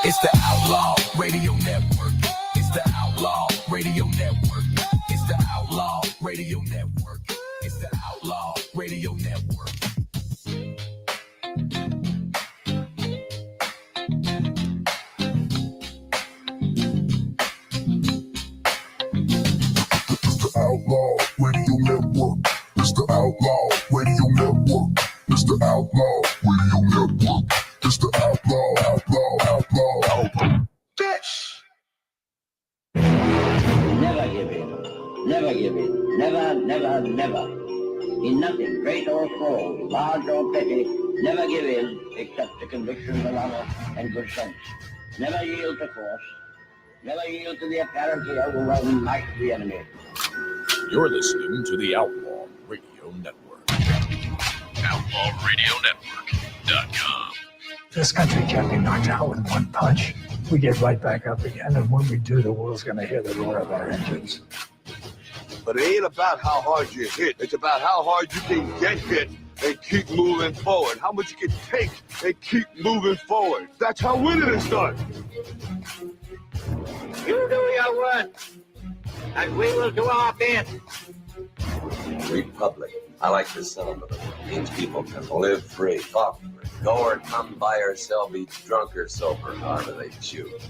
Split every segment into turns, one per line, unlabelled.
It's the Outlaw Radio Network. It's the Outlaw Radio Network. It's the Outlaw Radio Network. It's the Outlaw Radio Network.
Outlaw Radio Network. It's the Outlaw Radio Network. It's the Outlaw Radio Network. It's the Outlaw.
Never give in. Never, never, never. In nothing, great or small, large or petty, never give in except to convictions of honor and good sense. Never yield to force. Never yield to the apparently overwhelming might of the enemy.
You're listening to the Outlaw Radio Network. OutlawRadioNetwork.com.
This country can't be knocked out with one punch. We get right back up again, and when we do, the world's going to hear the roar of our engines.
But it ain't about how hard you hit. It's about how hard you can get hit and keep moving forward. How much you can take and keep moving forward. That's how winning is done.
You do your work, and we will do our bit.
Republic. I like this sentiment. It means people can live free, talk free, go or come, buy or sell, be drunk or sober, however they choose.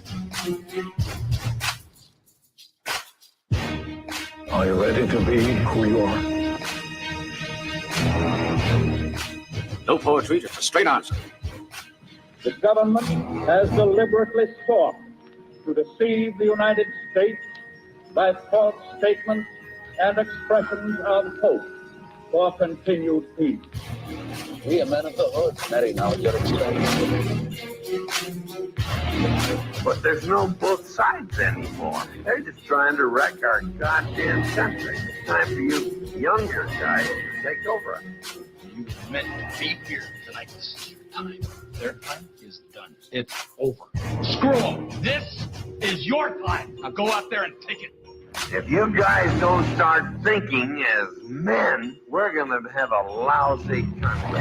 Are you ready to be who you are?
No poetry, just a straight answer.
The government has deliberately sought to deceive the United States by false statements and expressions of hope for continued peace.
We are men of the hood. That ain't how you're
But there's no both sides anymore. They're just trying to wreck our goddamn country. It's time for you younger guys to take over.
You meant to be here tonight. This is your time. Their time is done. It's over. Screw them. This is your time. Now go out there and take it.
If you guys don't start thinking as men, we're gonna have a lousy country.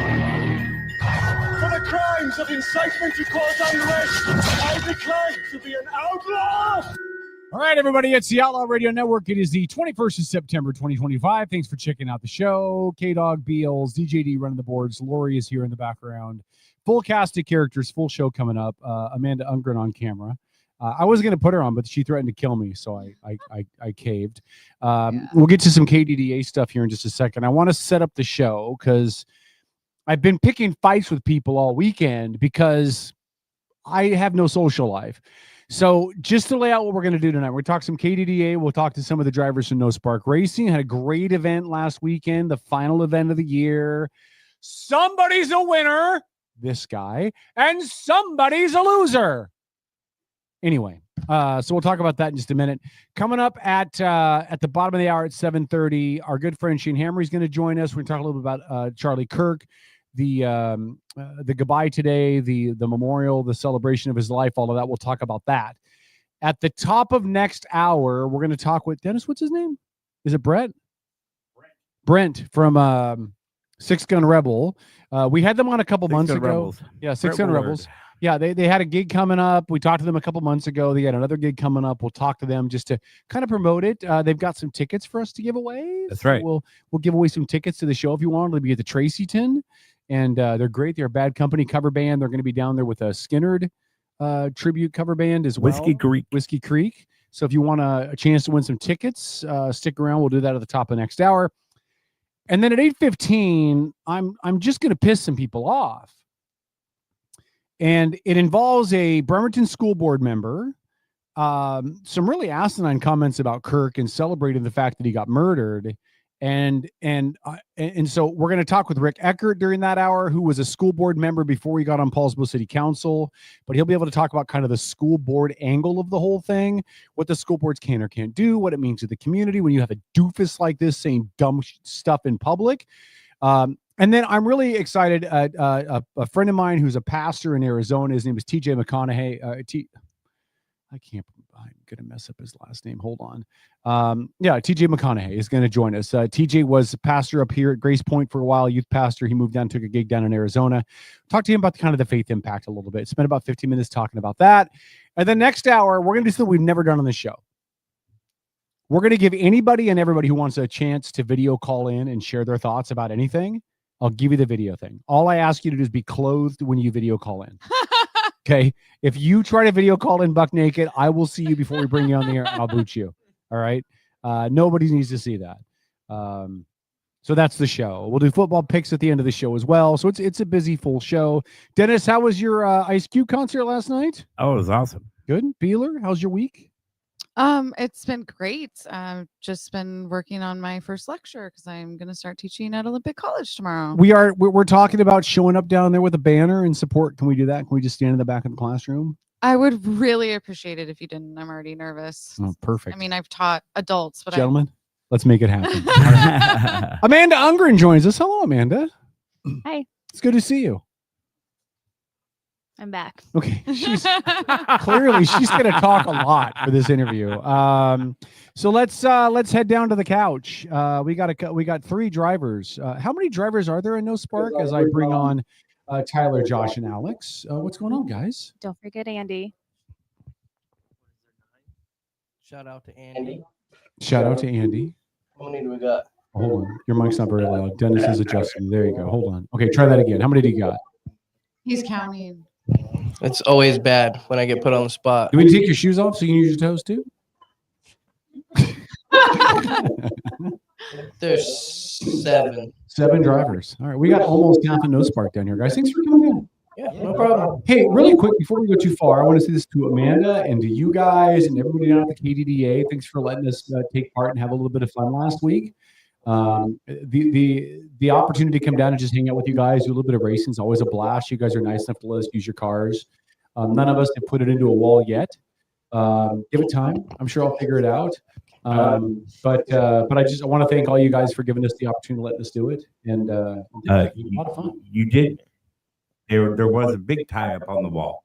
For the crimes of incitement to cause unrest, I decline to be an outlaw.
All right, everybody, it's the Outlaw Radio Network. It is the 21st of September, 2025. Thanks for checking out the show. K-Dog, BLs, DJD running the boards. Lori is here in the background. Full cast of characters, full show coming up. Amanda Ungren on camera. I was going to put her on, but she threatened to kill me, so I caved. We'll get to some KDDA stuff here in just a second. I want to set up the show because I've been picking fights with people all weekend because I have no social life. So just to lay out what we're going to do tonight, we're going to talk some KDDA. We'll talk to some of the drivers from No Spark Racing. Had a great event last weekend, the final event of the year. Somebody's a winner, this guy, and somebody's a loser. Anyway, so we'll talk about that in just a minute. Coming up at the bottom of the hour at 7:30, our good friend Shane Hammer is going to join us. We're going to talk a little bit about Charlie Kirk, the goodbye today, the memorial, the celebration of his life, all of that. We'll talk about that. At the top of next hour, we're going to talk with Dennis. What's his name? Is it Brett? Brent from Six Gun Rebel. We had them on a couple months ago.
Rebels.
Yeah, Six Gun Rebels. Yeah, they had a gig coming up. We talked to them a couple months ago. They had another gig coming up. We'll talk to them just to kind of promote it. They've got some tickets for us to give away.
That's right.
We'll give away some tickets to the show if you want. They'll be at the Tracyton, and they're great. They're a Bad Company cover band. They're going to be down there with a Skinnerd tribute cover band as well. Whiskey Creek. So if you want a chance to win some tickets, stick around. We'll do that at the top of next hour. And then at 8:15, I'm just going to piss some people off. And it involves a Bremerton school board member, some really asinine comments about Kirk and celebrating the fact that he got murdered. And so we're going to talk with Rick Eckert during that hour, who was a school board member before he got on Paulsville City Council. But he'll be able to talk about kind of the school board angle of the whole thing, what the school boards can or can't do, what it means to the community when you have a doofus like this saying dumb stuff in public. And then I'm really excited. A friend of mine who's a pastor in Arizona, his name is TJ McConaughey. I'm going to mess up his last name. Hold on. TJ McConaughey is going to join us. TJ was a pastor up here at Grace Point for a while, youth pastor. He moved down, took a gig down in Arizona. Talked to him about kind of the faith impact a little bit. Spent about 15 minutes talking about that. And then next hour, we're going to do something we've never done on the show. We're going to give anybody and everybody who wants a chance to video call in and share their thoughts about anything. I'll give you the video thing. All I ask you to do is be clothed when you video call in. Okay? If you try to video call in buck naked, I will see you before we bring you on the air, and I'll boot you. All right? Nobody needs to see that. So that's the show. We'll do football picks at the end of the show as well. So it's a busy, full show. Dennis, how was your Ice Cube concert last night?
Oh, it was awesome.
Good. Beeler, how's your week?
It's been great. I've just been working on my first lecture because I'm going to start teaching at Olympic College tomorrow.
We're talking about showing up down there with a banner and support. Can we do that? Can we just stand in the back of the classroom?
I would really appreciate it if you didn't. I'm already nervous.
Oh, perfect.
I mean, I've taught adults, but
Gentlemen, let's make it happen. Amanda Ungren joins us. Hello, Amanda.
Hi,
It's good to see you.
I'm back.
Okay, she's clearly she's going to talk a lot for this interview. So let's head down to the couch. We got 3 drivers. How many drivers are there in No Spark? As I bring on Tyler, Josh, and Alex. What's going on, guys?
Don't forget Andy.
Shout out to Andy.
Shout out to Andy.
How many do we got?
Hold on, your mic's not very loud. Dennis is adjusting. There you go. Hold on. Okay, try that again. How many do you got?
He's counting.
It's always bad when I get put on the spot.
Do we take your shoes off so you can use your toes too?
There's 7.
7 drivers. All right, we got almost half a No Spark down here, guys. Thanks for coming in.
Yeah, no problem.
Hey, really quick, before we go too far, I want to say this to Amanda and to you guys and everybody down at the KDDA. Thanks for letting us take part and have a little bit of fun last week. The opportunity to come down and just hang out with you guys, do a little bit of racing is always a blast. You guys are nice enough to let us use your cars. None of us have put it into a wall yet. Give it time. I'm sure I'll figure it out. But I want to thank all you guys for giving us the opportunity to let us do it. And a lot of fun.
You did. There was a big tie up on the wall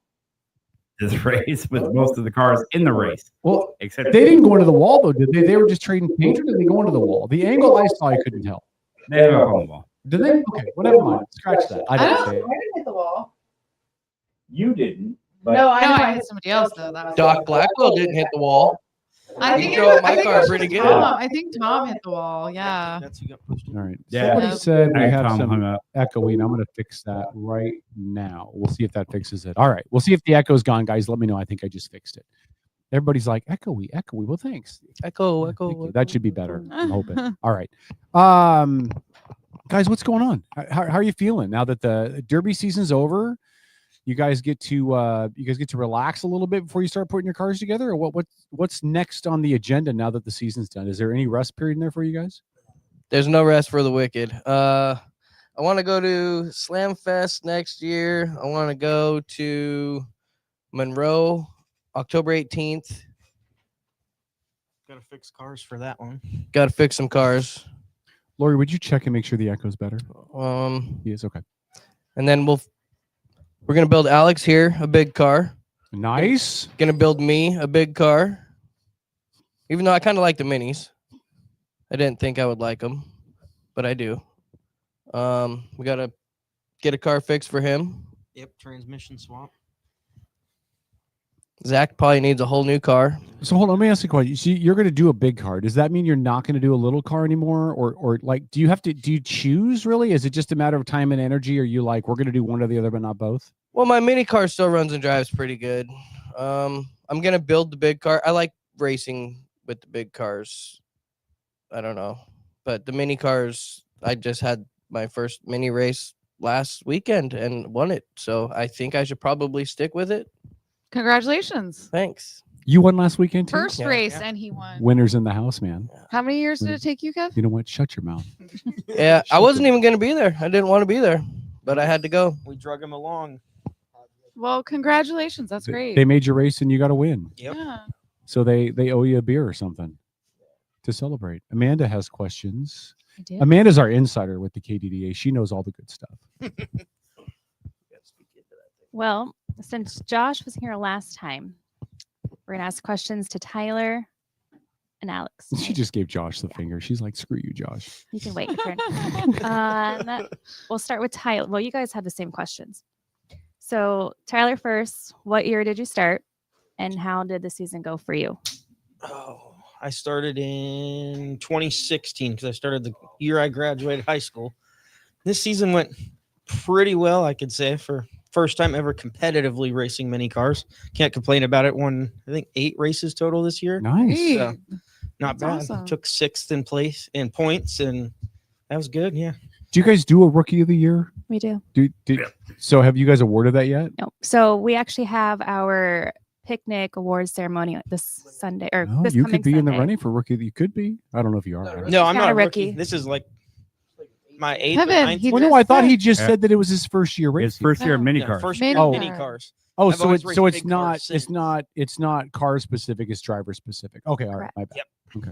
this race with most of the cars in the race.
Well,
except
they didn't go into the wall though, did they? They were just trading paint, or did they go into the wall? The angle I saw, I couldn't tell.
they were up on the wall.
Did they? Okay, whatever. Mind. Scratch that. I didn't say it.
didn't hit the wall.
You didn't.
No,
I hit somebody else though. That was
Doc Blackwell didn't hit the wall.
I
He
think
drove
it
my
was
car
just
pretty good.
Tom. I think Tom hit the wall. Yeah.
All right.
Yeah.
Somebody said we
I
have
Tom hung
some
up.
echoing. I'm going to fix that right now. We'll see if that fixes it. All right. We'll see if the echo's gone, guys. Let me know. I think I just fixed it. Everybody's like, echoey. Well, thanks.
Echo.
Thank you. That should be better. I'm hoping. All right. Guys, what's going on? How are you feeling now that the Derby season's over? You guys get to relax a little bit before you start putting your cars together, or what's next on the agenda now that the season's done? Is there any rest period in there for you guys?
There's no rest for the wicked. I want to go to Slam Fest next year. I want to go to Monroe October 18th.
Got to fix cars for that one.
Got to fix some cars.
Lori, would you check and make sure the echo's better? Yes, okay.
And then we're gonna build Alex here a big car.
Nice.
Gonna build me a big car. Even though I kind of like the minis, I didn't think I would like them, but I do. We gotta get a car fixed for him.
Yep, transmission swap.
Zach probably needs a whole new car.
So hold on, let me ask you a question. See, you're going to do a big car. Does that mean you're not going to do a little car anymore, or like, do you choose really? Is it just a matter of time and energy? Or are you like, we're going to do one or the other, but not both?
Well, my mini car still runs and drives pretty good. I'm gonna build the big car. I like racing with the big cars. I don't know, but the mini cars, I just had my first mini race last weekend and won it. So I think I should probably stick with it.
Congratulations.
Thanks.
You won last weekend too?
First race, and he won.
Winners in the house, man.
How many years did it take you, Kev?
You know what? Shut your mouth.
Yeah, I wasn't even gonna be there. I didn't want to be there, but I had to go.
We drug him along.
Well, congratulations. That's great.
They made you race and you got to win.
Yep.
Yeah.
So they owe you a beer or something to celebrate. Amanda has questions.
I do.
Amanda's our insider with the KDDA. She knows all the good stuff.
Well, since Josh was here last time, we're going to ask questions to Tyler and Alex.
She just gave Josh the finger. She's like, screw you, Josh.
You can wait your turn. We'll start with Tyler. Well, you guys have the same questions. So, Tyler first, what year did you start and how did the season go for you?
Oh, I started in 2016 because I started the year I graduated high school. This season went pretty well, I could say, for first time ever competitively racing mini cars. Can't complain about it. Won, I think, 8 races total this year.
Nice.
So, not
That's
bad.
awesome.
Took 6th in place in points, and that was good. Yeah.
Do you guys do a rookie of the year?
We do.
So have you guys awarded that yet?
No. So we actually have our picnic awards ceremony this Sunday or
No,
this
you
coming
could be in the
Sunday.
running for rookie. You could be. I don't know if you are.
No, I'm
Not
not
a
a rookie.
rookie.
This is like my 8th or
Kevin,
9th
he
year.
Well, no,
just
I thought
said-
he just
Yeah.
said that it was his first year racing.
It's first year of
No.
mini
Yeah,
cars.
first
Mini
year
Oh.
mini
car.
cars.
Oh,
I've
so
always
it's
raced big cars
not
since.
it's not car specific. It's driver specific. Okay, all right,
Correct.
my bad.
Yep.
Okay,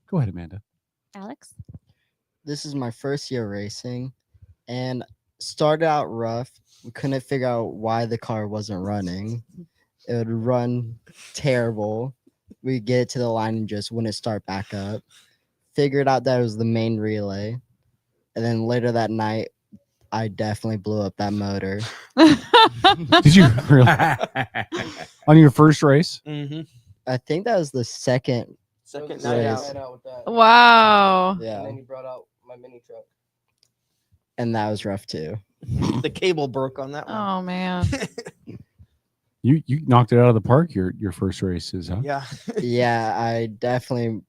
go ahead, Amanda.
Alex?
This is my first year racing and started out rough. We couldn't figure out why the car wasn't running. It would run terrible. We get to the line and just wouldn't start back up. Figured out that it was the main relay. And then later that night, I definitely blew up that motor.
Did you really on your first race?
Mm-hmm.
I think that was the second.
Second
night
night
out.
out.
with that.
Wow.
And
Yeah.
then he brought out my mini truck.
And that was rough too.
The cable broke on that one.
Oh man.
You knocked it out of the park. Your first races, huh?
Yeah.
Yeah, I definitely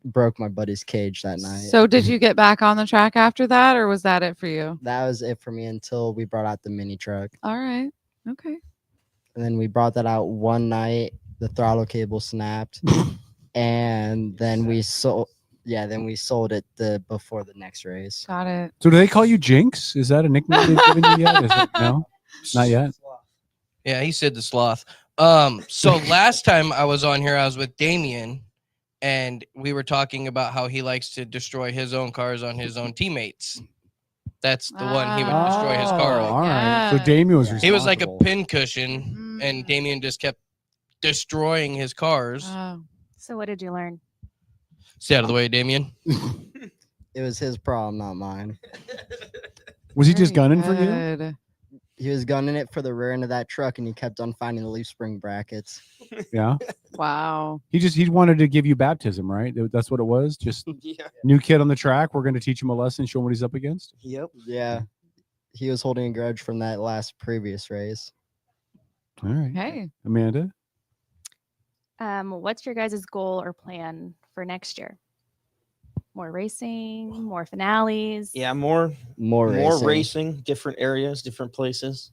broke my buddy's cage that night.
So did you get back on the track after that, or was that it for you?
That was it for me until we brought out the mini truck.
All right. Okay.
And then we brought that out one night. The throttle cable snapped. And then we sold it before the next race.
Got it.
So do they call you Jinx? Is that a nickname they've given you yet? Is it, no, not yet.
Yeah, he said the sloth. So last time I was on here, I was with Damien, and we were talking about how he likes to destroy his own cars on his own teammates. That's the one he would destroy his car
Oh,
on.
all right. So
Yeah.
Damien was
He was like a
responsible.
pin cushion, and Damien just kept destroying his cars.
Oh.
So what did you learn?
Stay out of the way, Damien.
It was his problem, not mine.
Was he just
Very
gunning for you?
good.
He was gunning it for the rear end of that truck, and he kept on finding the leaf spring brackets.
Yeah.
Wow.
He wanted to give you baptism, right? That's what it was. Just
Yeah.
new kid on the track. We're going to teach him a lesson, show him what he's up against.
Yep.
Yeah, he was holding a grudge from that previous race.
All right.
Hey.
Amanda.
What's your guys' goal or plan for next year? More racing, more finales.
Yeah, more
racing.
racing, different areas, different places.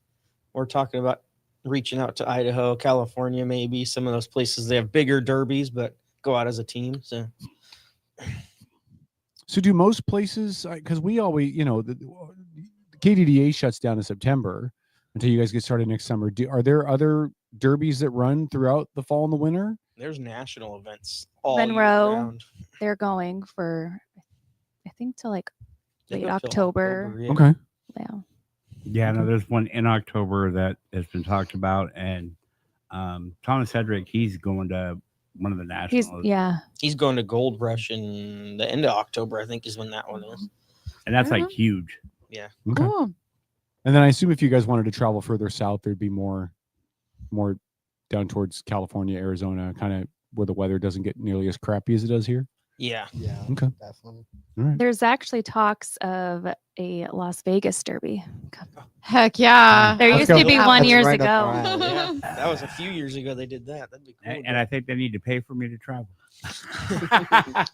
We're talking about reaching out to Idaho, California, maybe some of those places. They have bigger derbies, but go out as a team. So
Do most places, because we always, the KDDA shuts down in September until you guys get started next summer. Are there other derbies that run throughout the fall and the winter?
there's national events all year
Monroe,
round.
they're going for, I think, till like
They
late
go till
October.
yeah.
Okay.
Yeah.
Yeah, no, there's one in October that has been talked about, and Thomas Hedrick, he's going to one of the nationals.
He's going to Gold Rush in the end of October, I think, is when that one is.
And that's like huge.
Yeah.
Okay.
Cool.
And then I assume if you guys wanted to travel further south, there'd be more down towards California, Arizona, kind of where the weather doesn't get nearly as crappy as it does here.
Yeah.
Yeah.
Okay.
Definitely.
All right.
There's actually talks of a Las Vegas Derby.
Heck yeah.
There used to be one years
right up
ago.
our alley.
Yeah. That was a few years ago they did that. That'd be cool.
And I think they need to pay for me to travel.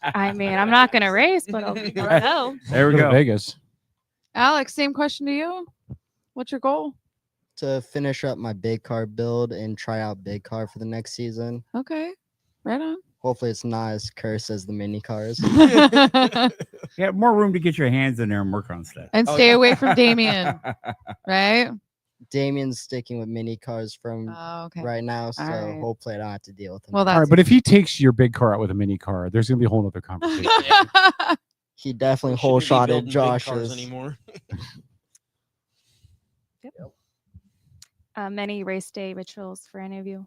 I mean, I'm not going to race, but I'll go.
There we
Go to
go.
Vegas.
Alex, same question to you. What's your goal?
To finish up my big car build and try out big car for the next season.
Okay. Right on.
Hopefully it's not as cursed as the mini cars.
Yeah, more room to get your hands in there and work on stuff.
And stay away from Damien. Right?
Damien's sticking with mini cars from
Oh, okay.
right now, so
right.
hopefully I don't have to deal with him.
Well,
All
that's
right, but if he takes your big car out with a mini car, there's going to be a whole other conversation.
He definitely
Shouldn't
whole
be
shotted
building big cars
Josh's.
anymore.
Many race day rituals for any of you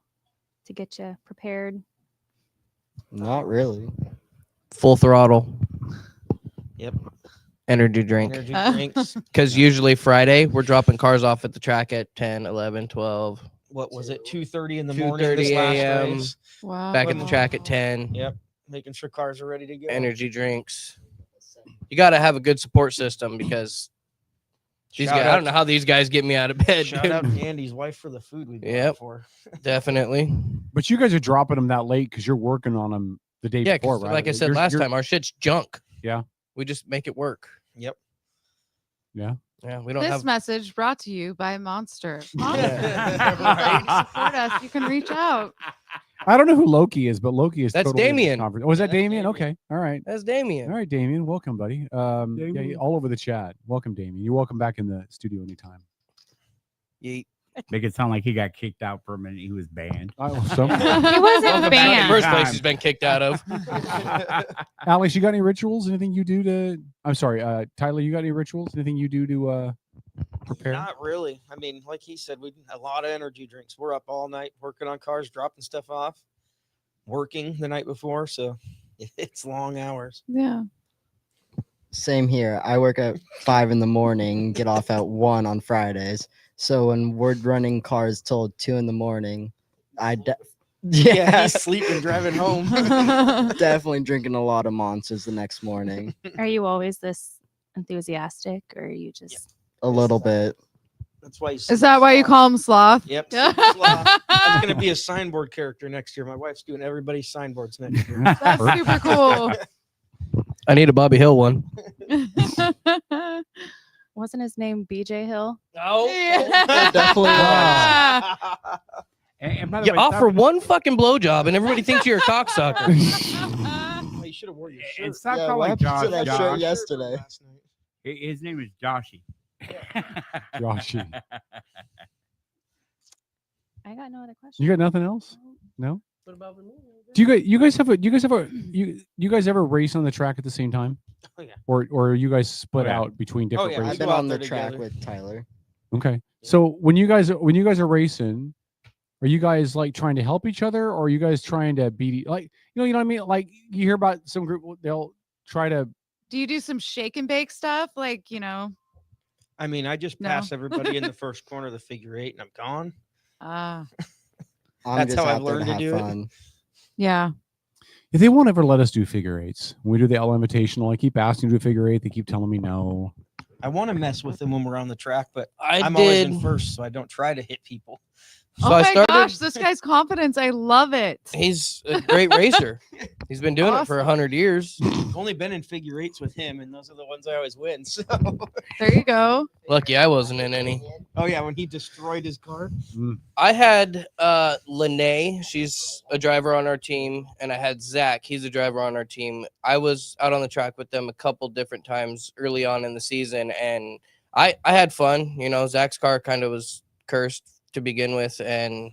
to get you prepared.
Not really.
Full throttle.
Yep.
Energy drink.
Energy drinks.
Because usually Friday, we're dropping cars off at the track at 10, 11, 12.
What was it? 2:30 in the morning.
2:30
this last
a.m.
race?
Wow.
Back at the track at 10.
Yep. Making sure cars are ready to go.
Energy drinks. You got to have a good support system because these
Shout
guys, I
out
don't know how these guys get me out of bed.
Shout
dude.
out to Andy's wife for the food we bought
Yep.
for.
Definitely.
But you guys are dropping them that late because you're working on them the day
Yeah,
before,
'cause
right?
like I said
You're-
last
you're-
time, our shit's junk.
Yeah.
We just make it work.
Yep.
Yeah.
Yeah, we don't
This
have.
message brought to you by Monster. Monster.
Yeah.
If you'd like to support us, you can reach out.
I don't know who Loki is, but Loki is
That's
totally in this
Damien.
conference. Oh, is that
that's
Damien?
Damien.
Okay. All right.
That's Damien.
All right, Damien. Welcome, buddy. Yeah,
Damien.
all over the chat. Welcome, Damien. You're welcome back in the studio anytime.
Yeet.
Make it sound like he got kicked out for a minute. He was banned.
He wasn't
Welcome back to
banned.
the first place he's been kicked out of.
Alex, you got any rituals? Anything you do to? I'm sorry, Tyler. You got any rituals? Anything you do to prepare?
Not really. I mean, like he said, we a lot of energy drinks. We're up all night working on cars, dropping stuff off, working the night before, so it's long hours.
Yeah.
Same here. I work at 5 a.m, get off at 1 on Fridays. So when we're running cars till 2 a.m,
Yeah, he's sleeping, driving home.
definitely drinking a lot of monsters the next morning.
Are you always this enthusiastic, or are you just
A little bit.
That's why he's
Is that why you call him Sloth?
Yep. That's going to be a signboard character next year. My wife's doing everybody's signboards next year.
That's super cool.
I need a Bobby Hill one.
wasn't his name BJ Hill?
No.
Definitely
And by the
You
way,
offer one fucking blowjob and everybody thinks you're a cocksucker.
Well, you should have worn your shirt.
and stop
Yeah,
calling
what happened
Josh
to that shirt
Josh.
yesterday?
His name is Joshy.
Joshy.
I got no other questions.
You got nothing else? No.
What about me?
Do you guys ever race on the track at the same time?
Oh, yeah.
Or you guys split
Oh, yeah.
out between different
yeah,
I've
races?
been
go out
on the
there
track
together.
with Tyler.
Okay. So when you guys are racing, are you guys like trying to help each other, or are you guys trying to beat like you know what I mean? Like you hear about some group they'll try to.
Do you do some shake and bake stuff? Like,
I mean, I just
No.
pass everybody in the first corner of the figure eight and I'm gone.
ah,
I'm
That's
just
how I've
out there
learned
to
to
have
do it.
fun.
yeah.
They won't ever let us do figure eights. When we do the Outlaw Invitational, I keep asking to do a figure eight. They keep telling me no.
I want to mess with them when we're on the track, but I'm
did.
always in first, so I don't try to hit people.
So
Oh
I
my
started.
gosh, this guy's confidence. I love it.
He's a great racer. He's been doing it for
Awesome.
100 years.
I've only been in figure eights with him, and those are the ones I always win. So,
There you go.
Lucky I wasn't in any.
oh yeah, when he destroyed his car.
I had Lene, she's a driver on our team, and I had Zach, he's a driver on our team. I was out on the track with them a couple different times early on in the season, and I had fun. You know, Zach's car kind of was cursed to begin with, and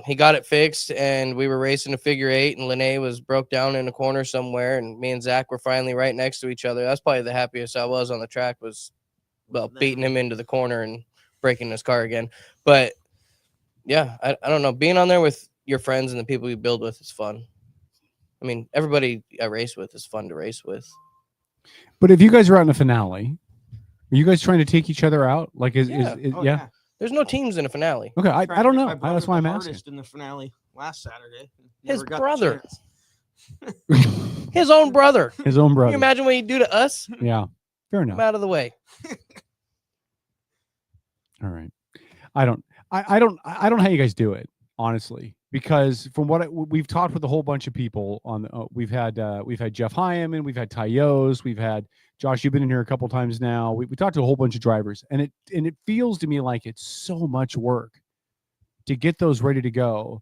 he got it fixed, and we were racing a figure eight, and Lene was broke down in a corner somewhere, and me and Zach were finally right next to each other. That's probably the happiest I was on the track, was beating him into the corner and breaking his car again. But yeah, I don't know, being on there with your friends and the people you build with is fun. I mean, everybody I race with is fun to race with.
But if you guys are out in the finale, are you guys trying to take each other out? Like is
Oh,
yeah?
There's no teams in a finale.
Okay, I
Tried
don't
to
know.
hit my
That's
brother
why I'm
the
asking.
hardest in the finale last Saturday.
His
Never got the
brother.
chance.
His own brother.
His own
Can
brother.
you imagine what he'd do to us?
Yeah, fair
I'm
enough.
out of the way.
All right. I don't know how you guys do it, honestly, because from what we've talked with a whole bunch of people on we've had Jeff Hyman, we've had Tyos, we've had Josh, you've been in here a couple times now. We talked to a whole bunch of drivers, and it feels to me like it's so much work to get those ready to go,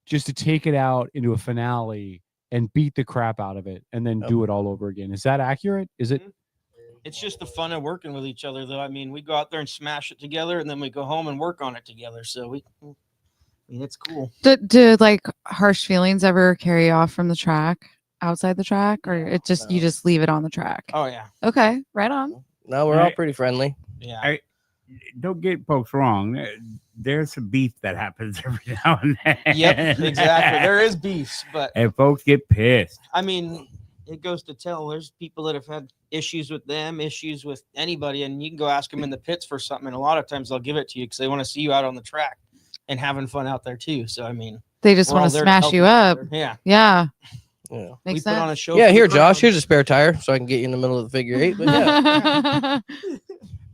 just to take it out into a finale and beat the crap out of it and then do it all over again. Is that accurate? Is it?
It's just the fun of working with each other, though. I mean, we go out there and smash it together, and then we go home and work on it together. So it's cool.
Do like harsh feelings ever carry off from the track, outside the track, or it just you just leave it on the track?
Oh yeah.
Okay, right on.
No, we're all pretty friendly.
Yeah.
Don't get folks wrong. There's some beef that happens every now and then.
Yep, exactly. There is beefs, but
And folks get pissed.
I mean, it goes to tell there's people that have had issues with them, issues with anybody, and you can go ask them in the pits for something, and a lot of times they'll give it to you because they want to see you out on the track and having fun out there too. So I mean,
They just
we're
want
all
to
there
smash
help
you
each
up.
other. Yeah.
Yeah.
Yeah.
Makes
We put
sense.
on a show.
Yeah,
for
here,
the
Josh.
crowd.
Here's a spare tire so I can get you in the middle of the figure eight. But yeah,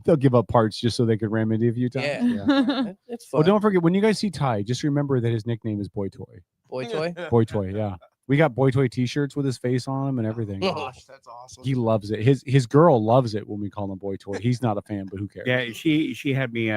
They'll give up parts just so they could ram into you a few times.
it's
Oh,
fun.
don't forget, when you guys see Ty, just remember that his nickname is Boy Toy.
Boy toy.
Boy Toy, yeah. We got Boy Toy T-shirts with his face on them and everything.
Gosh, that's awesome.
He loves it. His girl loves it when we call him Boy Toy. He's not a fan, but who cares?
Yeah, she had me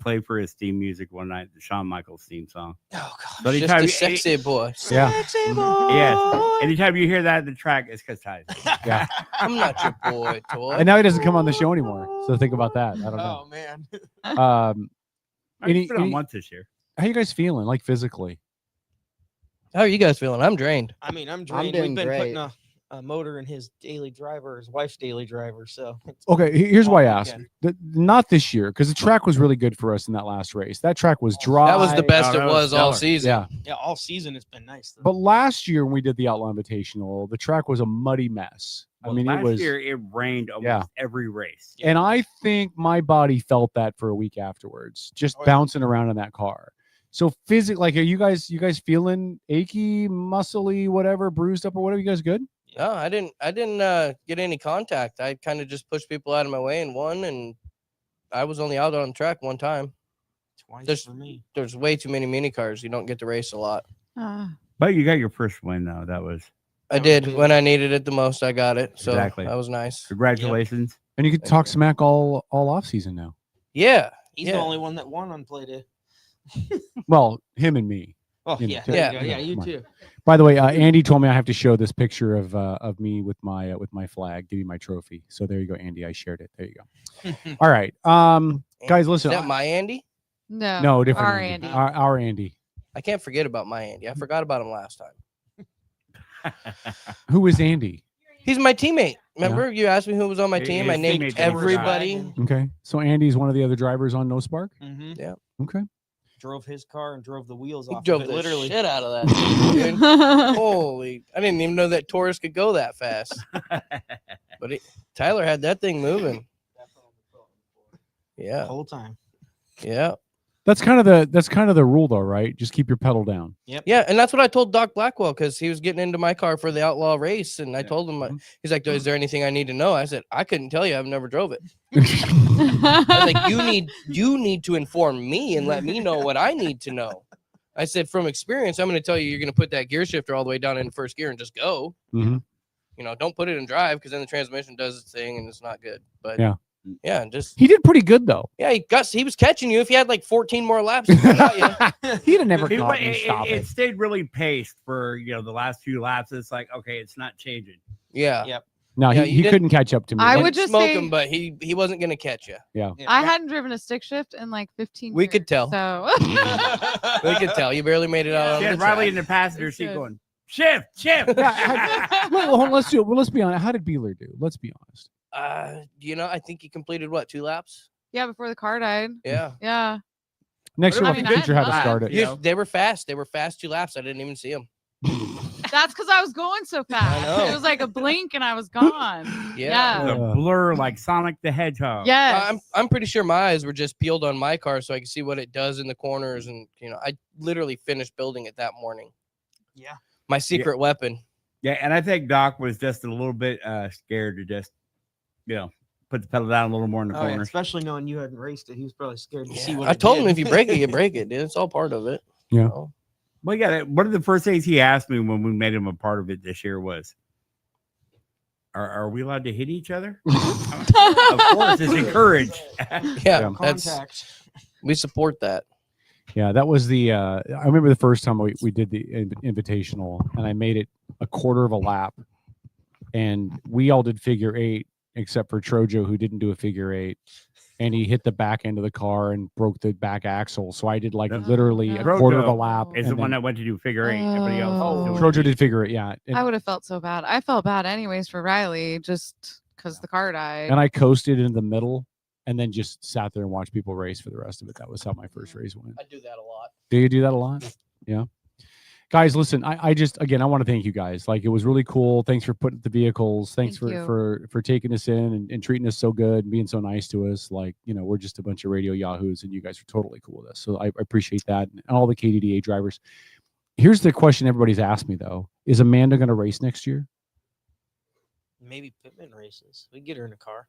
play for his theme music one night, the Shawn Michaels theme song.
Oh gosh,
But
just a sexy boy.
Yeah.
Sexy boy.
Yes. Anytime you hear that in the track, it's because Ty's.
Yeah.
I'm not your boy toy.
And now he doesn't come on the show anymore. So think about that. I don't know.
Oh man.
I've been on once this year.
How you guys feeling, like physically?
How are you guys feeling? I'm drained.
I mean, I'm drained.
doing
We've been putting
great.
a motor in his daily driver, his wife's daily driver. So it's
Okay, here's why I
all
asked.
weekend.
Not this year, because the track was really good for us in that last race. That track was dry.
That was the best
that
it
was
was all
stellar.
season.
Yeah.
Yeah, all season it's been nice. Though.
But last year when we did the Outlaw Invitational, the track was a muddy mess.
Well,
I mean,
last
it was.
year it rained almost every race.
And I think my body felt that for a week afterwards, just bouncing around in that car. So physically, like, are you guys feeling achy, muscly, whatever, bruised up or whatever? You guys good?
No, I didn't get any contact. I kind of just pushed people out of my way and won, and I was only out on the track one time.
Twice for me.
There's way too many mini cars. You don't get to race a lot.
But you got your first win though. That was
I did when I needed it the most. I got it. So
Exactly.
that was nice.
congratulations.
And you could talk smack all off season now.
Yeah.
He's
yeah.
the only one that won on play day.
Well, him and me.
Oh
You know,
yeah,
too.
there you go. Yeah, you
come on.
too.
By the way, Andy told me I have to show this picture of me with my flag, give you my trophy. So there you go, Andy. I shared it. There you go. All right, guys, listen.
Is that my Andy?
No, different
Our
Andy.
Andy.
Our Andy.
I can't forget about my Andy. I forgot about him last time.
Who is Andy?
He's my teammate. Remember you asked me who was on my team? I
His
named
teammate,
everybody.
Okay, so Andy's one of the other drivers on No Spark.
Mm-hmm.
Yeah.
Okay.
Drove his car and drove the wheels
He
off
drove
of it,
the
literally.
shit out of that thing, dude. Holy! I didn't even know that Taurus could go that fast. But Tyler had that thing moving.
The
Yeah.
whole time.
Yeah.
That's kind of the rule, though, right? Just keep your pedal down.
Yep.
Yeah, and that's what I told Doc Blackwell because he was getting into my car for the Outlaw race, and I told him, he's like, "Is there anything I need to know?" I said, "I couldn't tell you. I've never drove it." I was like, "You need to inform me and let me know what I need to know." I said, "From experience, I'm going to tell you, you're going to put that gear shifter all the way down in first gear and just go.
Mm-hmm.
You know, don't put it in drive because then the transmission does its thing and it's not good." But yeah, and just
He did pretty good though.
yeah, he was catching you. If he had like 14 more laps, he would've got you.
He'd have never
It,
caught me. Stop
it
it.
stayed really paced for the last few laps. It's like, okay, it's not changing.
Yeah.
Yep.
No,
Yeah,
he
you
couldn't catch up to me.
I
Didn't
would just
smoke
say-
him, but he wasn't gonna catch you.
Yeah.
I hadn't driven a stick shift in like 15
We
years.
could tell.
So
We could tell you barely made it out.
She
on
had
the
Riley
track.
in the passenger
It's
seat
good.
going, shift.
Well, let's do it. Well, let's be honest. How did Beeler do? Let's be honest.
I think he completed what 2 laps.
yeah, before the car died.
Yeah.
Yeah.
Next year,
I
we'll
mean,
have to teach you how to
I
start it.
They were fast. They were fast 2 laps. I didn't even see them.
That's because I was going so fast.
know.
It was like a blink and I was gone.
Yeah.
The blur like Sonic the Hedgehog.
Yes.
I'm pretty sure my eyes were just peeled on my car so I could see what it does in the corners, and I literally finished building it that morning.
Yeah.
My secret weapon.
Yeah, and I think Doc was just a little bit scared to just, put the pedal down a little more in the
Oh, yeah,
corners.
especially knowing you hadn't raced it, he was probably scared to see what
I
it
told
did.
him if you break it, you break it, dude. It's all part of it.
Yeah.
Well, yeah, one of the first things he asked me when we made him a part of it this year was, are we allowed to hit each other? Of course, it's encouraged.
Yeah,
Contact.
we support that.
Yeah, that was the. I remember the first time we did the invitational, and I made it a quarter of a lap, and we all did figure 8 except for Trojo, who didn't do a figure 8, and he hit the back end of the car and broke the back axle. So I did like literally a quarter of a lap.
Is the
and
one
then
that went to do figure 8. Everybody else. was doing
Trojo did figure 8, yeah. And,
I would have felt so bad. I felt bad anyways for Riley just because the car died.
and I coasted in the middle, and then just sat there and watched people race for the rest of it. That was how my first race went.
I do that a lot.
Do you do that a lot? Yeah. Guys, listen, I just, again, I want to thank you guys. Like, it was really cool. Thanks for putting the vehicles. Thanks
Thank you.
for taking us in and treating us so good and being so nice to us. Like, we're just a bunch of radio yahoos, and you guys are totally cool with us. So I appreciate that. And all the KDDA drivers. Here's the question everybody's asked me, though. Is Amanda going to race next year?
Maybe Pittman races. We get her in a car.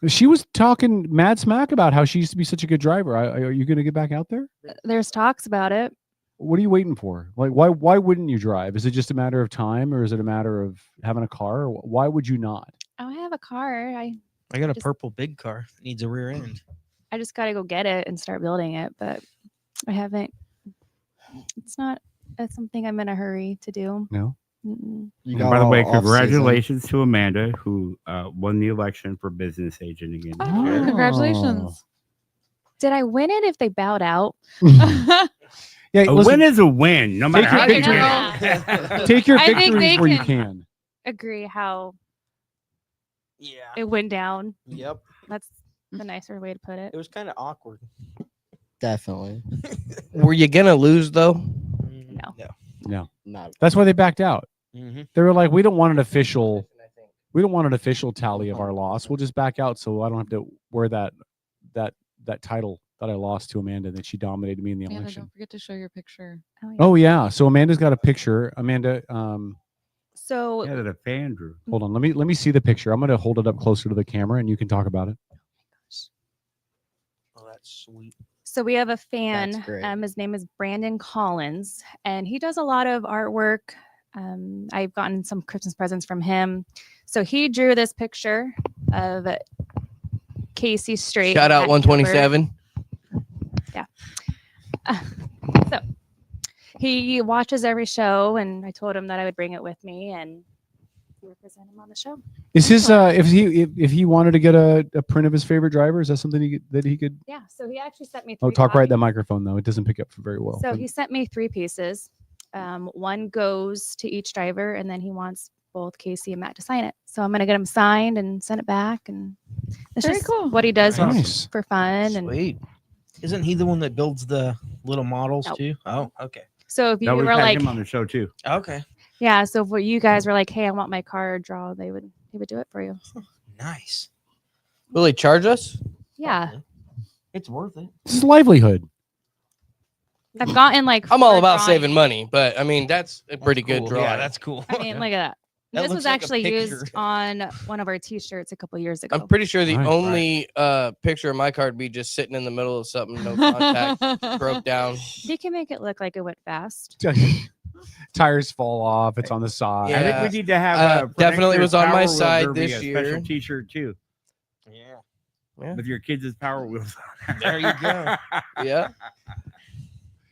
She was talking mad smack about how she used to be such a good driver. Are you going to get back out there?
There's talks about it.
What are you waiting for? Like, why wouldn't you drive? Is it just a matter of time, or is it a matter of having a car? Or why would you not?
Oh, I have a car.
I got a
just-
purple big car. Needs a rear end.
I just got to go get it and start building it, but I haven't. It's not something I'm in a hurry to do.
No.
Mm-mm.
You
And by the
all
way,
off-season.
congratulations to Amanda, who won the election for business agent again.
Oh, congratulations.
Did I win it if they bowed out?
Yeah,
A
listen,
win is a win, no matter
take your
how you
picture.
win it.
Take your
I think
victories
they
where you
can-
can.
Agree how
Yeah.
it went down.
Yep.
That's the nicer way to put it.
It was kind of awkward.
Definitely.
Were you gonna lose though?
No.
No.
Not
That's why they backed out.
Mm-hmm.
They were like, we don't want an official tally of our loss. We'll just back out so I don't have to wear that title that I lost to Amanda that she dominated me in the
Amanda,
election.
don't forget to show your picture.
Oh yeah. So Amanda's got a picture. Amanda,
So
Yeah, that a fan drew.
hold on. Let me see the picture. I'm gonna hold it up closer to the camera and you can talk about it.
Oh, that's sweet.
So we have a fan.
That's great.
His name is Brandon Collins, and he does a lot of artwork. I've gotten some Christmas presents from him. So he drew this picture of Casey Strait.
Shout out
at
127.
Yeah. So he watches every show, and I told him that I would bring it with me and represent him on the show.
Is his if he wanted to get a print of his favorite driver, is that something that he could?
Yeah. So he actually sent me.
Oh,
three
talk right at
copies.
the microphone though. It doesn't pick up very well.
So he sent me 3 pieces. One goes to each driver, and then he wants both Casey and Matt to sign it. So I'm gonna get him signed and send it back, and it's
Very
just
cool.
what he does
Nice.
for fun. And
Sweet.
Isn't he the one that builds the little models
Nope.
too? Oh, okay.
so if you
No, we've
were
had
like,
him on the show too.
Okay.
yeah, so if you guys were like, hey, I want my car draw, he would do it for you.
Nice.
Will he charge us?
Yeah,
It's worth it.
This is livelihood.
I've gotten like.
I'm all
4
about
drawings.
saving money, but I mean that's a pretty good
Cool.
drawing.
Yeah, that's cool.
I mean, look at that.
That
This
looks
was
like a
actually
picture.
used on one of our T-shirts a couple years ago.
I'm pretty sure the
Right.
only picture of my car would be just sitting in the middle of something, no contact, broke down.
You can make it look like it went fast.
Tires fall off. It's on the side.
I think
Yeah.
we need to have
Definitely was on my
Power Wheel
side
Derby,
this
a
year.
Special T-shirt too,
Yeah.
with your kids' Power Wheels on.
There you go.
Yeah.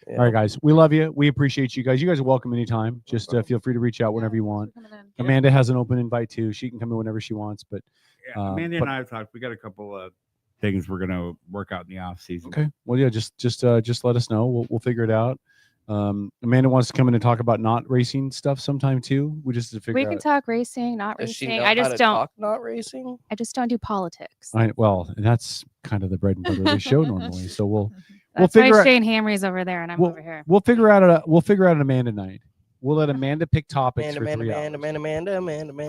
All right, guys. We love you. We appreciate you guys. You guys are welcome anytime. Just feel free to reach out whenever you want. Amanda has an open invite too. She can come in whenever she wants. But
Yeah, Amanda and I have talked. We got a couple of things we're gonna work out in the off season.
okay. Well, yeah. Just let us know. We'll figure it out. Amanda wants to come in and talk about not racing stuff sometime too. We just have to figure
We can
out.
talk racing, not
Does she
racing.
know
I
how
just
to
don't.
talk not racing?
I just don't do politics.
Well, and that's kind of the bread and butter of the show normally. So we'll
That's
figure
why
out.
Shane Hamry's over there, and I'm over here.
We'll figure out an Amanda night. We'll let Amanda pick topics for 3 hours.
Amanda.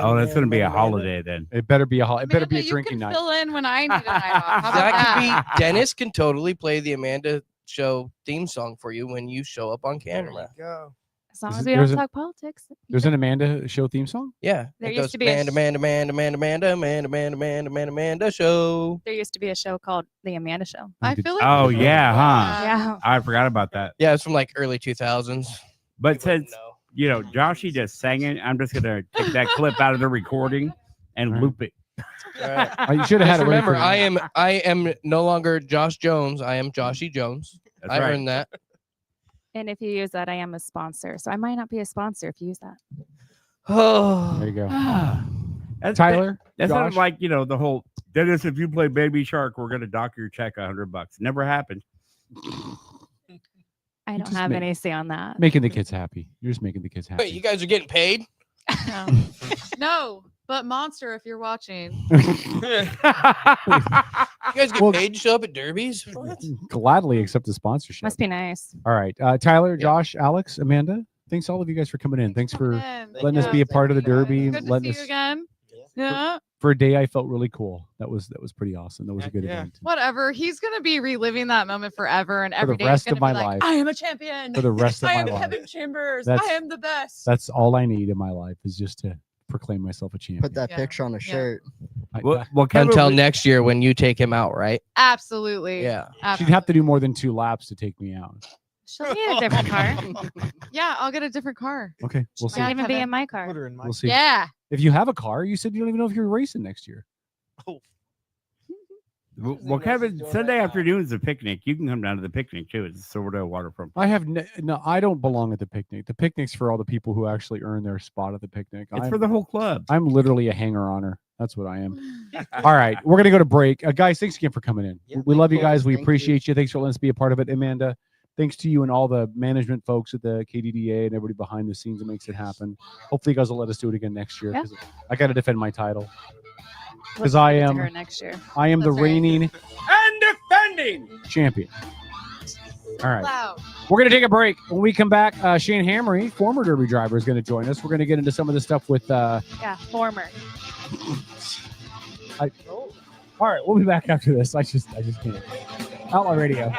Oh, that's gonna be a holiday then.
It better be it better be a
Amanda, you
drinking
can
night.
fill in when I need a night off. How about
That could
that?
be. Dennis can totally play the Amanda show theme song for you when you show up on camera.
Go.
As long
Is
as
it-
we
there's
don't
a-
talk politics.
There's an Amanda show theme song.
Yeah.
There
it
used
goes
to be a
Amanda show.
There used to be a show called The Amanda Show.
I feel like.
Oh yeah, huh?
Yeah.
I forgot about that.
Yeah, it's from like early 2000s.
But since Joshy just sang it, I'm just gonna take that clip out of the recording and loop it.
You should have had
Just
it ready
remember,
for
I am no longer Josh Jones. I am Joshy Jones.
That's
I
right.
earned that.
And if you use that, I am a sponsor. So I might not be a sponsor if you use that.
Oh,
There you go.
That's
Tyler,
That's not
Josh?
like the whole Dennis. If you play Baby Shark, we're gonna dock your check $100. Never happened.
I don't
just
have
make-
any say on that.
Making the kids happy. You're just making the kids happy.
Wait, you guys are getting paid?
No, but Monster, if you're watching.
You guys get
Well-
paid to show up at derbies? What?
Gladly accept the sponsorship.
Must be nice.
All right, Tyler, Josh, Alex, Amanda. Thanks all of you guys for coming in. Thanks for letting us be a part of the derby.
Good to
Letting
see you
us
again. Yeah.
for a day. I felt really cool. That was pretty awesome. That was a good
Yeah.
event.
Whatever. He's gonna be reliving that moment forever, and every
the
day he's
rest
gonna
of my
be like,
life.
I am a champion.
For the rest of
I
my
am
life.
Kevin Chambers.
That's-
I am the best.
That's all I need in my life is just to proclaim myself a champion.
Put that picture on a shirt.
Well, Kevin,
Until next year when you take him out, right?
Absolutely.
Yeah.
She'd have to do more than 2 laps to take me out.
She'll need a different car.
Yeah, I'll get a different car.
Okay, we'll
She
see.
might even be
Kevin.
in my car.
Put her in my.
We'll see.
Yeah.
If you have a car, you said you don't even know if you're racing next year.
Oh,
Well, Kevin, Sunday afternoon is a picnic. You can come down to the picnic too. It's Silverdale Waterfront.
I have no. I don't belong at the picnic. The picnic's for all the people who actually earn their spot at the picnic.
It's for the whole club.
I'm literally a hanger-oner. That's what I am. All right, we're gonna go to break, guys. Thanks again for coming in.
Yeah,
We love you guys. We
Thank
appreciate you. Thanks for letting us be a part of it, Amanda. Thanks to you and all the management folks at the KDDA and everybody behind the scenes that makes it happen. Hopefully, you guys will let us do it again next year.
Yeah.
'Cause I got to defend my title because
Let's
I
give it to
am.
her next year.
I am the
That's right.
reigning
And defending.
champion. All right.
Loud.
We're going to take a break. When we come back, Shane Hammery, former Derby driver, is going to join us. We're going to get into some of the stuff with.
Yeah, former.
All right, we'll be back after this. I just can't. Outlaw Radio.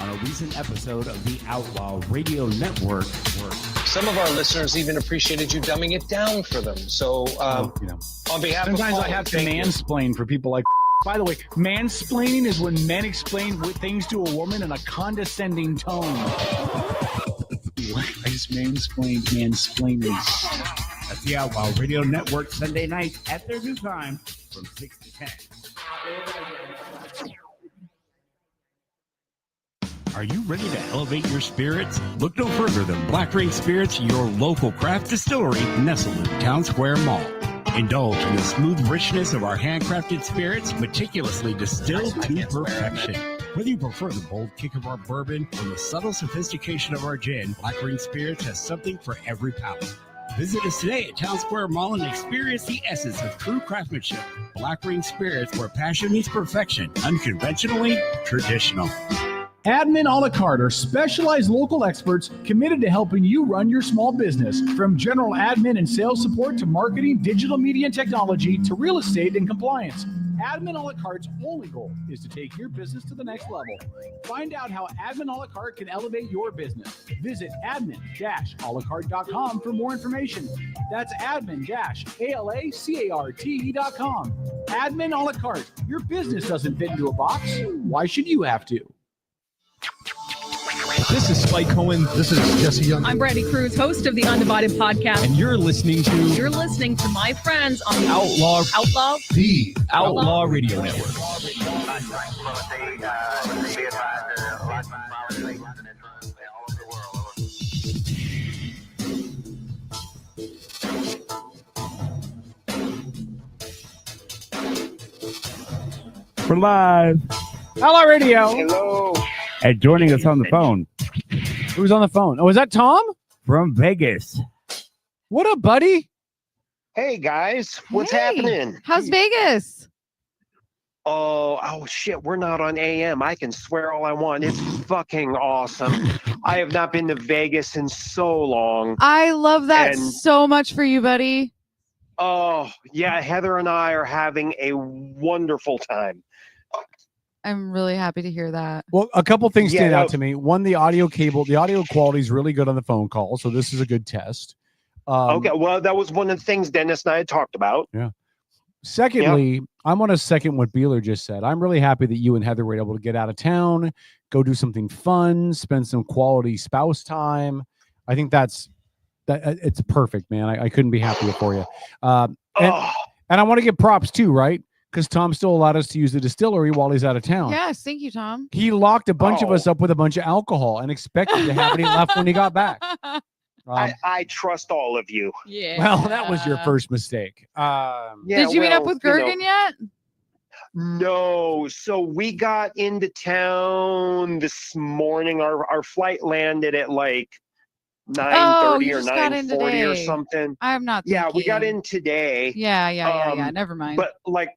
On a recent episode of the Outlaw Radio Network.
Some of our listeners even appreciated you dumbing it down for them. So,
You know.
on behalf
Sometimes
of
I have to
thank you.
mansplain for people like. By the way, mansplaining is when men explain things to a woman in a condescending tone. I just mansplaining.
That's the Outlaw Radio Network Sunday nights at their new time from 6 to 10. Are you ready to elevate your spirits? Look no further than Black Rain Spirits, your local craft distillery nestled in Town Square Mall. Indulge in the smooth richness of our handcrafted spirits, meticulously distilled to perfection. Whether you prefer the bold kick of our bourbon or the subtle sophistication of our gin, Black Rain Spirits has something for every palate. Visit us today at Town Square Mall and experience the essence of true craftsmanship. Black Rain Spirits, where passion meets perfection, unconventionally traditional.
Admin a la carte are specialized local experts committed to helping you run your small business. From general admin and sales support to marketing, digital media and technology to real estate and compliance. Admin a la carte's only goal is to take your business to the next level. Find out how Admin a la carte can elevate your business. Visit admin-alacarte.com for more information. That's admin-alacarte.com. Admin a la carte. Your business doesn't fit into a box. Why should you have to?
This is Spike Cohen. This is Jesse Young.
I'm Brandy Cruz, host of the Undivided Podcast.
And you're listening to
my friends on the
Outlaw
the
Outlaw Radio Network.
We're live.
Outlaw Radio.
Hello.
And joining us on the phone.
Who's on the phone? Oh, is that Tom?
From Vegas.
What up, buddy?
Hey guys, what's
Hey,
happening?
How's Vegas?
Oh shit, we're not on AM. I can swear all I want. It's fucking awesome. I have not been to Vegas in so long.
I love that
And-
so much for you, buddy.
Oh, yeah, Heather and I are having a wonderful time.
I'm really happy to hear that.
Well, a couple things
Yeah,
stand
no.
out to me. One, the audio quality is really good on the phone call, so this is a good test.
Okay, well, that was one of the things Dennis and I had talked about.
Yeah. Secondly, I want to second what Beeler just said. I'm really happy that you and Heather were able to get out of town, go do something fun, spend some quality spouse time. I think it's perfect, man. I couldn't be happier for you. And I want to give props too, right? Because Tom still allowed us to use the distillery while he's out of town.
Yes, thank you, Tom.
He locked a bunch of us up with a bunch of alcohol and expected to have any left when he got back.
I trust all of you.
Yeah.
Well, that was your first mistake.
Did you meet up with Gergen yet?
No. So we got into town this morning. Our flight landed at like 9:30 or 9:40 or something.
I'm not.
Yeah, we got in today.
Yeah. Never mind.
But like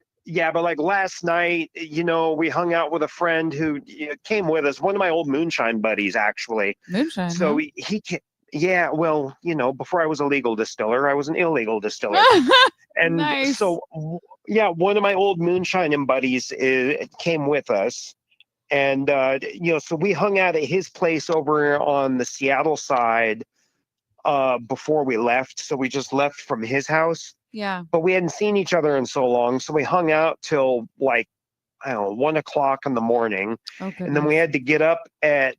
last night, we hung out with a friend who came with us. One of my old moonshine buddies, actually.
Moonshine.
So
huh?
he came. Yeah, well, before I was a legal distiller, I was an illegal distiller. And
Nice.
so, one of my old moonshine buddies came with us. And, so we hung out at his place over on the Seattle side before we left. So we just left from his house.
Yeah.
But we hadn't seen each other in so long. So we hung out till like, I don't know, 1 o'clock in the morning.
Okay.
And then we had to get up at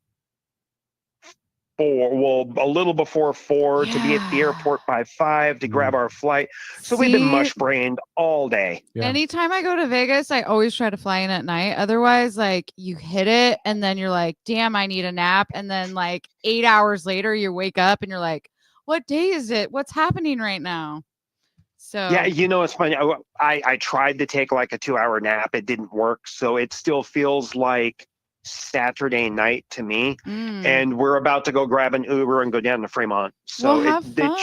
a little before 4 to be at the airport by 5 to grab our flight. So we've been mush brained all day.
Anytime I go to Vegas, I always try to fly in at night. Otherwise, like you hit it and then you're like, damn, I need a nap. And then like 8 hours later, you wake up and you're like, what day is it? What's happening right now? So
Yeah, it's funny. I tried to take like a 2-hour nap. It didn't work. So it still feels like Saturday night to me. And we're about to go grab an Uber and go down to Fremont. So it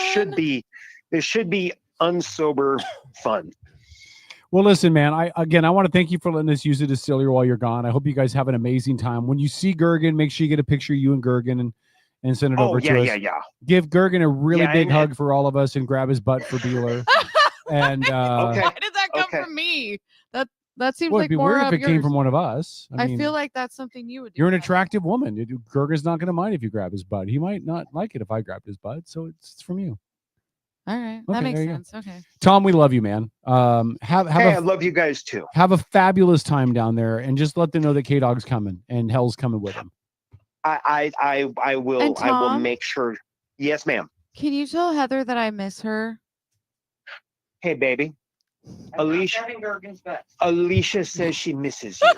should be unsober fun.
Well, listen, man, I want to thank you for letting us use the distillery while you're gone. I hope you guys have an amazing time. When you see Gergen, make sure you get a picture of you and Gergen and send it over to us.
Yeah.
Give Gergen a really big hug for all of us and grab his butt for Beeler. And
Why did that come from me? That seems
well,
like
it'd be
more
weird
of
if it came
yours.
from one of us. I mean,
feel like that's something you would do.
you're an attractive woman. Gergen's not going to mind if you grab his butt. He might not like it if I grabbed his butt. So it's from you.
All right.
Okay,
That makes
there you go.
sense. Okay.
Tom, we love you, man.
I love you guys too.
Have a fabulous time down there, and just let them know that K-Dog's coming and Hell's coming with him.
I will.
And
I will
Tom?
make sure. Yes, ma'am.
Can you tell Heather that I miss her?
Hey, baby. Alicia says she misses you.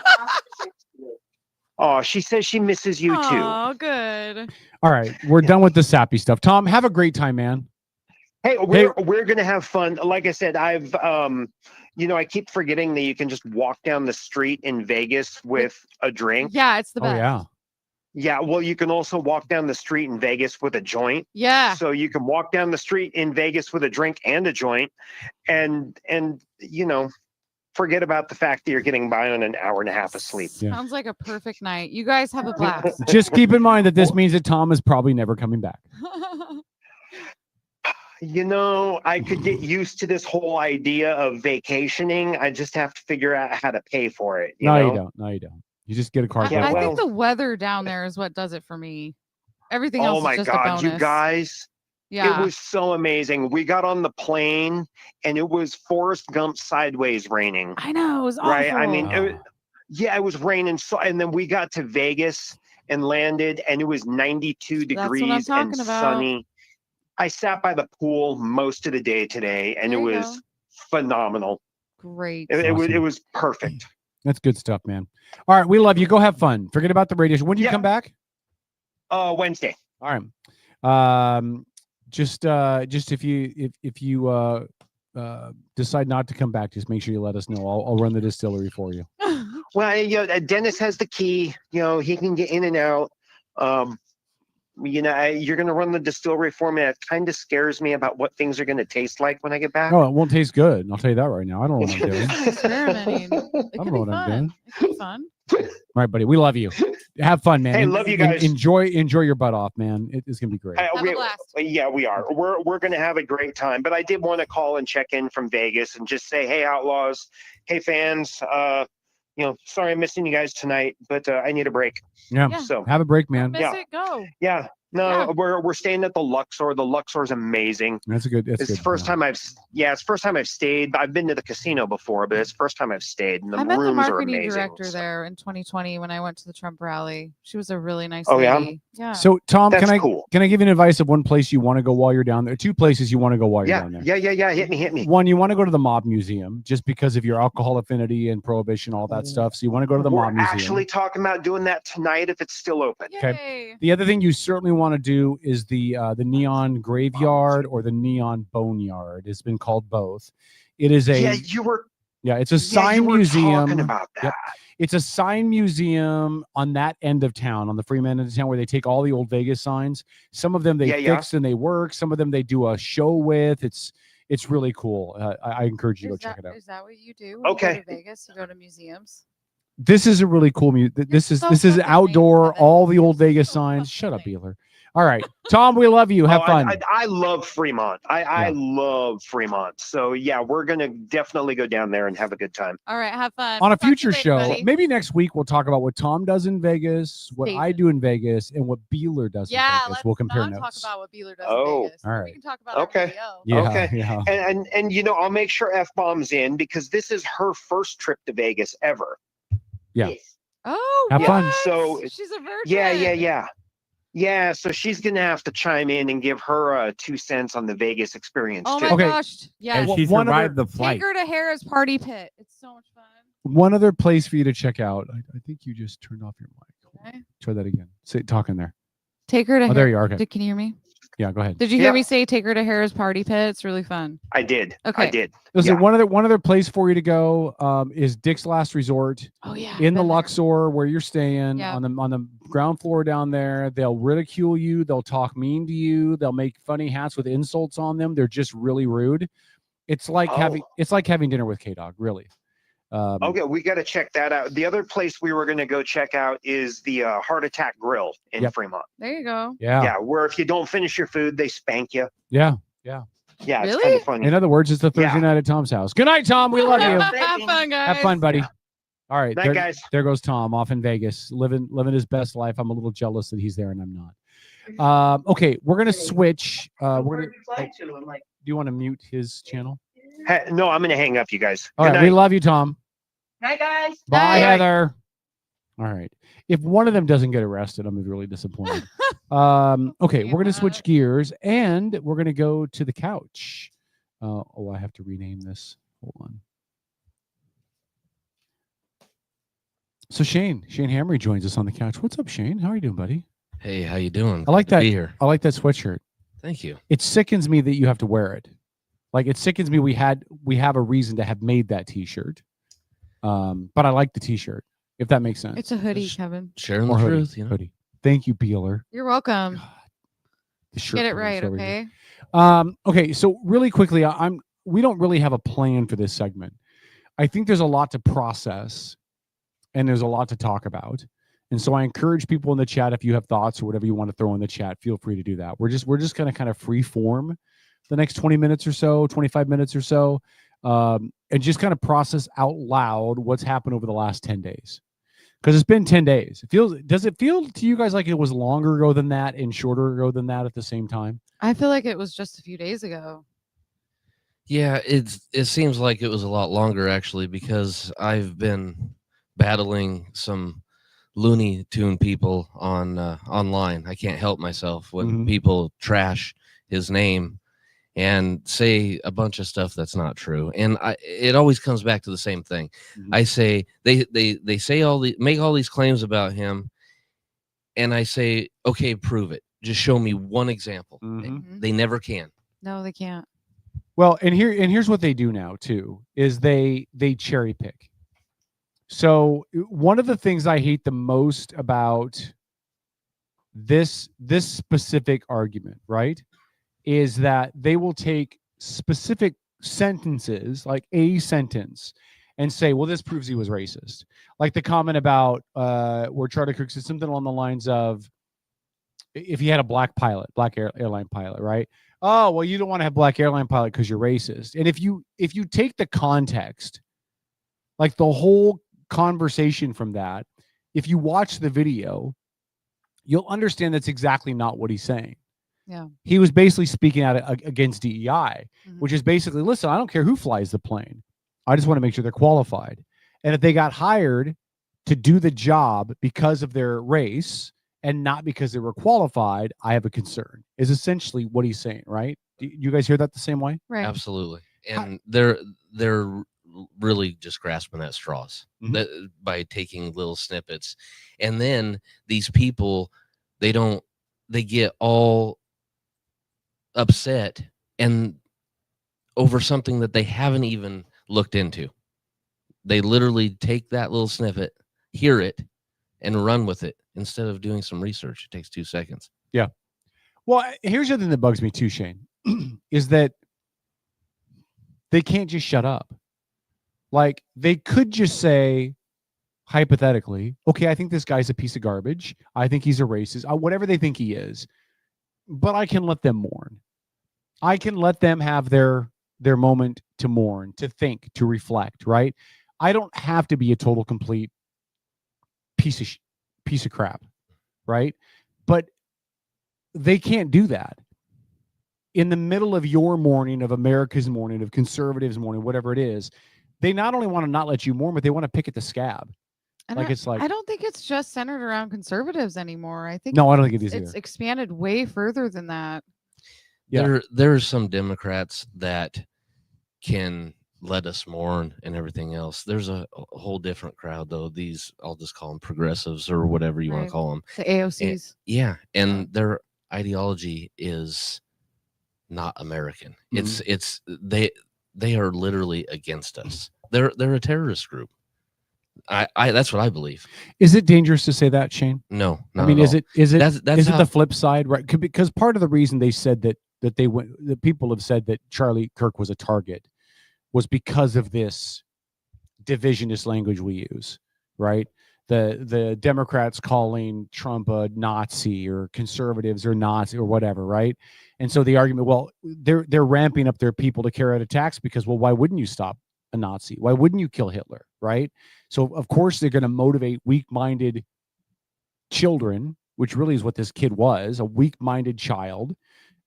Oh, she says she misses you too.
Oh, good.
All right, we're done with the sappy stuff. Tom, have a great time, man.
Hey, we're gonna have fun. Like I said, I've I keep forgetting that you can just walk down the street in Vegas with a drink.
Yeah, it's the best.
Oh yeah.
Yeah, well, you can also walk down the street in Vegas with a joint.
Yeah.
So you can walk down the street in Vegas with a drink and a joint, and forget about the fact that you're getting by on an hour and a half of sleep.
Sounds like a perfect night. You guys have a blast.
Just keep in mind that this means that Tom is probably never coming back.
I could get used to this whole idea of vacationing. I just have to figure out how to pay for it.
No, you don't. No, you don't. You just get a car.
I think the weather down there is what does it for me. Everything else
Oh my
is just a
God, you
bonus.
guys.
Yeah.
It was so amazing. We got on the plane and it was Forrest Gump sideways raining.
I know. It was awful.
Right. I mean, it was raining. So, and then we got to Vegas and landed and it was 92
That's what I'm
degrees and
talking about.
sunny. I sat by the pool most of the day today and
There
it
you
was
go.
phenomenal.
Great.
It
Awesome.
was perfect.
That's good stuff, man. All right, we love you. Go have fun. Forget about the radio show. When do you come back?
Wednesday.
All right. Just if you decide not to come back, just make sure you let us know. I'll run the distillery for you.
Well, Dennis has the key. He can get in and out. You're going to run the distillery for me. It kind of scares me about what things are going to taste like when I get back.
Oh, it won't taste good. I'll tell you that right now. I don't know what I'm doing.
Experimenting. It
I don't
could
know
be
what I'm
fun.
doing.
It could be fun.
All right, buddy. We love you. have fun, man.
Hey, love you guys.
Enjoy your butt off, man. It's gonna be great.
Yeah, we are. We're gonna have a great time. But I did want to call and check in from Vegas and just say, hey, Outlaws, hey, fans. Sorry I'm missing you guys tonight, but I need a break.
Yeah.
So
have a break, man.
Miss it, go.
Yeah. No, we're staying at the Luxor. The Luxor's amazing.
That's a good.
It's the first time I've stayed. I've been to the casino before, but it's the first time I've stayed, and the
I met the
rooms are
marketing
amazing.
director there in 2020 when I went to the Trump rally. She was a really nice
Oh, yeah?
lady. Yeah.
So Tom,
That's
can I
cool.
give you an advice of one place you want to go while you're down there? Two places you want to go while you're
Yeah,
down there.
yeah. Hit me.
One, you want to go to the Mob Museum just because of your alcohol affinity and prohibition, all that stuff. So you want to go to the
We're
Mob Museum.
actually talking about doing that tonight if it's still open.
Okay. The other thing you certainly want to do is the Neon Graveyard or the Neon Boneyard. It's been called both. It is a it's a sign museum.
Talking about that.
Yep. It's a sign museum on that end of town, on the Freeman end of town, where they take all the old Vegas signs. Some of them they fix and they work. Some of them they do a show with. It's really cool. I encourage you to go check it out.
Is that what you do? When you go to Vegas, you go to museums.
This is a really cool This is outdoor. All the old Vegas signs. Shut up, Beeler. All right, Tom, we love you. Have fun.
I love Fremont. I love Fremont. So yeah, we're gonna definitely go down there and have a good time.
All right, have fun.
On a
Talk to you
future
later,
show,
buddy.
maybe next week we'll talk about what Tom does in Vegas, what I do in Vegas, and what Beeler does in Vegas. We'll compare
Talk
notes.
about what Beeler does
Oh,
in Vegas.
All right.
We can talk about
Okay.
Yeah,
okay.
yeah.
And I'll make sure F-bomb's in because this is her first trip to Vegas ever.
Yeah.
Oh,
have fun.
So
she's a virgin.
Yeah, so she's gonna have to chime in and give her 2 cents on the Vegas experience
Oh
too.
my gosh. Yeah.
And she survived the
Take
flight.
her to Harrah's Party Pit. It's so much fun.
One other place for you to check out. I think you just turned off your mic.
Okay.
Try that again. Say talk in there.
Take her to
Oh, there you are. Okay.
Can you hear me?
Yeah, go ahead.
Did you hear me say take her to Harrah's Party Pit? It's really fun.
I did.
Okay.
I did.
Listen, one other place for you to go is Dick's Last Resort.
Oh yeah.
In the Luxor where you're staying
Yeah.
on the ground floor down there. They'll ridicule you. They'll talk mean to you. They'll make funny hats with insults on them. They're just really rude. It's like having dinner with K-Dog, really.
Okay, we got to check that out. The other place we were going to go check out is the Heart Attack Grill in Fremont.
There you go.
Yeah.
Yeah, where if you don't finish your food, they spank you.
Yeah.
Yeah,
Really?
it's kind of funny.
In other words, it's the Thursday night at Tom's house. Good night, Tom. We love you.
Have fun, guys.
Have fun, buddy. All right.
Night,
there,
guys.
There goes Tom off in Vegas, living his best life. I'm a little jealous that he's there and I'm not. Okay, we're gonna switch. Do you want to mute his channel?
No, I'm going to hang up, you guys.
All
Good
right,
night.
we love you, Tom.
Night, guys.
Bye, Heather. All right. If one of them doesn't get arrested, I'm really disappointed. Okay, we're gonna switch gears and we're gonna go to the couch. I have to rename this. Hold on. So Shane Hamry joins us on the couch. What's up, Shane? How are you doing, buddy?
Hey, how you doing?
I like
Good to
that.
be here.
I like that sweatshirt.
Thank you.
It sickens me that you have to wear it. Like it sickens me. We have a reason to have made that T-shirt. But I like the T-shirt. If that makes sense.
It's a hoodie, Kevin.
Sharing the
Or
truth,
hoodie. Hoodie. Thank you, Peeler.
You're welcome.
The shirt
Get it
police
right,
over
okay?
here. Okay, so really quickly, we don't really have a plan for this segment. I think there's a lot to process and there's a lot to talk about. And so I encourage people in the chat, if you have thoughts or whatever you want to throw in the chat, feel free to do that. We're just going to kind of free form the next 20 minutes or so, 25 minutes or so, and just kind of process out loud what's happened over the last 10 days. Because it's been 10 days. Does it feel to you guys like it was longer ago than that and shorter ago than that at the same time?
I feel like it was just a few days ago.
Yeah, it seems like it was a lot longer actually because I've been battling some Looney Tune people on online. I can't help myself when people trash his name and say a bunch of stuff that's not true. And it always comes back to the same thing. I say they say make all these claims about him, and I say, okay, prove it. Just show me one example. They never can.
No, they can't.
Well, and here's what they do now too, is they cherry pick. So one of the things I hate the most about this specific argument, right, is that they will take specific sentences, like a sentence, and say, well, this proves he was racist. Like the comment about where Charlie Kirk said something along the lines of, if he had a black airline pilot, right? Oh, well, you don't want to have black airline pilot because you're racist. And if you take the context, like the whole conversation from that, if you watch the video, you'll understand that's exactly not what he's saying.
Yeah.
He was basically speaking out against DEI, which is basically, listen, I don't care who flies the plane. I just want to make sure they're qualified. And if they got hired to do the job because of their race and not because they were qualified, I have a concern, is essentially what he's saying, right? Do you guys hear that the same way?
Right.
Absolutely. And they're really just grasping at straws by taking little snippets. And then these people, they get all upset and over something that they haven't even looked into. They literally take that little snippet, hear it, and run with it instead of doing some research. It takes 2 seconds.
Yeah. Well, here's the other thing that bugs me too, Shane, is that they can't just shut up. Like, they could just say, hypothetically, okay, I think this guy's a piece of garbage. I think he's a racist, whatever they think he is. But I can let them mourn. I can let them have their moment to mourn, to think, to reflect, right? I don't have to be a total complete piece of crap, right? But they can't do that. In the middle of your mourning, of America's mourning, of conservatives mourning, whatever it is, they not only want to not let you mourn, but they want to pick at the scab.
And
Like, it's like,
I don't think it's just centered around conservatives anymore. I think
No, I don't think it is
It's
either.
expanded way further than that.
Yeah.
There are some Democrats that can let us mourn and everything else. There's a whole different crowd, though. These, I'll just call them progressives or whatever you want
Right.
to call them.
The AOCs.
And their ideology is not American. It's they are literally against us. They're a terrorist group. I that's what I believe.
Is it dangerous to say that, Shane?
No,
I mean, is it
That's
is it
how-
the flip side, right? Because part of the reason they said that the people have said that Charlie Kirk was a target was because of this divisionist language we use, right? The Democrats calling Trump a Nazi, or conservatives are Nazi or whatever, right? And so the argument, well, they're ramping up their people to carry out attacks because, well, why wouldn't you stop a Nazi? Why wouldn't you kill Hitler, right? So of course they're going to motivate weak-minded children, which really is what this kid was, a weak-minded child,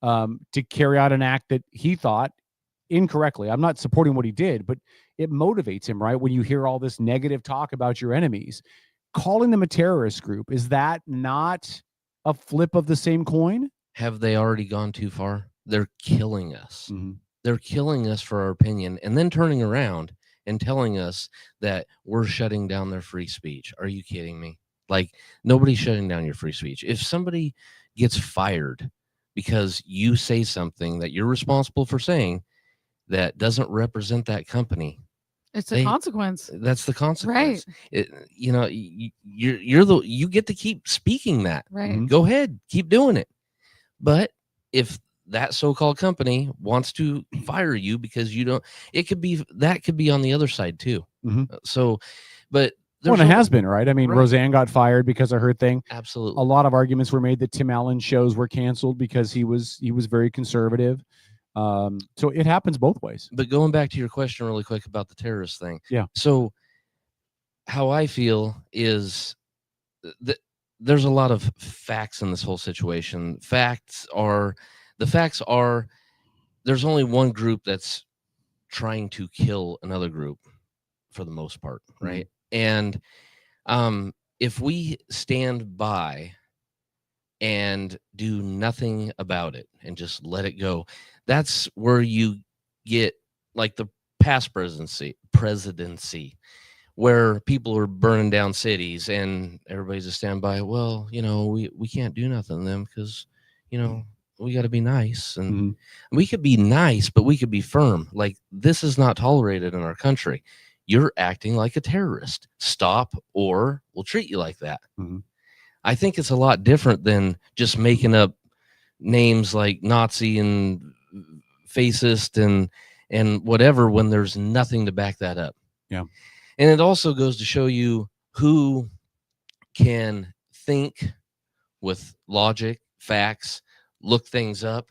to carry out an act that he thought incorrectly. I'm not supporting what he did, but it motivates him, right? When you hear all this negative talk about your enemies, calling them a terrorist group, is that not a flip of the same coin?
Have they already gone too far? They're killing us. They're killing us for our opinion, and then turning around and telling us that we're shutting down their free speech. Are you kidding me? Like, nobody's shutting down your free speech. If somebody gets fired because you say something that you're responsible for saying that doesn't represent that company,
It's a consequence.
That's the consequence.
Right.
You get to keep speaking that.
Right.
Go ahead, keep doing it. But if that so-called company wants to fire you because you don't, it could be on the other side too. So, but
Well, and it has been, right? I mean,
Right.
Roseanne got fired because of her thing.
Absolutely.
A lot of arguments were made that Tim Allen shows were canceled because he was very conservative. So it happens both ways.
But going back to your question really quick about the terrorist thing.
Yeah.
So how I feel is that there's a lot of facts in this whole situation. The facts are there's only one group that's trying to kill another group for the most part, right? And if we stand by and do nothing about it and just let it go, that's where you get like the past presidency where people are burning down cities and everybody's just stand by. Well, we can't do nothing to them because we got to be nice, and we could be nice, but we could be firm. Like, this is not tolerated in our country. You're acting like a terrorist. Stop, or we'll treat you like that. I think it's a lot different than just making up names like Nazi and fascist and whatever when there's nothing to back that up.
Yeah.
And it also goes to show you who can think with logic, facts, look things up.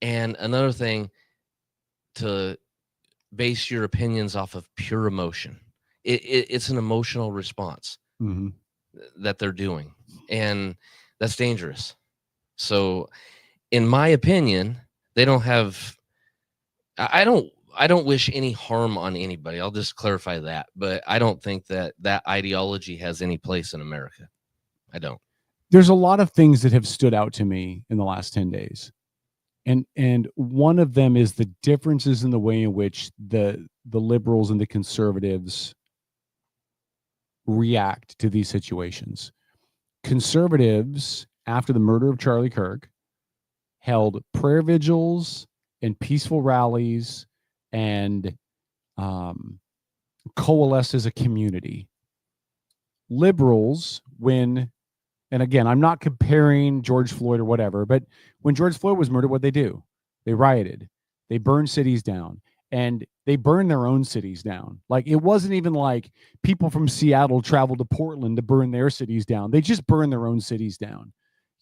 And another thing, to base your opinions off of pure emotion. It's an emotional response that they're doing, and that's dangerous. So in my opinion, they don't have, I don't wish any harm on anybody. I'll just clarify that. But I don't think that ideology has any place in America. I don't.
There's a lot of things that have stood out to me in the last 10 days. And one of them is the differences in the way in which the liberals and the conservatives react to these situations. Conservatives, after the murder of Charlie Kirk, held prayer vigils and peaceful rallies and coalesced as a community. Liberals, and again, I'm not comparing George Floyd or whatever, but when George Floyd was murdered, what'd they do? They rioted. They burned cities down, and they burned their own cities down. Like, it wasn't even like people from Seattle traveled to Portland to burn their cities down. They just burned their own cities down,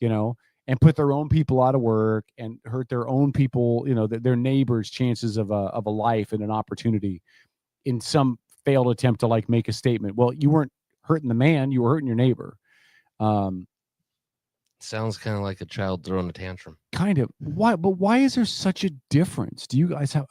and put their own people out of work and hurt their own people, their neighbors' chances of a life and an opportunity in some failed attempt to like make a statement. Well, you weren't hurting the man, you were hurting your neighbor.
Sounds kind of like a child throwing a tantrum.
Kind of. Why is there such a difference? Do you guys have,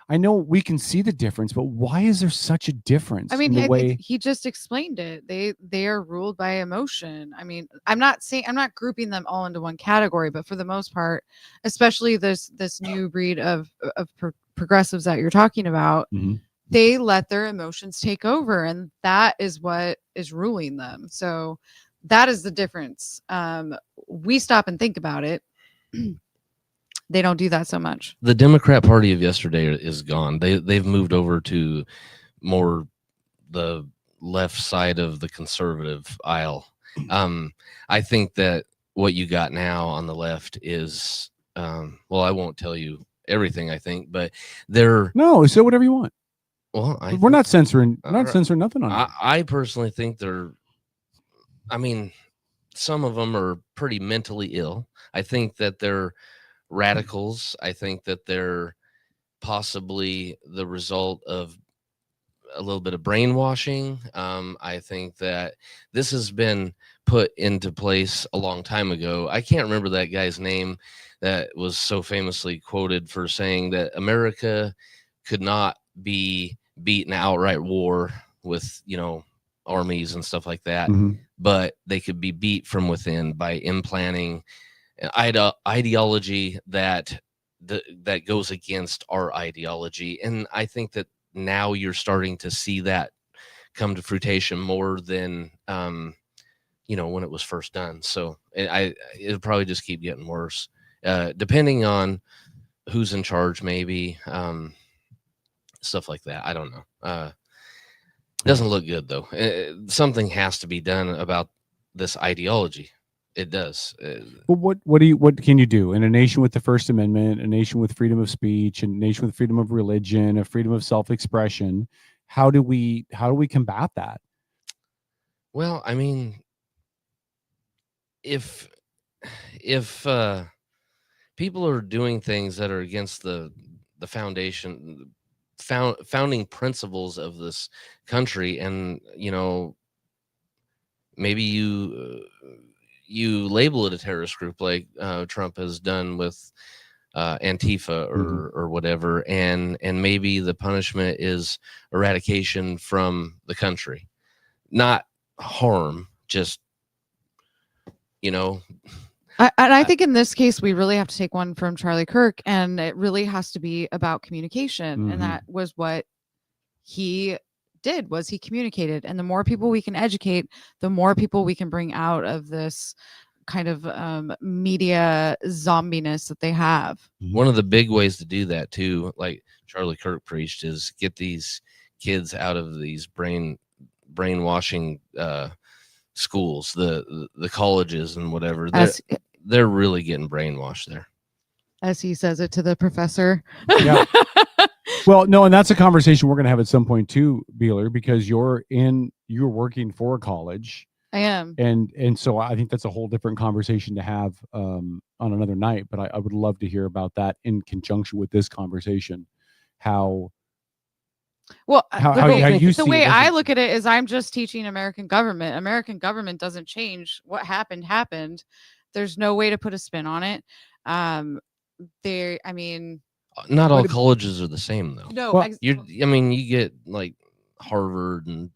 I know we can see the difference, but why is there such a difference?
I mean,
in the way
he just explained it. They are ruled by emotion. I mean, I'm not grouping them all into one category, but for the most part, especially this new breed of progressives that you're talking about, they let their emotions take over, and that is what is ruling them. So that is the difference. We stop and think about it. They don't do that so much.
The Democrat Party of yesterday is gone. They've moved over to more the left side of the conservative aisle. I think that what you got now on the left is, well, I won't tell you everything I think, but they're
say whatever you want.
Well,
we're not censoring. We're not censoring nothing on it.
I personally think some of them are pretty mentally ill. I think that they're radicals. I think that they're possibly the result of a little bit of brainwashing. I think that this has been put into place a long time ago. I can't remember that guy's name that was so famously quoted for saying that America could not be beaten outright war with, armies and stuff like that, but they could be beat from within by implanting an ideology that goes against our ideology. And I think that now you're starting to see that come to fruition more than when it was first done. So it'll probably just keep getting worse, depending on who's in charge, maybe, stuff like that. I don't know. Doesn't look good though. Something has to be done about this ideology. It does.
But what can you do in a nation with the First Amendment, a nation with freedom of speech, a nation with freedom of religion, a freedom of self-expression? How do we combat that?
Well, I mean, if people are doing things that are against the founding principles of this country, and maybe you label it a terrorist group like Trump has done with Antifa or whatever, and maybe the punishment is eradication from the country, not harm, just
I think in this case, we really have to take one from Charlie Kirk, and it really has to be about communication. And that was what he did, was he communicated. And the more people we can educate, the more people we can bring out of this kind of media zombiness that they have.
One of the big ways to do that too, like Charlie Kirk preached, is get these kids out of these brainwashing schools, the colleges and whatever. They're really getting brainwashed there.
As he says it to the professor.
Yeah. Well, no, and that's a conversation we're going to have at some point too, Beeler, because you're working for a college.
I am.
And so I think that's a whole different conversation to have on another night. But I would love to hear about that in conjunction with this conversation. How
Well,
how you see
the way
it
I
doesn't-
look at it is I'm just teaching American government. American government doesn't change. What happened. There's no way to put a spin on it. I mean,
Not all
But-
colleges are the same though.
No, Well-
I mean, you get like Harvard, and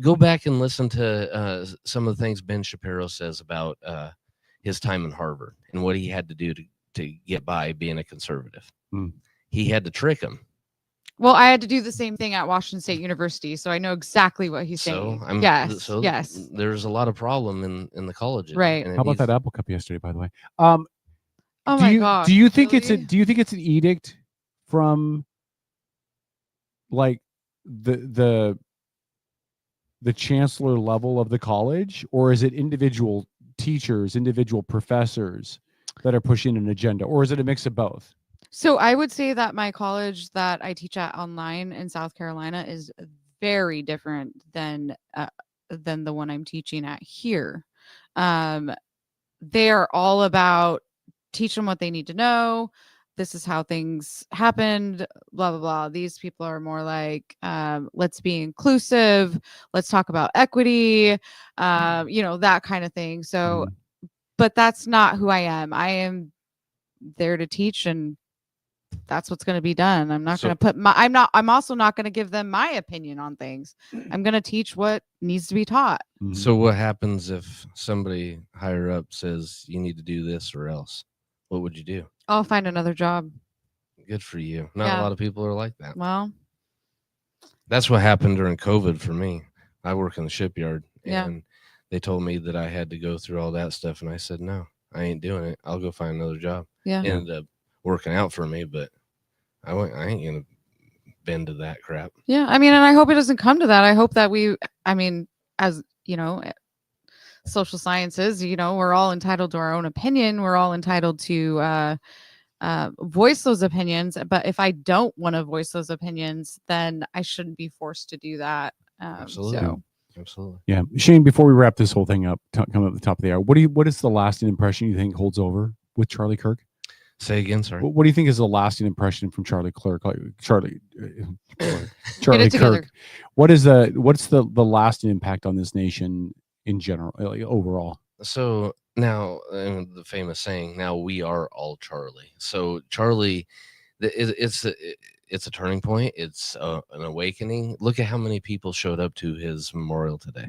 go back and listen to some of the things Ben Shapiro says about his time in Harvard and what he had to do to get by being a conservative. He had to trick him.
well, I had to do the same thing at Washington State University, so I know exactly what he's saying. Yes.
There's a lot of problem in the colleges.
Right.
How about that Apple Cup yesterday, by the way?
Oh my gosh,
Do you think it's an edict from like the chancellor level of the college, or is it individual teachers, individual professors that are pushing an agenda, or is it a mix of both?
So I would say that my college that I teach at online in South Carolina is very different than the one I'm teaching at here. They are all about teach them what they need to know. This is how things happened, blah, blah, blah. These people are more like, let's be inclusive. Let's talk about equity, that kind of thing. So, but that's not who I am. I am there to teach, and that's what's going to be done. I'm not going to I'm also not going to give them my opinion on things. I'm going to teach what needs to be taught.
So what happens if somebody higher up says you need to do this or else? What would you do?
I'll find another job.
Good for you. Not
Yeah.
a lot of people are like that.
Well,
That's what happened during COVID for me. I work in the shipyard,
Yeah.
and they told me that I had to go through all that stuff, and I said, no, I ain't doing it. I'll go find another job.
Yeah.
It ended up working out for me, but I ain't gonna bend to that crap.
yeah. I mean, and I hope it doesn't come to that. I hope that as social sciences, we're all entitled to our own opinion. We're all entitled to voice those opinions. But if I don't want to voice those opinions, then I shouldn't be forced to do that.
Absolutely.
So,
Absolutely.
Yeah, Shane. Before we wrap this whole thing up, come up at the top of the hour. What is the lasting impression you think holds over with Charlie Kirk?
Say again, sorry.
What do you think is the lasting impression from Charlie Kirk? Charlie
together.
Kirk. What's the lasting impact on this nation in general, like, overall?
So now the famous saying, now we are all Charlie. So Charlie, it's a turning point. It's an awakening. Look at how many people showed up to his memorial today.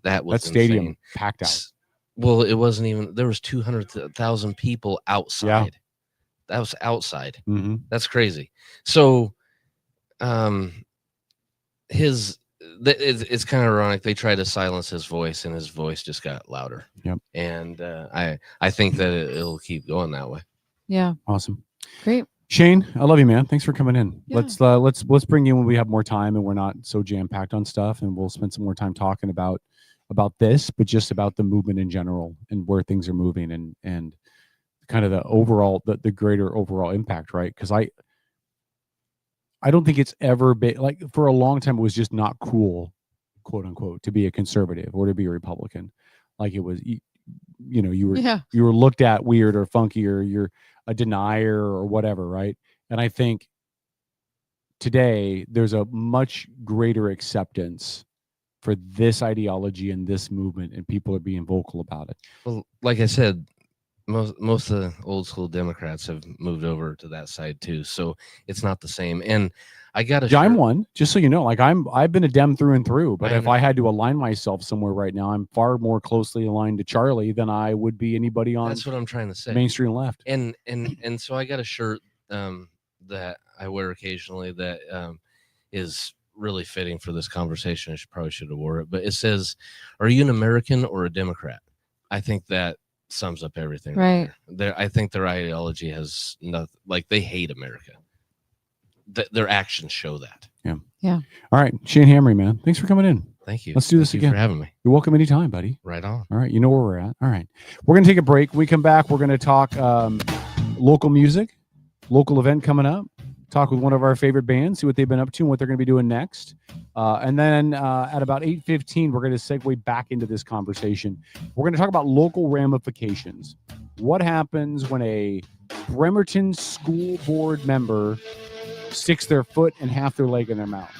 That was
That stadium
insane.
packed out.
Well, it wasn't even, there was 200,000 people outside. That was outside. That's crazy. So it's kind of ironic. They tried to silence his voice, and his voice just got louder.
Yep.
And I think that it'll keep going that way.
Yeah.
Awesome.
Great.
Shane, I love you, man. Thanks for coming in.
Yeah.
Let's bring you in when we have more time and we're not so jam packed on stuff, and we'll spend some more time talking about this, but just about the movement in general and where things are moving and kind of the overall, the greater overall impact, right? Because I don't think it's ever been, like, for a long time it was just not cool, quote unquote, to be a conservative or to be a Republican. Like, it was, you were looked at weird or funky, or you're a denier or whatever, right? And I think today there's a much greater acceptance for this ideology and this movement, and people are being vocal about it.
Well, like I said, most of the old school Democrats have moved over to that side too, so it's not the same. And I got
I'm one, just so you know, like I've been a Dem through and through, but
I
if
know.
I had to align myself somewhere right now, I'm far more closely aligned to Charlie than I would be anybody on.
That's what I'm trying to say.
Mainstream left.
And so I got a shirt that I wear occasionally that is really fitting for this conversation. I probably should have wore it, but it says, "Are you an American or a Democrat?" I think that sums up everything.
Right.
There, I think their ideology has nothing. Like, they hate America. Their actions show that.
Yeah.
Yeah.
All right, Shane Hamry, man, thanks for coming in.
Thank you.
Let's do this
Thank you
again.
for having me.
You're welcome anytime, buddy.
Right on.
All right, you know where we're at. All right, we're gonna take a break. When we come back, we're gonna talk local music, local event coming up, talk with one of our favorite bands, see what they've been up to and what they're going to be doing next. And then at about 8:15, we're going to segue back into this conversation. We're going to talk about local ramifications. What happens when a Bremerton school board member sticks their foot and half their leg in their mouth?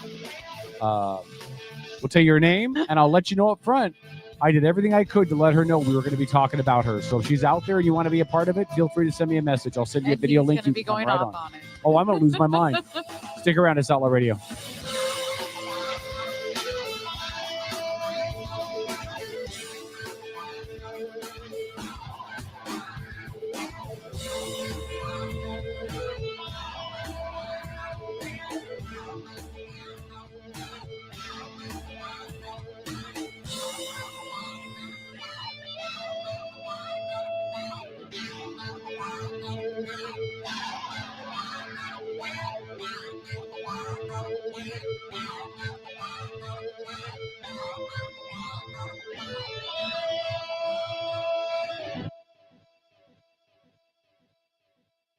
We'll tell you her name, and I'll let you know up front. I did everything I could to let her know we were going to be talking about her. So if she's out there and you want to be a part of it, feel free to send me a message. I'll send you a video link.
Going to be going off on it.
Oh, I'm going to lose my mind. Stick around. It's Outlaw Radio.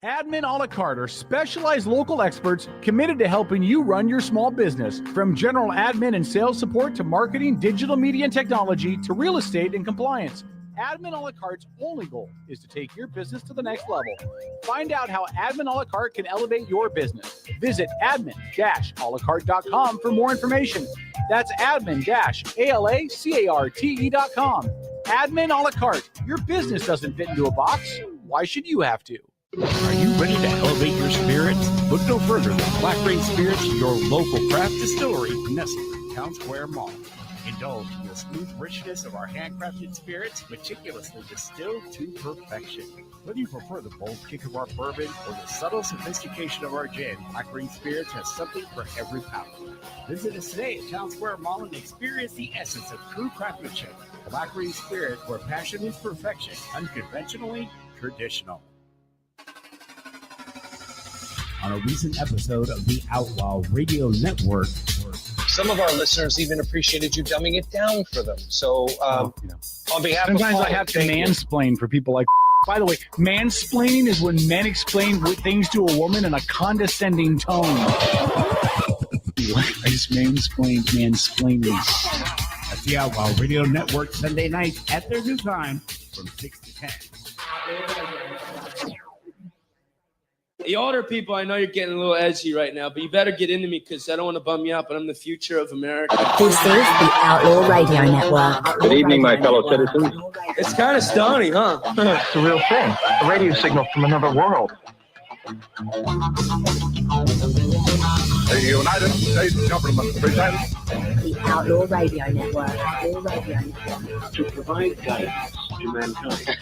Admin a la carte are specialized local experts committed to helping you run your small business. From general admin and sales support to marketing, digital media and technology to real estate and compliance. Admin a la carte's only goal is to take your business to the next level. Find out how Admin a la carte can elevate your business. Visit admin-alacarte.com for more information. That's admin-alacarte.com. Admin a la carte. Your business doesn't fit into a box. Why should you have to?
Are you ready to elevate your spirits? Look no further than Black Rain Spirits, your local craft distillery nestled in Town Square Mall. Indulge in the smooth richness of our handcrafted spirits, meticulously distilled to perfection. Whether you prefer the bold kick of our bourbon or the subtle sophistication of our gin, Black Rain Spirits has something for every palate. Visit us today at Town Square Mall and experience the essence of true craftsmanship. Black Rain Spirits, where passion is perfection, unconventionally traditional. On a recent episode of the Outlaw Radio Network,
Some of our listeners even appreciated you dumbing it down for them. So, on behalf of
Sometimes
Paul,
I have to
thank you.
mansplain for people like. By the way, mansplaining is when men explain things to a woman in a condescending tone. I just mansplaining.
That's the Outlaw Radio Network, Sunday nights at their new time from 6 to 10.
The older people, I know you're getting a little edgy right now, but you better get into me because I don't want to bum you out, but I'm the future of America.
This is the Outlaw Radio Network.
Good evening, my fellow citizens. It's kind of stony, huh?
It's a real thing. A radio signal from another world.
The United States government presents
The Outlaw Radio Network.
To provide guidance to mankind.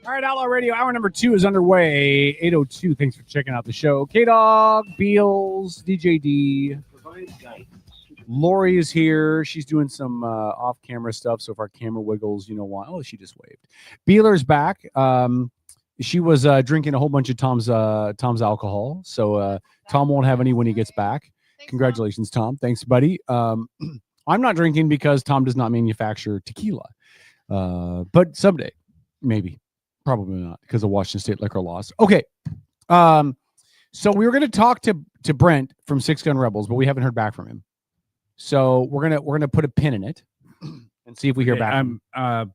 All right, Outlaw Radio, hour number 2 is underway. 8:02. Thanks for checking out the show. K-Dog, Beals, DJD. Lori is here. She's doing some off-camera stuff, so if our camera wiggles, you know why. Oh, she just waved. Beeler's back. She was drinking a whole bunch of Tom's alcohol, so Tom won't have any when he gets back. Congratulations, Tom. Thanks, buddy. I'm not drinking because Tom does not manufacture tequila, but someday, maybe. Probably not because of Washington State liquor laws. Okay. So we were going to talk to Brent from Six Gun Rebels, but we haven't heard back from him. So we're gonna put a pin in it and see if we hear back.
I'm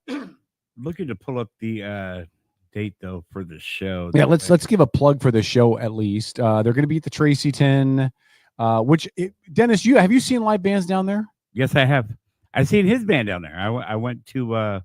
looking to pull up the date though for the show.
Yeah, let's give a plug for the show at least. They're going to be at the Tracyton, Dennis, have you seen live bands down there?
Yes, I have. I've seen his band down there. I went to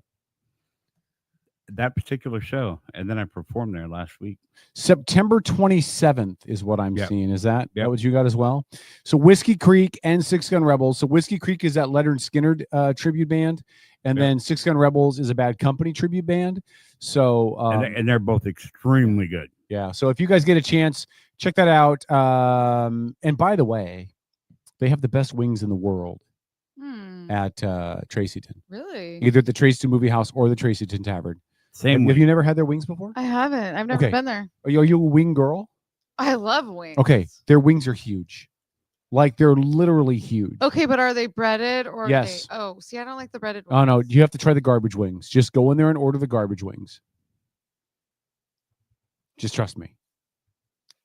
that particular show, and then I performed there last week.
September 27th is what I'm seeing. Is that what you got as well? So Whiskey Creek and Six Gun Rebels. So Whiskey Creek is that Leonard Skinner tribute band, and then Six Gun Rebels is a Bad Company tribute band. So
and they're both extremely good.
Yeah. So if you guys get a chance, check that out. And by the way, they have the best wings in the world at Tracyton.
Really?
Either at the Tracyton Movie House or the Tracyton Tavern.
Same.
Have you never had their wings before?
I haven't. I've never
Okay.
been there.
Are you a wing girl?
I love wings.
Okay, their wings are huge. Like they're literally huge.
Okay, but are they breaded or
Yes.
Are they? Oh, see, I don't like the breaded
Oh
ones.
no, you have to try the garbage wings. Just go in there and order the garbage wings. Just trust me.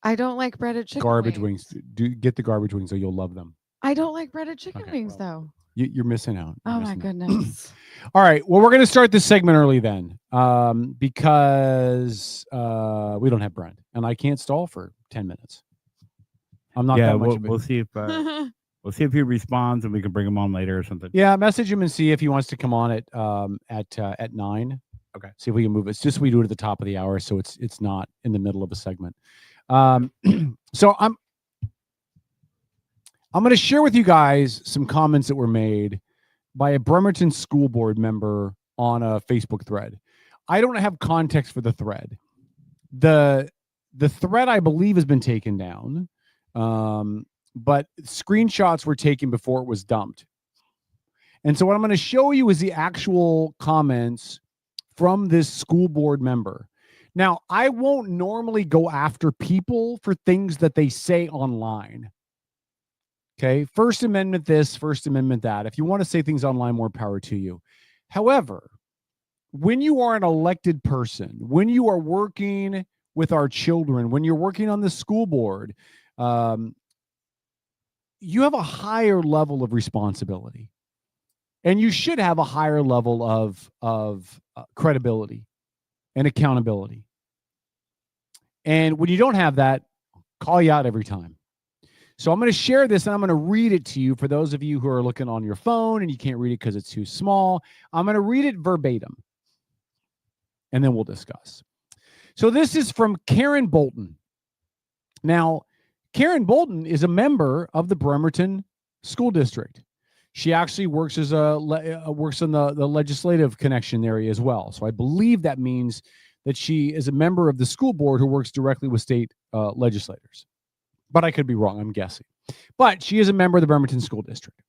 I don't like breaded chicken
Garbage
wings.
wings. Do get the garbage wings, or you'll love them.
I don't like breaded chicken wings though.
You're missing out. You're
Oh my
missing out.
goodness.
All right. Well, we're going to start this segment early then, because we don't have Brent, and I can't stall for 10 minutes. I'm not.
Yeah,
that much
we'll,
of a-
we'll see if we'll see if he responds, and we can bring him on later or something.
Yeah, message him and see if he wants to come on at 9.
Okay.
See if we can move it. It's just we do it at the top of the hour, so it's not in the middle of a segment. So I'm going to share with you guys some comments that were made by a Bremerton school board member on a Facebook thread. I don't have context for the thread. The thread, I believe, has been taken down, but screenshots were taken before it was dumped. And so what I'm going to show you is the actual comments from this school board member. Now, I won't normally go after people for things that they say online. Okay, First Amendment this, First Amendment that. If you want to say things online, more power to you. However, when you are an elected person, when you are working with our children, when you're working on the school board, you have a higher level of responsibility. And you should have a higher level of credibility and accountability. And when you don't have that, call you out every time. So I'm going to share this and I'm going to read it to you for those of you who are looking on your phone and you can't read it because it's too small. I'm going to read it verbatim and then we'll discuss. So this is from Karen Bolton. Now, Karen Bolton is a member of the Bremerton School District. She actually works as works in the legislative connection area as well. So I believe that means that she is a member of the school board who works directly with state legislators. But I could be wrong. I'm guessing. But she is a member of the Bremerton School District.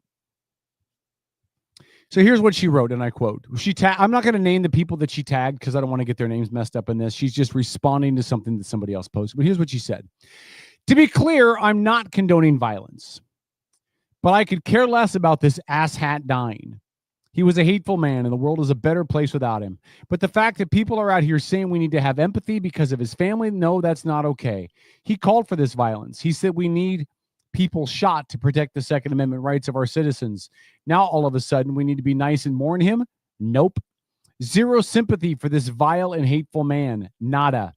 So here's what she wrote, and I quote. I'm not going to name the people that she tagged because I don't want to get their names messed up in this. She's just responding to something that somebody else posted. But here's what she said. To be clear, I'm not condoning violence. But I could care less about this asshat dying. He was a hateful man, and the world is a better place without him. But the fact that people are out here saying we need to have empathy because of his family, no, that's not okay. He called for this violence. He said we need people shot to protect the Second Amendment rights of our citizens. Now, all of a sudden, we need to be nice and mourn him? Nope. Zero sympathy for this vile and hateful man. Nada.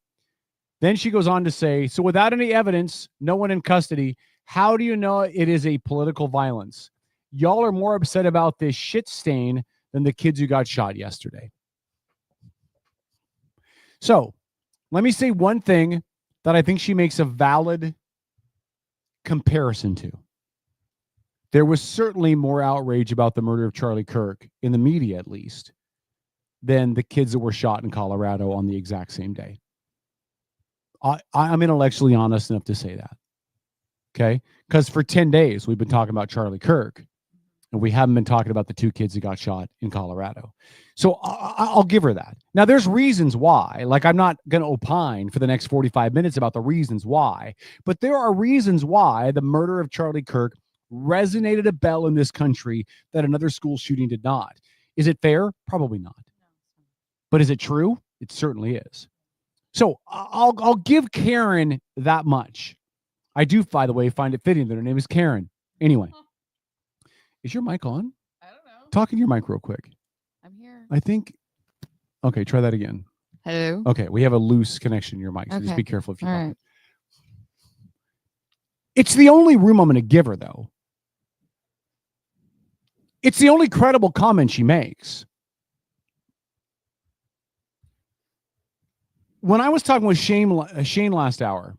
Then she goes on to say, so without any evidence, no one in custody, how do you know it is a political violence? Y'all are more upset about this shit stain than the kids who got shot yesterday. So let me say one thing that I think she makes a valid comparison to. There was certainly more outrage about the murder of Charlie Kirk, in the media at least, than the kids that were shot in Colorado on the exact same day. I'm intellectually honest enough to say that. Okay? Because for 10 days, we've been talking about Charlie Kirk. And we haven't been talking about the two kids that got shot in Colorado. So I'll give her that. Now, there's reasons why. Like, I'm not going to opine for the next 45 minutes about the reasons why. But there are reasons why the murder of Charlie Kirk resonated a bell in this country that another school shooting did not. Is it fair? Probably not. But is it true? It certainly is. So I'll give Karen that much. I do, by the way, find it fitting that her name is Karen. Anyway. Is your mic on?
I don't know.
Talk in your mic real quick.
I'm here.
I think. Okay, try that again.
Hello.
Okay, we have a loose connection in your mic, so just
Okay.
be careful if you
All
talk.
right.
It's the only room I'm going to give her, though. It's the only credible comment she makes. When I was talking with Shane last hour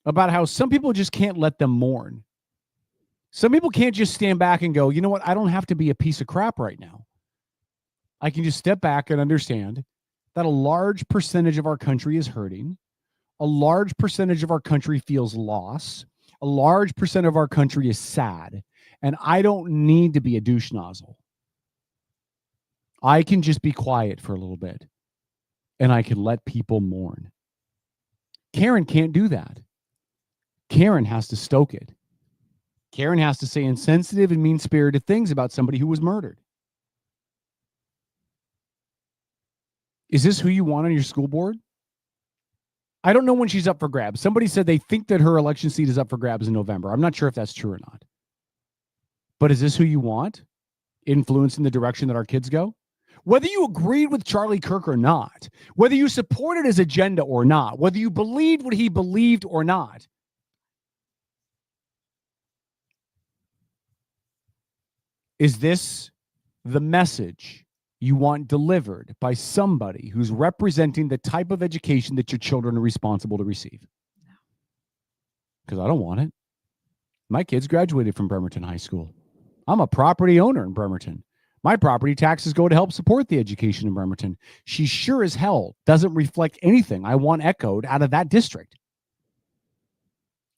about how some people just can't let them mourn. Some people can't just stand back and go, you know what? I don't have to be a piece of crap right now. I can just step back and understand that a large percentage of our country is hurting. A large percentage of our country feels loss. A large percent of our country is sad. And I don't need to be a douche nozzle. I can just be quiet for a little bit. and I can let people mourn. Karen can't do that. Karen has to stoke it. Karen has to say insensitive and mean-spirited things about somebody who was murdered. Is this who you want on your school board? I don't know when she's up for grabs. Somebody said they think that her election seat is up for grabs in November. I'm not sure if that's true or not. But is this who you want? Influencing the direction that our kids go? Whether you agreed with Charlie Kirk or not, whether you supported his agenda or not, whether you believed what he believed or not, is this the message you want delivered by somebody who's representing the type of education that your children are responsible to receive? Because I don't want it. My kids graduated from Bremerton High School. I'm a property owner in Bremerton. My property taxes go to help support the education in Bremerton. She sure as hell doesn't reflect anything I want echoed out of that district.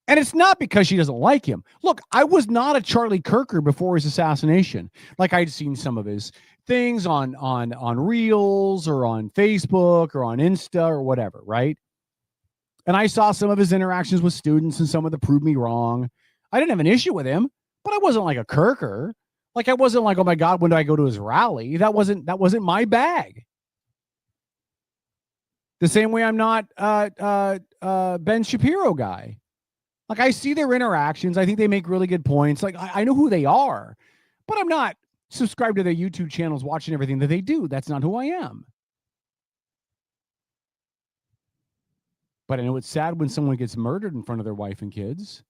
And it's not because she doesn't like him. Look, I was not a Charlie Kirker before his assassination. Like, I'd seen some of his things on Reels or on Facebook or on Insta or whatever, right? And I saw some of his interactions with students and some of them proved me wrong. I didn't have an issue with him, but I wasn't like a Kirker. Like, I wasn't like, oh my God, when do I go to his rally? That wasn't my bag. The same way I'm not Ben Shapiro guy. Like, I see their interactions. I think they make really good points. Like, I know who they are, but I'm not subscribed to their YouTube channels, watching everything that they do. That's not who I am. But I know it's sad when someone gets murdered in front of their wife and kids.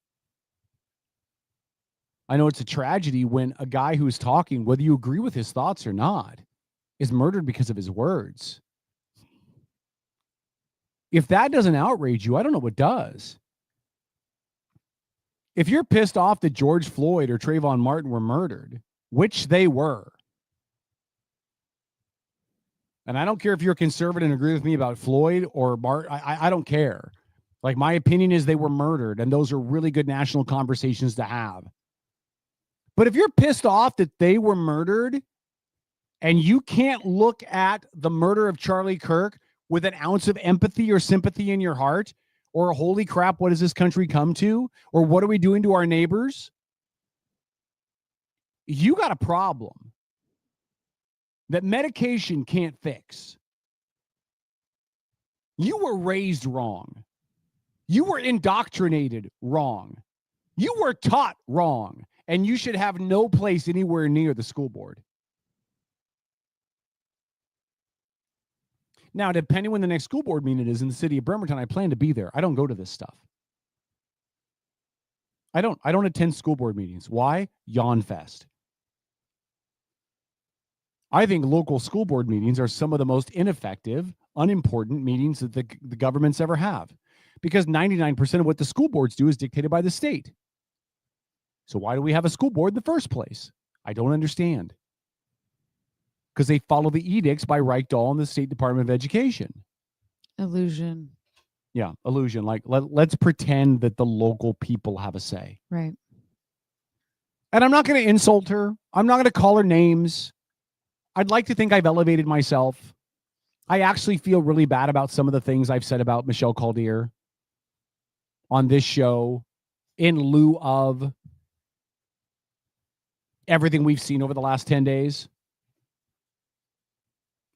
I know it's a tragedy when a guy who is talking, whether you agree with his thoughts or not, is murdered because of his words. If that doesn't outrage you, I don't know what does. If you're pissed off that George Floyd or Trayvon Martin were murdered, which they were, and I don't care if you're a conservative and agree with me about Floyd or Martin, I don't care. Like, my opinion is they were murdered, and those are really good national conversations to have. But if you're pissed off that they were murdered and you can't look at the murder of Charlie Kirk with an ounce of empathy or sympathy in your heart, or holy crap, what has this country come to? Or what are we doing to our neighbors? You got a problem that medication can't fix. You were raised wrong. You were indoctrinated wrong. You were taught wrong. And you should have no place anywhere near the school board. Now, depending when the next school board meeting is in the city of Bremerton, I plan to be there. I don't go to this stuff. I don't attend school board meetings. Why? Yawn fest. I think local school board meetings are some of the most ineffective, unimportant meetings that the governments ever have. Because 99% of what the school boards do is dictated by the state. So why do we have a school board in the first place? I don't understand. Because they follow the edicts by Reichdahl and the State Department of Education.
Illusion.
Yeah, illusion. Like, let's pretend that the local people have a say.
Right.
And I'm not going to insult her. I'm not going to call her names. I'd like to think I've elevated myself. I actually feel really bad about some of the things I've said about Michelle Caldier on this show in lieu of everything we've seen over the last 10 days.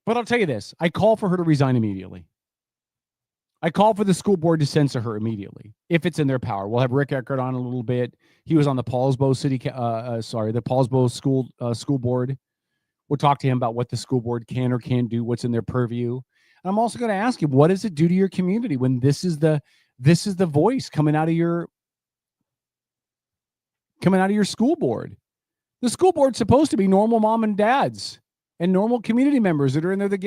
But I'll tell you this. I call for her to resign immediately. I call for the school board to censor her immediately, if it's in their power. We'll have Rick Eckert on a little bit. He was on the Paulsbo the Paulsbo school board. We'll talk to him about what the school board can or can't do, what's in their purview. And I'm also going to ask him, what does it do to your community when this is the voice coming out of your school board? The school board's supposed to be normal mom and dads and normal community members that are in there that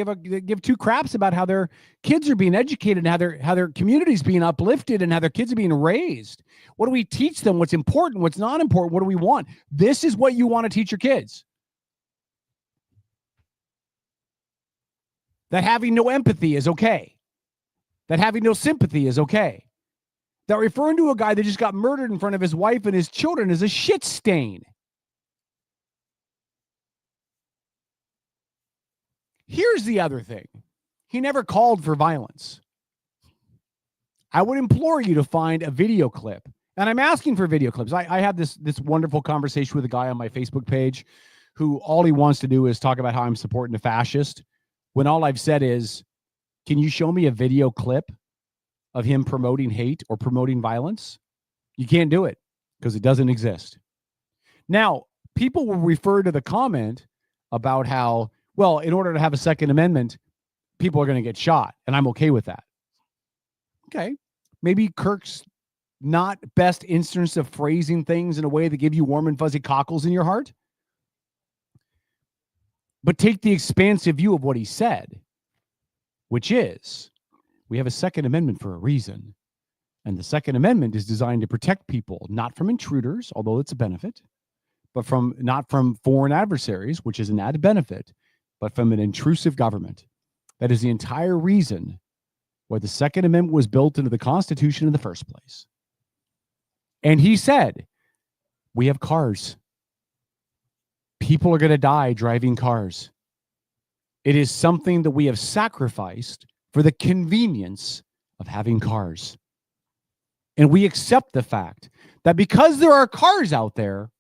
give two craps about how their kids are being educated and how their community's being uplifted and how their kids are being raised. What do we teach them? What's important? What's not important? What do we want? This is what you want to teach your kids. That having no empathy is okay. That having no sympathy is okay. That referring to a guy that just got murdered in front of his wife and his children is a shit stain. Here's the other thing. He never called for violence. I would implore you to find a video clip. And I'm asking for video clips. I have this wonderful conversation with a guy on my Facebook page who all he wants to do is talk about how I'm supporting a fascist, when all I've said is, can you show me a video clip of him promoting hate or promoting violence? You can't do it because it doesn't exist. Now, people will refer to the comment about how, well, in order to have a Second Amendment, people are going to get shot, and I'm okay with that. Okay. Maybe Kirk's not best instance of phrasing things in a way that give you warm and fuzzy cockles in your heart. But take the expansive view of what he said, which is, we have a Second Amendment for a reason. And the Second Amendment is designed to protect people, not from intruders, although it's a benefit, but not from foreign adversaries, which is an added benefit, but from an intrusive government. That is the entire reason why the Second Amendment was built into the Constitution in the first place. And he said, we have cars. People are going to die driving cars. It is something that we have sacrificed for the convenience of having cars. And we accept the fact that because there are cars out there,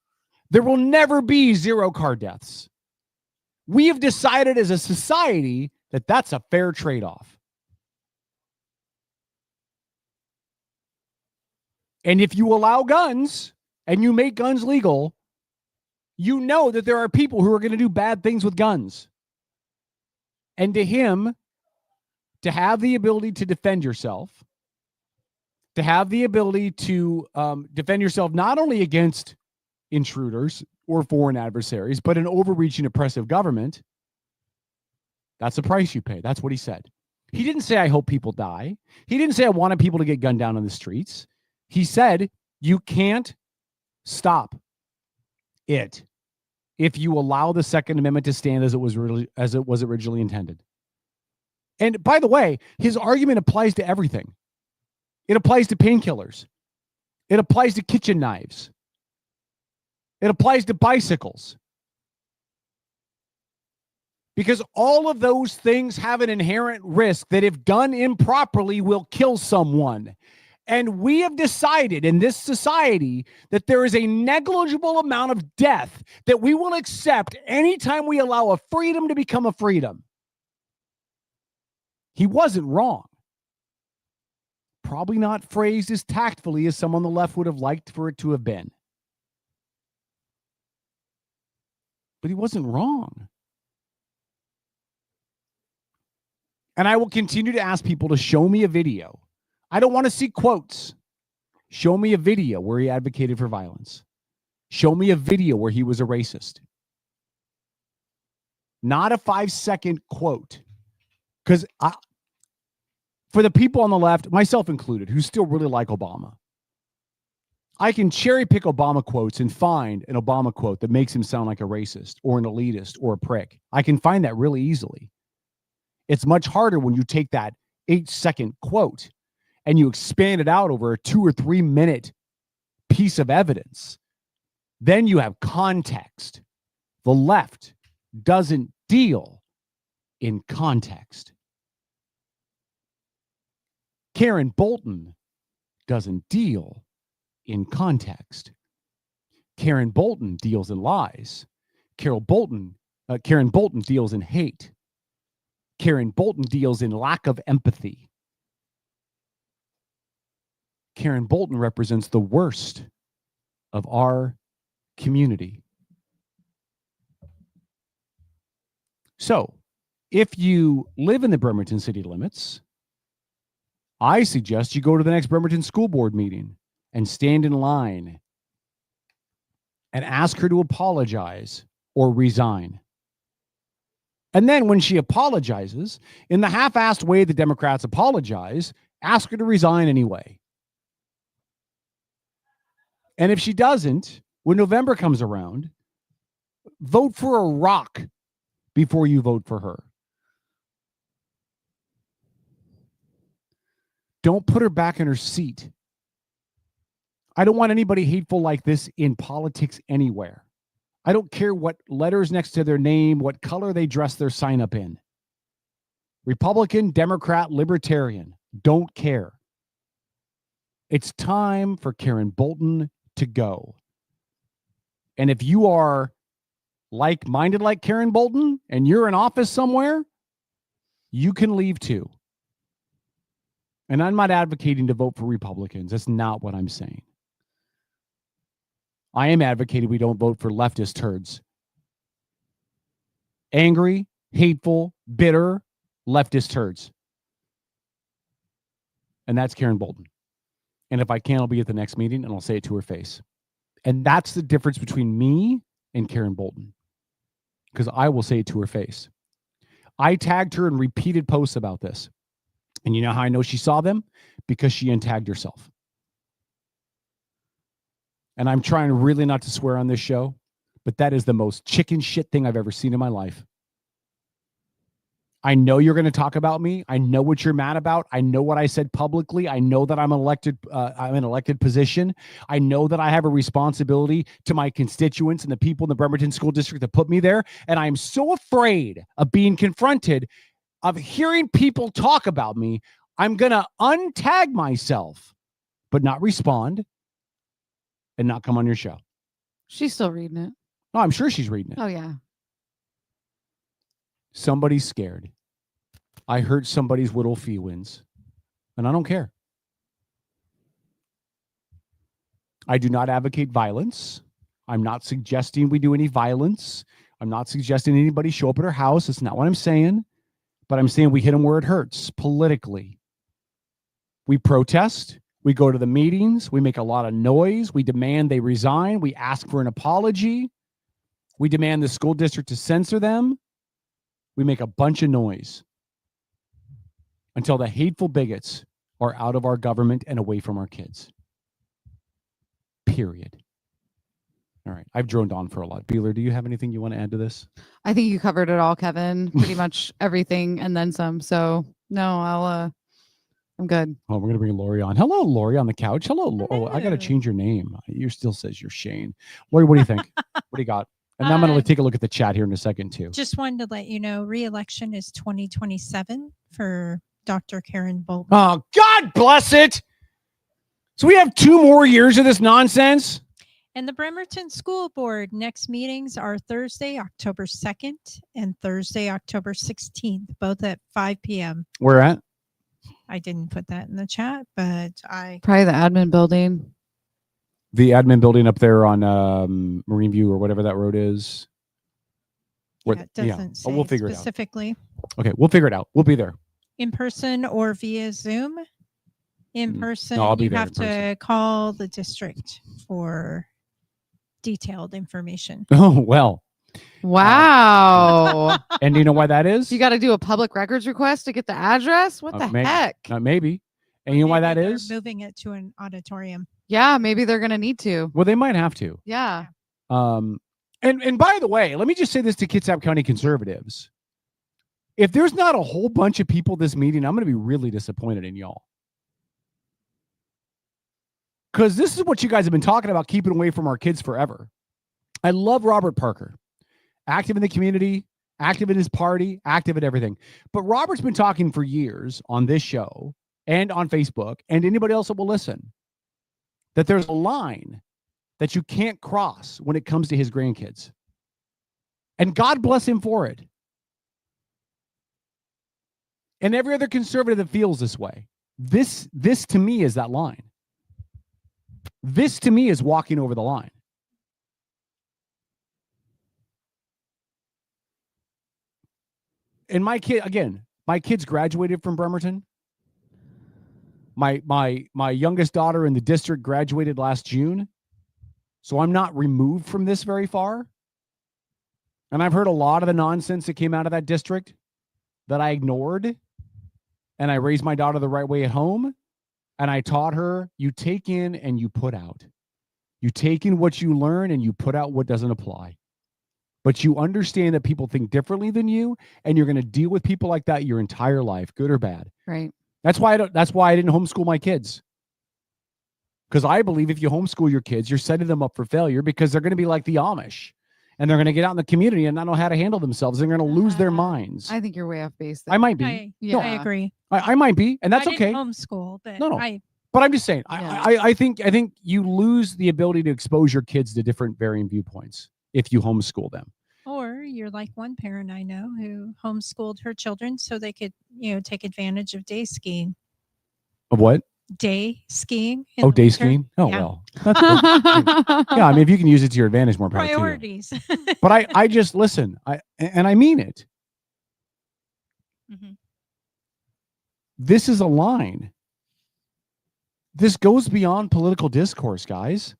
there will never be zero car deaths. We have decided as a society that that's a fair trade-off. And if you allow guns and you make guns legal, you know that there are people who are going to do bad things with guns. And to him, to have the ability to defend yourself, to have the ability to defend yourself not only against intruders or foreign adversaries, but an overreaching oppressive government, that's the price you pay. That's what he said. He didn't say, I hope people die. He didn't say, I wanted people to get gunned down on the streets. He said, you can't stop it if you allow the Second Amendment to stand as it was originally intended. And by the way, his argument applies to everything. It applies to painkillers. It applies to kitchen knives. It applies to bicycles. Because all of those things have an inherent risk that if done improperly will kill someone. And we have decided in this society that there is a negligible amount of death that we will accept anytime we allow a freedom to become a freedom. He wasn't wrong. Probably not phrased as tactfully as some on the left would have liked for it to have been. But he wasn't wrong. And I will continue to ask people to show me a video. I don't want to see quotes. Show me a video where he advocated for violence. Show me a video where he was a racist. Not a 5-second quote. Because for the people on the left, myself included, who still really like Obama, I can cherry pick Obama quotes and find an Obama quote that makes him sound like a racist or an elitist or a prick. I can find that really easily. It's much harder when you take that 8-second quote and you expand it out over a 2 or 3 minute piece of evidence. Then you have context. The left doesn't deal in context. Karen Bolton doesn't deal in context. Karen Bolton deals in lies. Karen Bolton deals in hate. Karen Bolton deals in lack of empathy. Karen Bolton represents the worst of our community. So, if you live in the Bremerton city limits, I suggest you go to the next Bremerton school board meeting and stand in line and ask her to apologize or resign. And then when she apologizes, in the half-assed way the Democrats apologize, ask her to resign anyway. And if she doesn't, when November comes around, vote for a rock before you vote for her. Don't put her back in her seat. I don't want anybody hateful like this in politics anywhere. I don't care what letters next to their name, what color they dress their sign up in. Republican, Democrat, Libertarian, don't care. It's time for Karen Bolton to go. And if you are like-minded like Karen Bolton and you're in office somewhere, you can leave too. And I'm not advocating to vote for Republicans. That's not what I'm saying. I am advocating we don't vote for leftist turds. Angry, hateful, bitter, leftist turds. And that's Karen Bolton. And if I can, I'll be at the next meeting and I'll say it to her face. And that's the difference between me and Karen Bolton. Because I will say it to her face. I tagged her in repeated posts about this. And you know how I know she saw them? Because she untagged herself. And I'm trying really not to swear on this show, but that is the most chicken shit thing I've ever seen in my life. I know you're going to talk about me. I know what you're mad about. I know what I said publicly. I know that I'm elected. I'm in an elected position. I know that I have a responsibility to my constituents and the people in the Bremerton School District that put me there. And I'm so afraid of being confronted, of hearing people talk about me. I'm going to untag myself, but not respond and not come on your show.
She's still reading it.
Oh, I'm sure she's reading it.
Oh, yeah.
Somebody's scared. I hurt somebody's little feelings, and I don't care. I do not advocate violence. I'm not suggesting we do any violence. I'm not suggesting anybody show up at her house. That's not what I'm saying. But I'm saying we hit them where it hurts politically. We protest. We go to the meetings. We make a lot of noise. We demand they resign. We ask for an apology. We demand the school district to censor them. We make a bunch of noise until the hateful bigots are out of our government and away from our kids. Period. All right. I've droned on for a lot. Beeler, do you have anything you want to add to this?
I think you covered it all, Kevin. Pretty much everything and then some. So no, I'm good.
Oh, we're going to bring Lori on. Hello, Lori on the couch. Hello, Lori. Oh, I got to change your name. You still says you're Shane. Lori, what do you think? What do you got? And then I'm going to take a look at the chat here in a second, too.
Just wanted to let you know, re-election is 2027 for Dr. Karen Bolton.
Oh, God bless it. So we have 2 more years of this nonsense?
And the Bremerton School Board next meetings are Thursday, October 2nd and Thursday, October 16th, both at 5 p.m.
Where at?
I didn't put that in the chat, but
Probably the admin building.
The admin building up there on Marine View or whatever that road is.
It doesn't say
we'll figure it out.
specifically.
Okay, we'll figure it out. We'll be there.
In person or via Zoom. In person,
No, I'll be
you
there
have
in
to call the district for detailed information.
Oh, well.
Wow.
And do you know why that is?
You got to do a public records request to get the address? What the heck?
Maybe. And you know why that
They're
is?
moving it to an auditorium.
Yeah, maybe they're going to need to.
Well, they might have to.
Yeah.
And by the way, let me just say this to Kitsap County conservatives. If there's not a whole bunch of people at this meeting, I'm going to be really disappointed in y'all. Because this is what you guys have been talking about, keeping away from our kids forever. I love Robert Parker. Active in the community, active in his party, active in everything. But Robert's been talking for years on this show and on Facebook and anybody else that will listen that there's a line that you can't cross when it comes to his grandkids. And God bless him for it. And every other conservative that feels this way. This to me is that line. This to me is walking over the line. And my kids graduated from Bremerton. My youngest daughter in the district graduated last June. So I'm not removed from this very far. And I've heard a lot of the nonsense that came out of that district that I ignored. And I raised my daughter the right way at home. And I taught her, you take in and you put out. You take in what you learn and you put out what doesn't apply. But you understand that people think differently than you, and you're going to deal with people like that your entire life, good or bad.
Right.
That's why I didn't homeschool my kids. Because I believe if you homeschool your kids, you're setting them up for failure because they're going to be like the Amish. and they're going to get out in the community and not know how to handle themselves. They're going to lose their minds.
I think you're way off base.
I might be.
I agree.
I might be, and that's
I
okay.
didn't homeschool, but
No.
I
But I'm just saying, I think you lose the ability to expose your kids to different varying viewpoints if you homeschool them.
or you're like one parent I know who homeschooled her children so they could, take advantage of day skiing.
Of what?
Day skiing. in
Oh,
the
day
winter.
skiing. Oh
Yeah.
well, that's cool. Yeah. I mean, if you can use it to your advantage, more power to you.
Priorities.
But I just listen. I mean it.
Mhm.
This is a line. This goes beyond political discourse, guys.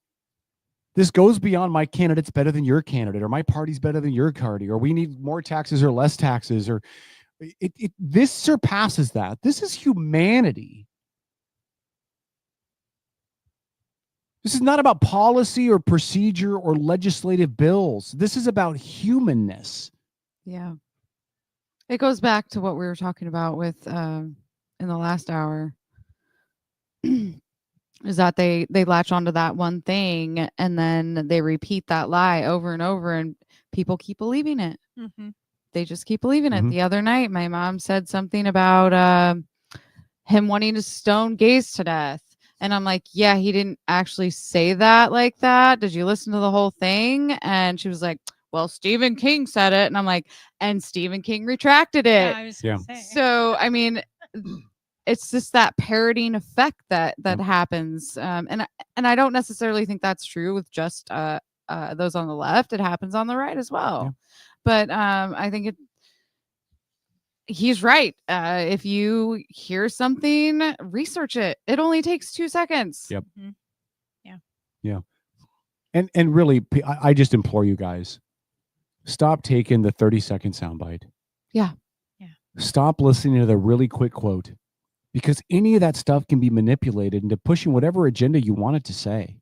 This goes beyond my candidate's better than your candidate, or my party's better than your party, or we need more taxes or less taxes, or this surpasses that. This is humanity. This is not about policy or procedure or legislative bills. This is about humanness.
Yeah. It goes back to what we were talking about with in the last hour. Is that they latch onto that one thing and then they repeat that lie over and over, and people keep believing it.
Mm-hmm.
They just keep believing it.
Mhm.
The other night, my mom said something about him wanting to stone gays to death. And I'm like, yeah, he didn't actually say that like that. Did you listen to the whole thing? And she was like, well, Stephen King said it. And I'm like, and Stephen King retracted it.
Yeah, I was gonna say.
So, I mean, it's just that parroting effect that happens. And I don't necessarily think that's true with just those on the left. It happens on the right as well.
Yeah.
But I think he's right. If you hear something, research it. It only takes 2 seconds.
Yep.
Mm-hmm. Yeah.
Yeah. And really, I just implore you guys, stop taking the 30-second soundbite.
Yeah.
Stop listening to the really quick quote, because any of that stuff can be manipulated into pushing whatever agenda you want it to say.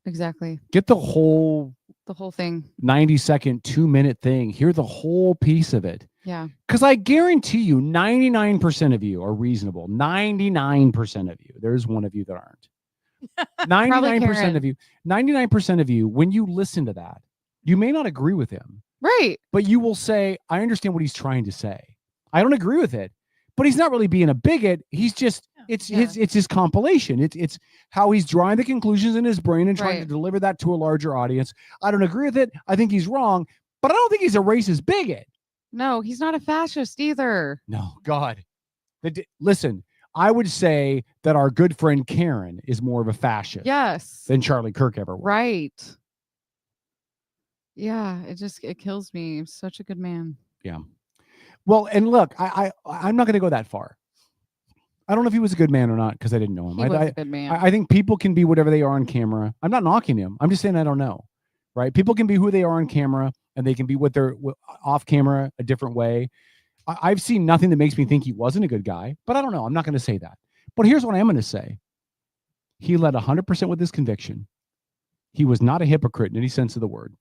Exactly.
Get the whole
thing.
90-second, 2-minute thing. Hear the whole piece of it.
Yeah.
Because I guarantee you, 99% of you are reasonable. 99% of you. There's one of you that aren't. 99% of you. 99% of you, when you listen to that, you may not agree with him.
Right.
But you will say, I understand what he's trying to say. I don't agree with it. But he's not really being a bigot. He's just, it's his compilation. It's how he's drawing the conclusions in his brain and trying to deliver that to a larger audience. I don't agree with it. I think he's wrong, but I don't think he's a racist bigot.
No, he's not a fascist either.
No, God. Listen, I would say that our good friend Karen is more of a fascist.
Yes.
Than Charlie Kirk ever was.
Right. Yeah, it kills me. He's such a good man.
Yeah. Well, and look, I'm not going to go that far. I don't know if he was a good man or not because I didn't know him.
He was a good man.
I think people can be whatever they are on camera. I'm not knocking him. I'm just saying I don't know. Right? People can be who they are on camera, and they can be what they're off camera a different way. I've seen nothing that makes me think he wasn't a good guy, but I don't know. I'm not going to say that. But here's what I am going to say. He led 100% with his conviction. He was not a hypocrite in any sense of the word.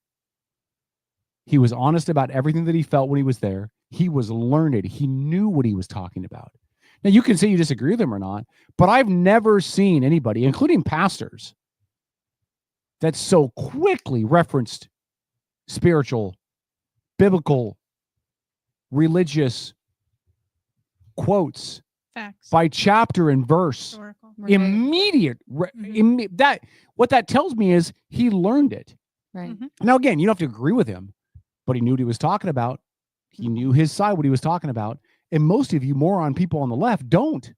He was honest about everything that he felt when he was there. He was learned. He knew what he was talking about. Now, you can say you disagree with him or not, but I've never seen anybody, including pastors, that so quickly referenced spiritual, biblical, religious quotes
Facts.
by chapter and verse.
Right.
Immediate. That what that tells me is he learned it.
Right.
Now, again, you don't have to agree with him, but he knew what he was talking about. He knew his side, what he was talking about. And most of you moron people on the left don't.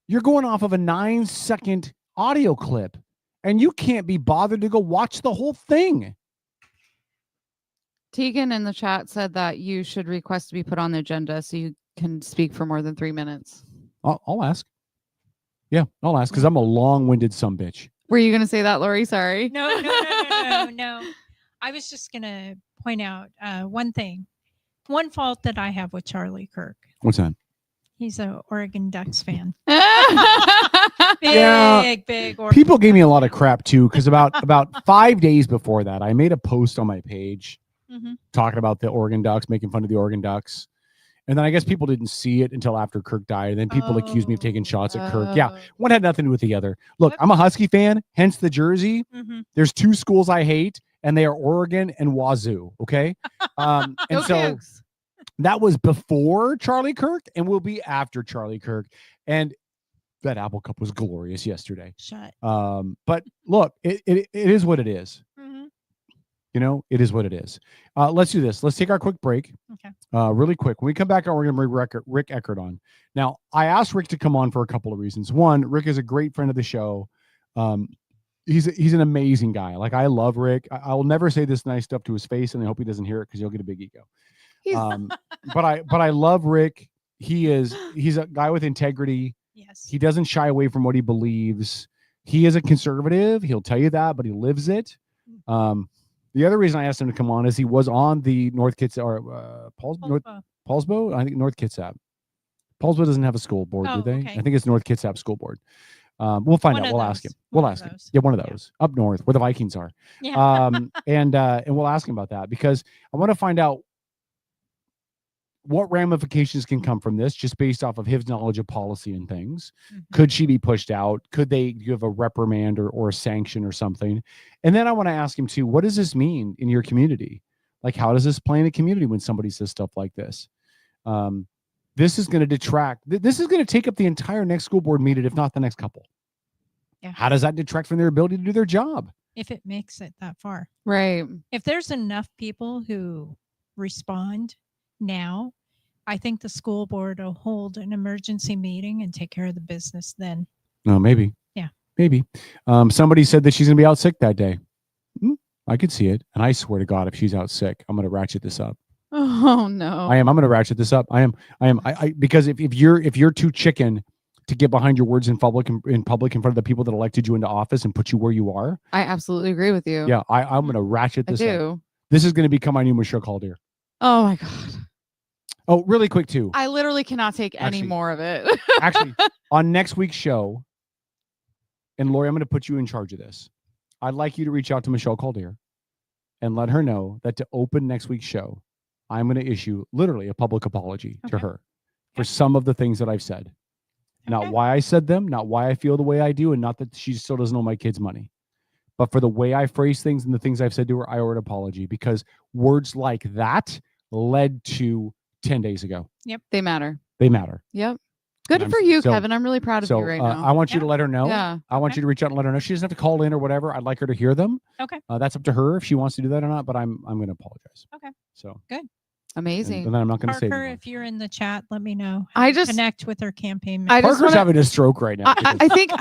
You're going off of a 9-second audio clip, and you can't be bothered to go watch the whole thing.
Tegan in the chat said that you should request to be put on the agenda so you can speak for more than 3 minutes.
I'll ask. Yeah, I'll ask because I'm a long-winded sumbitch.
Were you going to say that, Lori? Sorry.
No. I was just going to point out one thing. One fault that I have with Charlie Kirk.
What's that?
He's a Oregon Ducks fan.
Yeah.
Big.
People gave me a lot of crap too, because about 5 days before that, I made a post on my page talking about the Oregon Ducks, making fun of the Oregon Ducks. And then I guess people didn't see it until after Kirk died. And then people accused me of taking shots at Kirk. Yeah, one had nothing to do with the other. Look, I'm a Husky fan, hence the jersey. There's two schools I hate, and they are Oregon and Wazoo. Okay. And
Go
so
Cougs.
that was before Charlie Kirk and will be after Charlie Kirk. And that Apple Cup was glorious yesterday.
Shut.
But look, it is what it is.
Mhm.
You know, it is what it is. Let's do this. Let's take our quick break.
Okay.
Really quick. When we come back, we're going to bring Rick Eckert on. Now, I asked Rick to come on for a couple of reasons. One, Rick is a great friend of the show. He's an amazing guy. Like, I love Rick. I'll never say this nice stuff to his face, and I hope he doesn't hear it because he'll get a big ego. But I love Rick. He's a guy with integrity.
Yes.
He doesn't shy away from what he believes. He is a conservative. He'll tell you that, but he lives it. The other reason I asked him to come on is he was on the North Kitsap or Paulsbo. I think North Kitsap. Paulsbo doesn't have a school board, do they?
okay.
I think it's North Kitsap School Board. We'll find out. We'll ask him. We'll ask him. Yeah, one of those up north where the Vikings are.
Yeah.
And we'll ask him about that because I want to find out what ramifications can come from this just based off of his knowledge of policy and things. Could she be pushed out? Could they give a reprimand or a sanction or something? And then I want to ask him too, what does this mean in your community? Like, how does this play in a community when somebody says stuff like this? This is going to detract. This is going to take up the entire next school board meeting, if not the next couple.
Yeah.
How does that detract from their ability to do their job?
If it makes it that far.
Right.
If there's enough people who respond now, I think the school board will hold an emergency meeting and take care of the business then.
No, maybe.
Yeah.
Maybe. Somebody said that she's going to be out sick that day. I could see it. And I swear to God, if she's out sick, I'm going to ratchet this up.
Oh no.
I'm going to ratchet this up. I am because if you're too chicken to get behind your words in public in front of the people that elected you into office and put you where you are.
I absolutely agree with you.
Yeah. I'm going to ratchet this
I
up.
do.
This is going to become my new Michelle Calder.
Oh my God.
Oh, really quick too.
I literally cannot take any
Actually-
more of it.
Actually, on next week's show, and Lori, I'm going to put you in charge of this. I'd like you to reach out to Michelle Calder and let her know that to open next week's show, I'm going to issue literally a public apology to her for some of the things that I've said. Not why I said them, not why I feel the way I do, and not that she still doesn't owe my kids money. But for the way I phrase things and the things I've said to her, I owe her an apology because words like that led to 10 days ago.
Yep. They matter.
They matter.
Yep. Good
And
for you,
so-
Kevin. I'm really proud of you right now.
I want you to let her know.
Yeah.
I want you to reach out and let her know. She doesn't have to call in or whatever. I'd like her to hear them.
Okay.
That's up to her if she wants to do that or not, but I'm going to apologize.
Okay.
So
Good.
Amazing.
And then I'm not going to say
Parker,
anymore.
if you're in the chat, let me know.
I just
connect with her campaign.
I just
Parker's
wanna-
having a stroke right now.
I think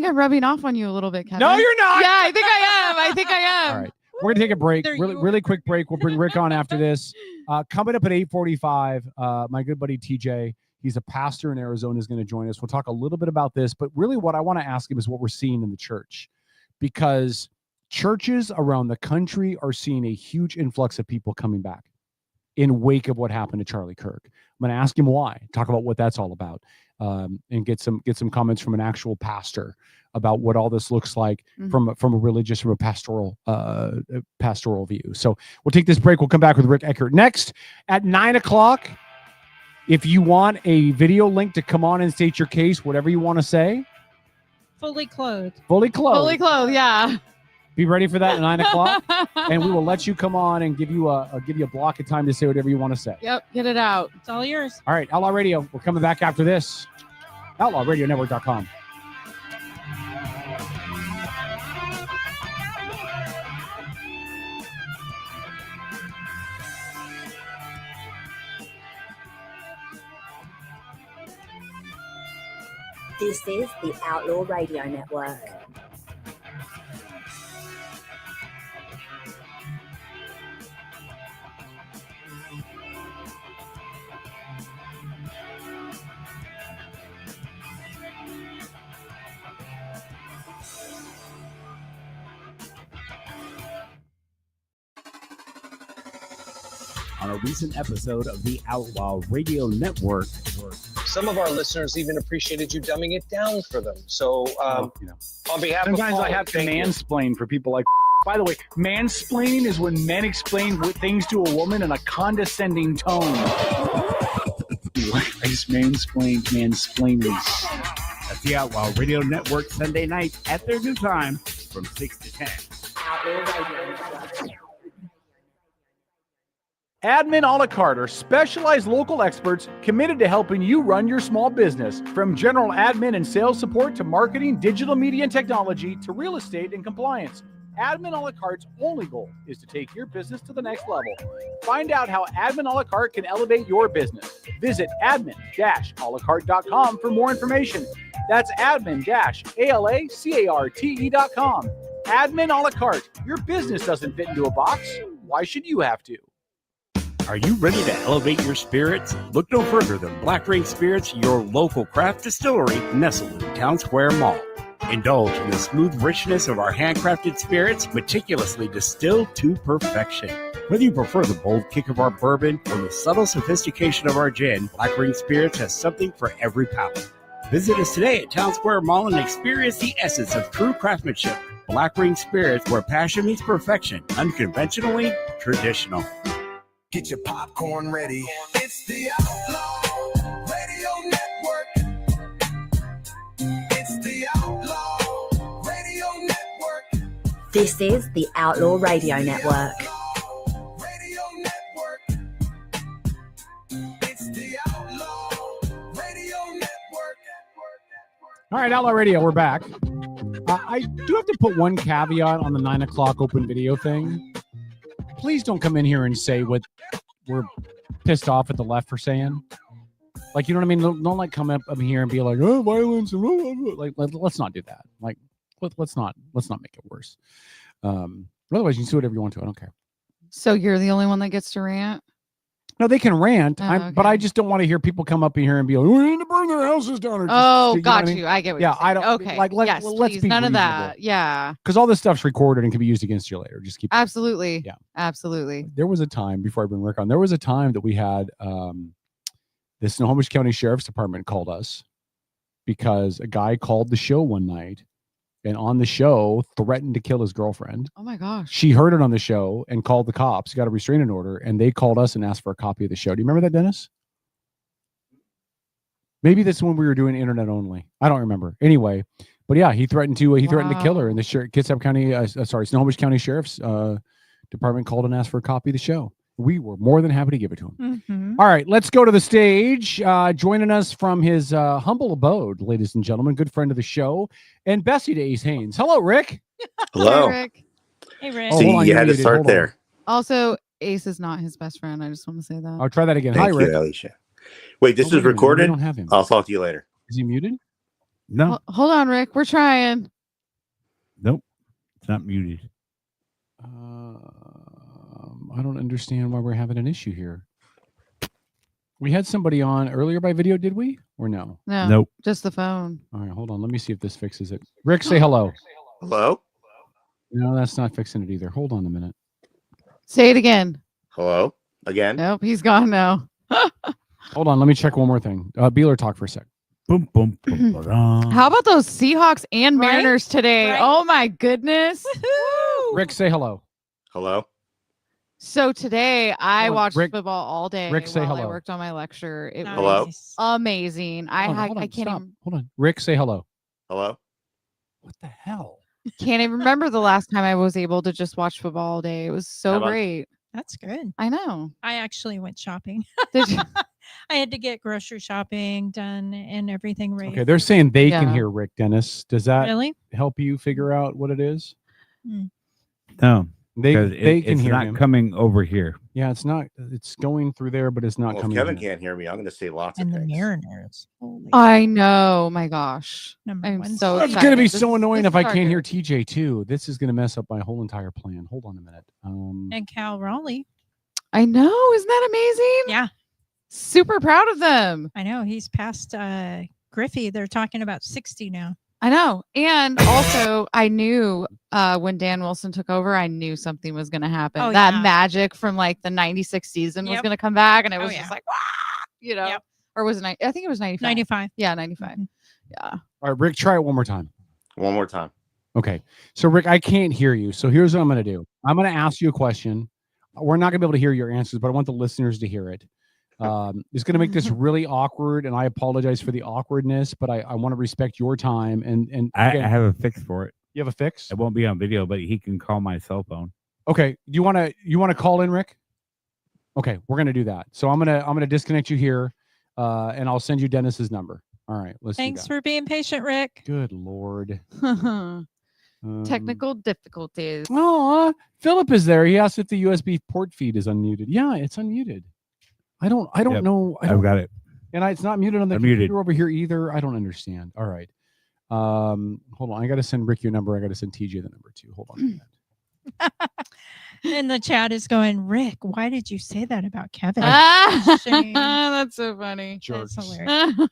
I'm rubbing off on you a little bit, Kevin.
No, you're not.
Yeah, I think I am. I think I am.
All right. We're going to take a break.
There
Really quick break. We'll bring Rick on after this. Coming up at 8:45, my good buddy TJ, he's a pastor in Arizona, is going to join us. We'll talk a little bit about this, but really what I want to ask him is what we're seeing in the church, because churches around the country are seeing a huge influx of people coming back in wake of what happened to Charlie Kirk. I'm going to ask him why, talk about what that's all about, and get some comments from an actual pastor about what all this looks like from a religious, from a pastoral view. So we'll take this break. We'll come back with Rick Eckert next at 9:00. If you want a video link to come on and state your case, whatever you want to say,
Fully clothed.
fully clothed.
Fully clothed, yeah.
Be ready for that at 9:00, and we will let you come on and give you a block of time to say whatever you want to say.
Yep, get it out.
It's all yours.
All right, Outlaw Radio. We're coming back after this. OutlawRadioNetwork.com.
This is the Outlaw Radio Network.
On a recent episode of the Outlaw Radio Network,
Some of our listeners even appreciated you dumbing it down for them. So, on behalf
Sometimes
of Paul,
I have to
thank you.
mansplain for people like. By the way, mansplaining is when men explain things to a woman in a condescending tone. I just mansplaining.
That's the Outlaw Radio Network Sunday night at their new time from 6 to 10.
Outlaw Radio Network.
Admin a la carte are specialized local experts committed to helping you run your small business. From general admin and sales support to marketing, digital media and technology to real estate and compliance. Admin a la carte's only goal is to take your business to the next level. Find out how Admin a la carte can elevate your business. Visit admin-alacarte.com for more information. That's admin-alacarte.com. Admin a la carte. Your business doesn't fit into a box. Why should you have to?
Are you ready to elevate your spirits? Look no further than Black Ring Spirits, your local craft distillery nestled in Town Square Mall. Indulge in the smooth richness of our handcrafted spirits, meticulously distilled to perfection. Whether you prefer the bold kick of our bourbon or the subtle sophistication of our gin, Black Ring Spirits has something for every palate. Visit us today at Town Square Mall and experience the essence of true craftsmanship. Black Ring Spirits, where passion meets perfection, unconventionally traditional.
Get your popcorn ready. It's the Outlaw Radio Network. It's the Outlaw Radio Network.
This is the Outlaw Radio Network.
Radio Network. It's the Outlaw Radio Network.
All right, Outlaw Radio, we're back. I do have to put one caveat on the 9 o'clock open video thing. Please don't come in here and say what we're pissed off at the left for saying. Like, you know what I mean? Don't like come up here and be like, oh, violence. Like, let's not do that. Like, let's not make it worse. Otherwise, you can do whatever you want to. I don't care.
So you're the only one that gets to rant?
No, they can rant,
Oh,
but I just don't want to hear people come up in here and be like, we need to burn their houses down. Or
Oh,
you know
got
what I mean?
you. I get what
Yeah,
you're saying.
I don't.
Okay.
Like,
yes,
let's
please,
be
none of
reasonable.
that. Yeah.
Because all this stuff's recorded and can be used against you later. Just keep.
Absolutely.
Yeah.
Absolutely.
There was a time before I bring Rick on. There was a time that we had the Snohomish County Sheriff's Department called us because a guy called the show one night and on the show threatened to kill his girlfriend.
Oh my gosh.
She heard it on the show and called the cops, got a restraining order, and they called us and asked for a copy of the show. Do you remember that, Dennis? Maybe that's when we were doing internet only. I don't remember. Anyway, but yeah, he threatened to kill her, and the Kitsap County, Snohomish County Sheriff's Department called and asked for a copy of the show. We were more than happy to give it to him.
Mm-hmm.
All right, let's go to the stage. Joining us from his humble abode, ladies and gentlemen, good friend of the show, and Bessie to Ace Haynes. Hello, Rick.
Hello.
Hey, Rick.
Hey, Rick.
Oh,
See,
hold on,
you
you're
had to
muted.
start
Hold on.
there.
Also, Ace is not his best friend. I just want to say that.
I'll try that again.
Thank
Hi,
you,
Rick.
Alicia. Wait, this
Oh,
is
wait a minute,
recorded?
we don't have him.
I'll talk to you later.
Is he muted?
No,
Hold on, Rick. We're trying.
nope, it's not muted.
I don't understand why we're having an issue here. We had somebody on earlier by video, did we? Or no?
No.
Nope.
Just the phone.
All right, hold on. Let me see if this fixes it. Rick, say hello.
Hello?
No, that's not fixing it either. Hold on a minute.
Say it again.
Hello? Again?
Nope, he's gone now.
Hold on. Let me check one more thing. Beeler, talk for a sec.
Boom, boom, boom, ba-dum.
How about those Seahawks and
Right?
Mariners today?
Right?
Oh my goodness.
Rick, say hello.
Hello?
So today I
Hold on,
watched
Rick-
football all day
Rick, say
while I
hello.
worked on my lecture. It
Hello?
was amazing. I
Hold on,
had,
hold on,
I can't
stop.
even
Hold on. Rick, say hello.
Hello?
What the hell?
can't even remember the last time I was able to just watch football all day. It was so
How about-
great.
That's good.
I know.
I actually went shopping.
Did you?
I had to get grocery shopping done and everything ready.
Okay, they're saying they can
Yeah.
hear Rick, Dennis. Does that
Really?
help you figure out what it is?
No,
They
'cause
they can
it's
hear
not
him.
coming over here.
Yeah, it's not. It's going through there, but it's not
Well, if
coming.
Kevin
in.
can't hear me, I'm going to say lots
And
of
the
things.
Mariners. Holy
I know. My gosh.
Number
I'm
one
so
seed.
It's
excited.
going to be
This
so
is-
annoying
this
if I
is our
can't
year.
hear TJ too. This is going to mess up my whole entire plan. Hold on a minute.
And Cal Raleigh.
I know. Isn't that amazing?
Yeah,
Super proud of them.
I know. He's past Griffey. They're talking about 60 now.
I know. And also, I knew when Dan Wilson took over, I knew something was going to happen.
Oh,
that
yeah.
magic from like the 96 season was
Yep.
going to come back. And it
Oh,
was
yeah.
just like, "Wah!" you know,
Yep.
or was it, I think it was 95.
95.
Yeah, 95.
Mhm.
Yeah.
All right, Rick, try it one more time.
One more time.
Okay. So, Rick, I can't hear you. So, here's what I'm going to do. I'm going to ask you a question. We're not going to be able to hear your answers, but I want the listeners to hear it. It's going to make this really awkward, and I apologize for the awkwardness, but I want to respect your time. And
I
again,
have a fix for it.
you have a fix?
It won't be on video, but he can call my cell phone.
Okay. Do you want to call in, Rick? Okay, we're gonna do that. So I'm gonna disconnect you here, and I'll send you Dennis's number. All right, let's
Thanks
do that.
for being patient, Rick.
Good Lord.
Technical difficulties.
Oh, Philip is there. He asked if the USB port feed is unmuted. Yeah, it's unmuted. I don't
Yep,
know.
I've got it.
And it's not muted on the
Unmuted.
computer over here either. I don't understand. All right. Hold on. I got to send Rick your number. I got to send TJ the number too. Hold on.
And the chat is going, Rick, why did you say that about Kevin? Shame.
That's so funny.
That's
Jerks.
hilarious.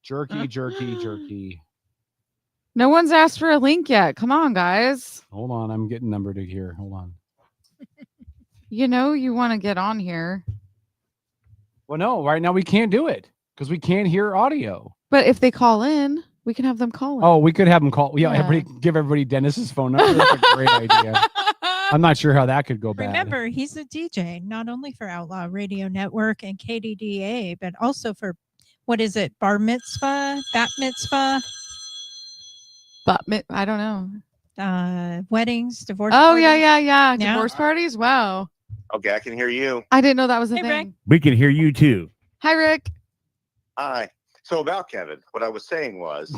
Jerky.
No one's asked for a link yet. Come on, guys.
Hold on. I'm getting number to here. Hold on.
You know you want to get on here.
Well, no, right now we can't do it because we can't hear audio.
But if they call in, we can have them call in.
Oh, we could have them call. Yeah,
Yeah.
give everybody Dennis's phone number. That's a great idea. I'm not sure how that could go bad.
Remember, he's a DJ, not only for Outlaw Radio Network and KDDA, but also for, what is it, bar mitzvah, bat mitzvah?
I don't know.
Weddings, divorce
Oh,
parties.
yeah. Divorce parties? Wow.
Okay, I can hear you.
I didn't know that was a
Hey,
thing.
Rick.
We can hear you too.
Hi, Rick.
Hi. So about Kevin, what I was saying was,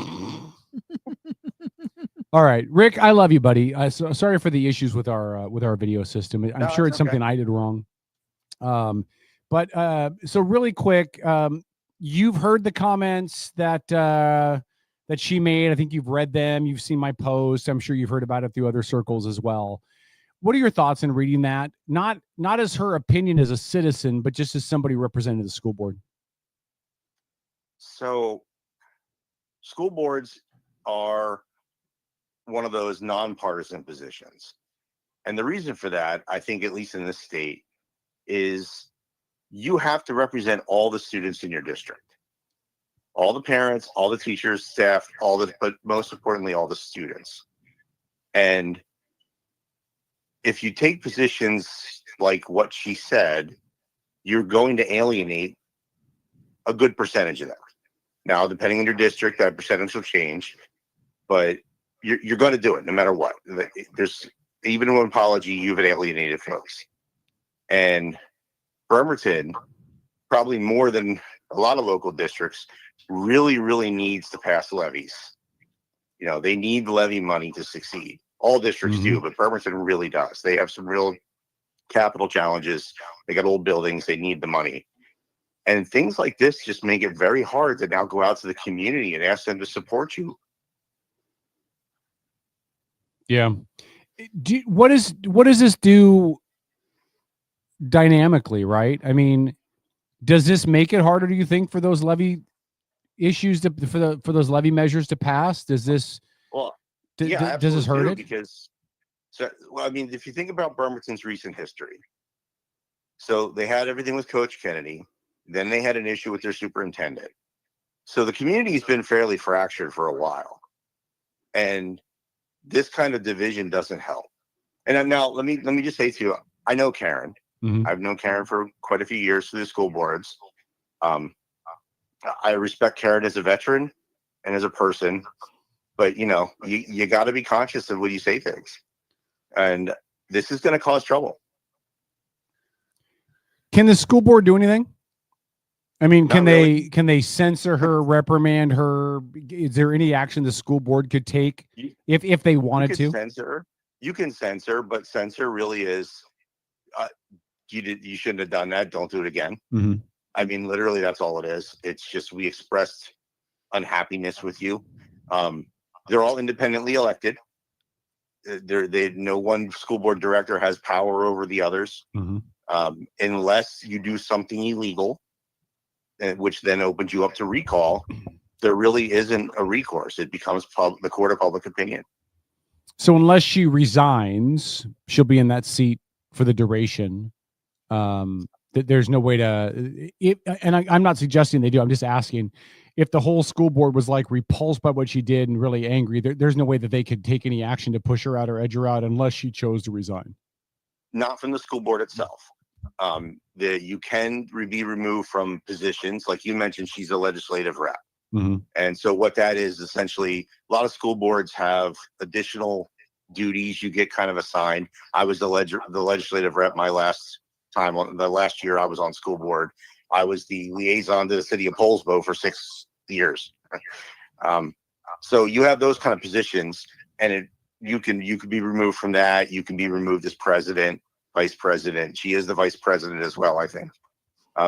All right, Rick, I love you, buddy. Sorry for the issues with our video system. I'm sure it's something I did wrong. But so really quick, you've heard the comments that she made. I think you've read them. You've seen my post. I'm sure you've heard about it through other circles as well. What are your thoughts in reading that? Not as her opinion as a citizen, but just as somebody representing the school board.
so school boards are one of those nonpartisan positions. And the reason for that, I think, at least in this state, is you have to represent all the students in your district, all the parents, all the teachers, staff, but most importantly, all the students. And if you take positions like what she said, you're going to alienate a good percentage of them. Now, depending on your district, that percentage will change, but you're going to do it no matter what. There's even one apology, you've alienated folks. And Bremerton, probably more than a lot of local districts, really, really needs to pass levies. You know, they need levy money to succeed. All districts do, but Bremerton really does. They have some real capital challenges. They got old buildings. They need the money. And things like this just make it very hard to now go out to the community and ask them to support you.
Yeah. What does this do dynamically, right? I mean, does this make it harder, do you think, for those levy issues for those levy measures to pass? Does this does this hurt it?
Because I mean, if you think about Bremerton's recent history, so they had everything with Coach Kennedy, then they had an issue with their superintendent. So the community's been fairly fractured for a while. And this kind of division doesn't help. And now let me just say to you, I know Karen. I've known Karen for quite a few years through the school boards. I respect Karen as a veteran and as a person, but you know, you got to be conscious of when you say things, and this is going to cause trouble.
Can the school board do anything? I mean,
Not really.
can they censor her, reprimand her? Is there any action the school board could take if they wanted to?
You can censor, but censor really is you shouldn't have done that. Don't do it again.
Mm-hmm.
I mean, literally, that's all it is. It's just we expressed unhappiness with you. They're all independently elected. No one school board director has power over the others, unless you do something illegal, which then opens you up to recall. There really isn't a recourse. It becomes the court of public opinion.
So unless she resigns, she'll be in that seat for the duration. There's no way to, I'm not suggesting they do. I'm just asking if the whole school board was like repulsed by what she did and really angry. There's no way that they could take any action to push her out or edge her out unless she chose to resign.
Not from the school board itself. You can be removed from positions. Like you mentioned, she's a legislative rep. And so what that is essentially, a lot of school boards have additional duties you get kind of assigned. I was the legislative rep my last
time, on the last year I was on school board, I was the liaison to the city of Poulsbo for 6 years. So you have those kind of positions, and you can be removed from that. You can be removed as president, vice president. She is the vice president as well, I think.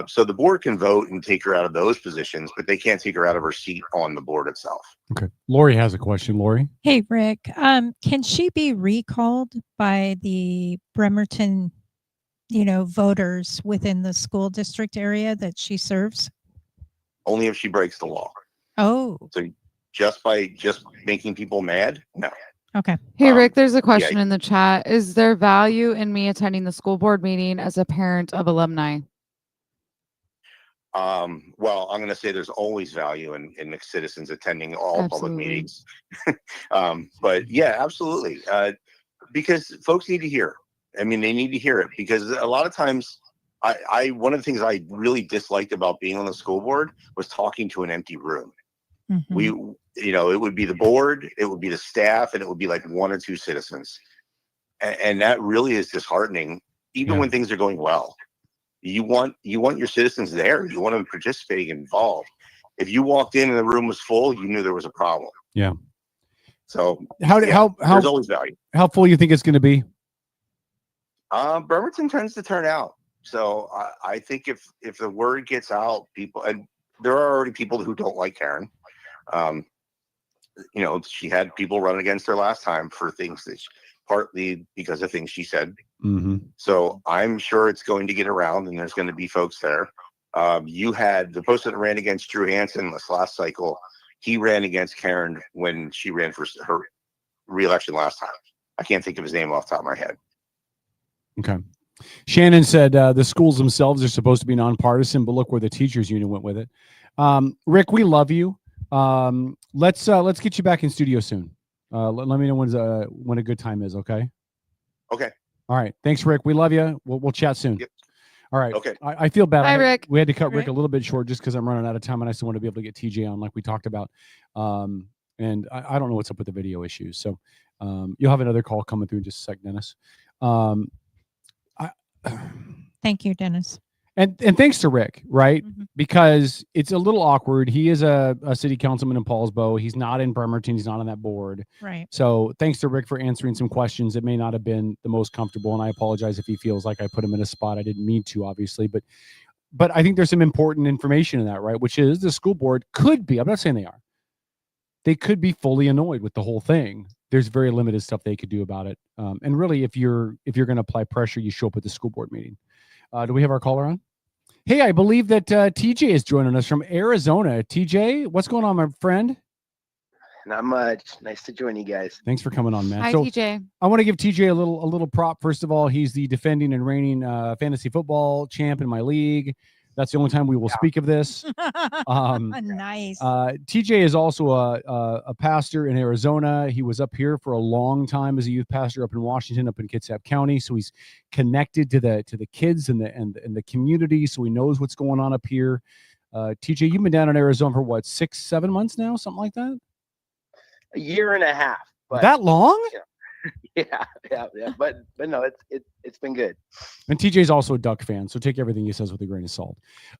So the board can vote and take her out of those positions, but they can't take her out of her seat on the board itself.
Okay. Lori has a question. Lori?
Hey, Rick, can she be recalled by the Bremerton, voters within the school district area that she serves?
Only if she breaks the law.
Oh,
So just making people mad? No.
okay.
Hey, Rick, there's a question in the chat. Is there value in me attending the school board meeting as a parent of alumni?
Well, I'm going to say there's always value in mixed citizens attending all public meetings. But yeah, absolutely. Because folks need to hear. I mean, they need to hear it, because a lot of times one of the things I really disliked about being on the school board was talking to an empty room.
Mm-hmm.
It would be the board, it would be the staff, and it would be like 1 or 2 citizens. And that really is disheartening, even when things are going well. You want your citizens there. You want them participating and involved. If you walked in and the room was full, you knew there was a problem.
Yeah.
So
there's
always value.
How full you think it's going to be?
Bremerton tends to turn out. So I think if the word gets out, people, and there are already people who don't like Karen. She had people run against her last time for things that partly because of things she said.
Mm-hmm.
So I'm sure it's going to get around, and there's going to be folks there. You had the person that ran against Drew Hansen this last cycle. He ran against Karen when she ran for her re-election last time. I can't think of his name off the top of my head.
Okay. Shannon said the schools themselves are supposed to be nonpartisan, but look where the teachers union went with it. Rick, we love you. Let's get you back in studio soon. Let me know when a good time is. Okay.
Okay.
All right. Thanks, Rick. We love you. We'll chat soon.
Yep.
All right.
Okay.
I feel bad.
Bye, Rick.
We had to cut Rick a little bit short just because I'm running out of time, and I still want to be able to get TJ on like we talked about. And I don't know what's up with the video issues. So you'll have another call coming through in just a sec, Dennis.
Thank you, Dennis.
And thanks to Rick, right?
Mm-hmm.
Because it's a little awkward. He is a city councilman in Paulsbo. He's not in Bremerton. He's not on that board.
Right.
So thanks to Rick for answering some questions that may not have been the most comfortable. And I apologize if he feels like I put him in a spot I didn't mean to, obviously. But I think there's some important information in that, right? Which is the school board could be, I'm not saying they are. They could be fully annoyed with the whole thing. There's very limited stuff they could do about it. And really, if you're going to apply pressure, you show up at the school board meeting. Do we have our caller on? Hey, I believe that TJ is joining us from Arizona. TJ, what's going on, my friend?
Not much. Nice to join you guys.
Thanks for coming on, man.
Hi, TJ.
I want to give TJ a little prop. First of all, he's the defending and reigning fantasy football champ in my league. That's the only time we will speak of this.
Nice.
TJ is also a pastor in Arizona. He was up here for a long time as a youth pastor up in Washington, up in Kitsap County. So he's connected to the kids and the community. So he knows what's going on up here. TJ, you've been down in Arizona for what, 6-7 months now, something like that?
A year and a half. But,
that long?
Yeah. But no, it's been good.
And TJ's also a Duck fan, so take everything he says with a grain of salt.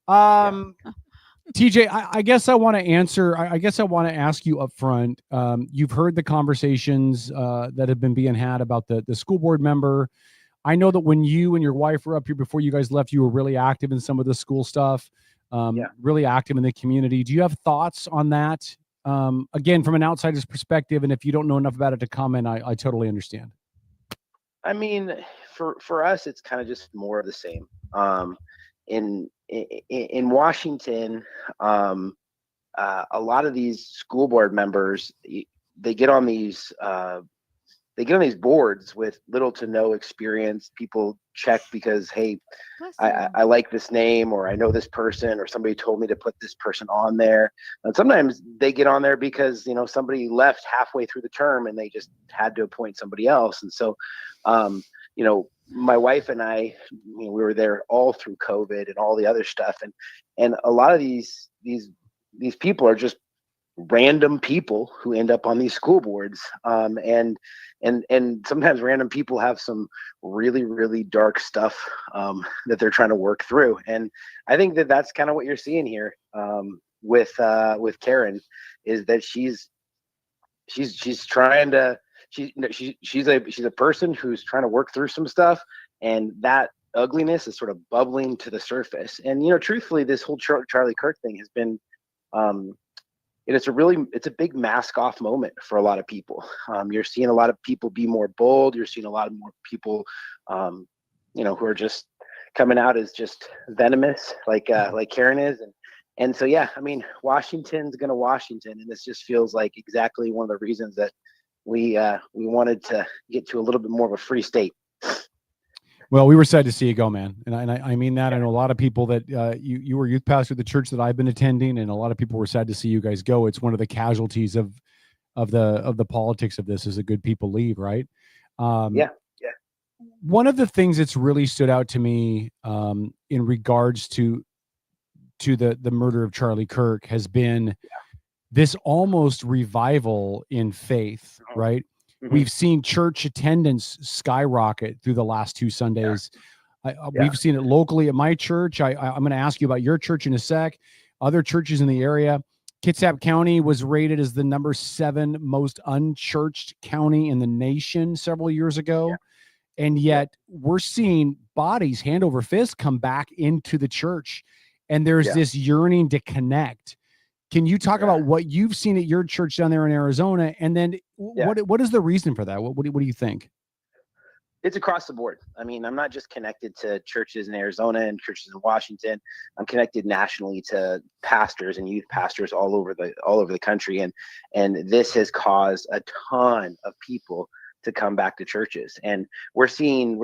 TJ, I guess I want to answer. I guess I want to ask you up front. You've heard the conversations that have been being had about the school board member. I know that when you and your wife were up here before you guys left, you were really active in some of the school stuff, really active in the community. Do you have thoughts on that? Again, from an outsider's perspective, and if you don't know enough about it to comment, I totally understand.
I mean, for us, it's kind of just more of the same. In Washington, a lot of these school board members, they get on these boards with little to no experience. People check because, hey, I like this name, or I know this person, or somebody told me to put this person on there. And sometimes they get on there because, somebody left halfway through the term and they just had to appoint somebody else. And so, my wife and I, we were there all through COVID and all the other stuff. And a lot of these people are just random people who end up on these school boards. And sometimes random people have some really, really dark stuff that they're trying to work through. And I think that that's kind of what you're seeing here with Karen, is that she's trying to, she's a person who's trying to work through some stuff, and that ugliness is sort of bubbling to the surface. And, you know, truthfully, this whole Charlie Kirk thing has been, it's a big mask off moment for a lot of people. You're seeing a lot of people be more bold. You're seeing a lot of more people, you know, who are just coming out as just venomous, like Karen is. And so, yeah, I mean, Washington's going to Washington, and this just feels like exactly one of the reasons that we wanted to get to a little bit more of a free state.
Well, we were sad to see you go, man. And I mean that. I know a lot of people that you were youth pastor at the church that I've been attending, and a lot of people were sad to see you guys go. It's one of the casualties of the politics of this, is that good people leave, right?
Yeah.
One of the things that's really stood out to me in regards to the murder of Charlie Kirk has been this almost revival in faith, right? We've seen church attendance skyrocket through the last 2 Sundays. We've seen it locally at my church. I'm going to ask you about your church in a sec. Other churches in the area. Kitsap County was rated as the number 7 most unchurched county in the nation several years ago. And yet we're seeing bodies hand over fist come back into the church. And there's this yearning to connect. Can you talk about what you've seen at your church down there in Arizona? And then what is the reason for that? What do you think?
It's across the board. I mean, I'm not just connected to churches in Arizona and churches in Washington. I'm connected nationally to pastors and youth pastors all over the country. And this has caused a ton of people to come back to churches. And we're seeing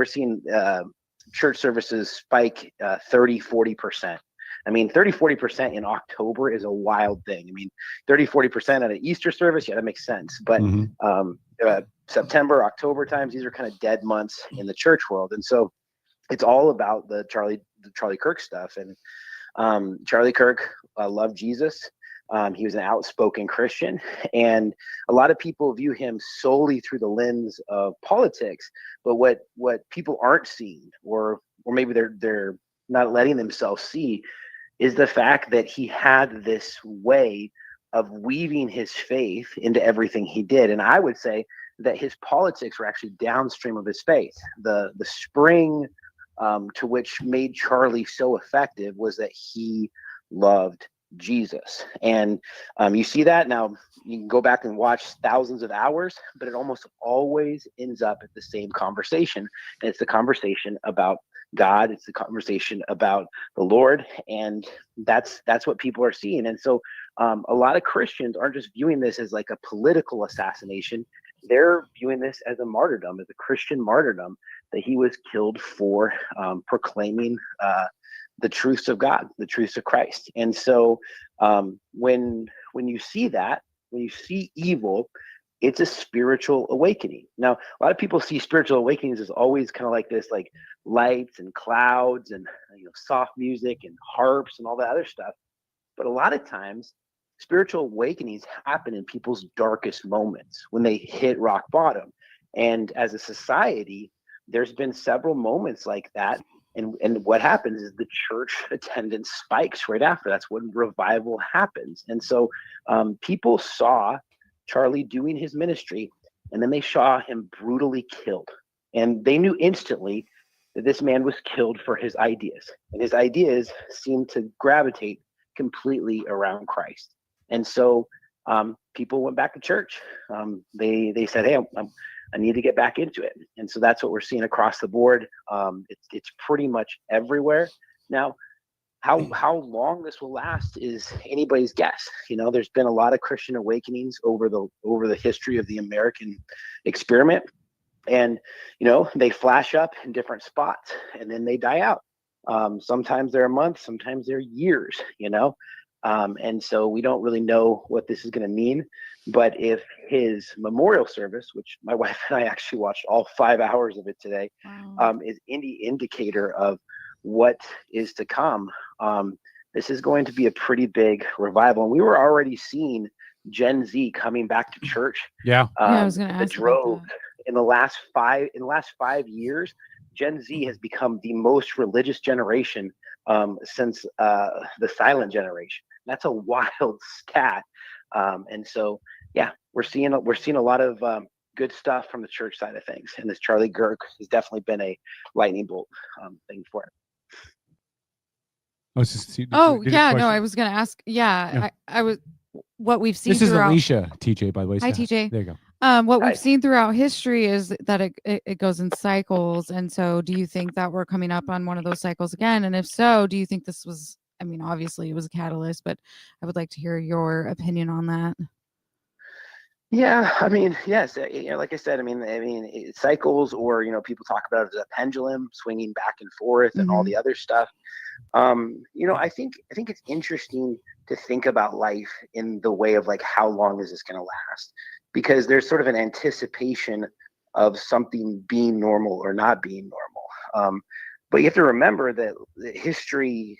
church services spike 30-40%. I mean, 30-40% in October is a wild thing. I mean, 30-40% at an Easter service, that makes sense. But September, October times, these are kind of dead months in the church world. And so it's all about the Charlie Kirk stuff. And Charlie Kirk loved Jesus. He was an outspoken Christian, and a lot of people view him solely through the lens of politics. But what people aren't seeing, or maybe they're not letting themselves see, is the fact that he had this way of weaving his faith into everything he did. And I would say that his politics were actually downstream of his faith. The spring to which made Charlie so effective was that he loved Jesus. And you see that now. You can go back and watch thousands of hours, but it almost always ends up at the same conversation. And it's the conversation about God. It's the conversation about the Lord. And that's what people are seeing. And so a lot of Christians aren't just viewing this as like a political assassination. They're viewing this as a martyrdom, as a Christian martyrdom, that he was killed for proclaiming the truths of God, the truths of Christ. And so when you see that, when you see evil, it's a spiritual awakening. Now, a lot of people see spiritual awakenings as always kind of like this, like lights and clouds and soft music and harps and all that other stuff. But a lot of times, spiritual awakenings happen in people's darkest moments, when they hit rock bottom. And as a society, there's been several moments like that. And what happens is the church attendance spikes right after. That's when revival happens. And so people saw Charlie doing his ministry, and then they saw him brutally killed. And they knew instantly that this man was killed for his ideas. And his ideas seemed to gravitate completely around Christ. And so people went back to church. They said, hey, I need to get back into it. And so that's what we're seeing across the board. It's pretty much everywhere. Now, how long this will last is anybody's guess. There's been a lot of Christian awakenings over the history of the American experiment. And, they flash up in different spots and then they die out. Sometimes they're a month, sometimes they're years, and so we don't really know what this is going to mean. But if his memorial service, which my wife and I actually watched all 5 hours of it today, is any indicator of what is to come, this is going to be a pretty big revival. And we were already seeing Gen Z coming back to church.
Yeah.
I was going to
the
ask about
drove in the last 5 years. Gen Z has become the most religious generation since the silent generation. That's a wild stat. And so, yeah, we're seeing a lot of good stuff from the church side of things. And this Charlie Kirk has definitely been a lightning bolt thing for it.
I was going to ask. I was what we've seen.
This is
throughout,
Alicia, TJ, by the way.
Hi,
So-
TJ.
There you go.
What we've seen throughout history is that it goes in cycles. And so do you think that we're coming up on one of those cycles again? And if so, do you think this was, I mean, obviously it was a catalyst, but I would like to hear your opinion on that.
Yeah, I mean, yes, like I said, I mean, it cycles, or people talk about it as a pendulum swinging back and forth, and all the other stuff. I think it's interesting to think about life in the way of like, how long is this going to last? Because there's sort of an anticipation of something being normal or not being normal. But you have to remember that history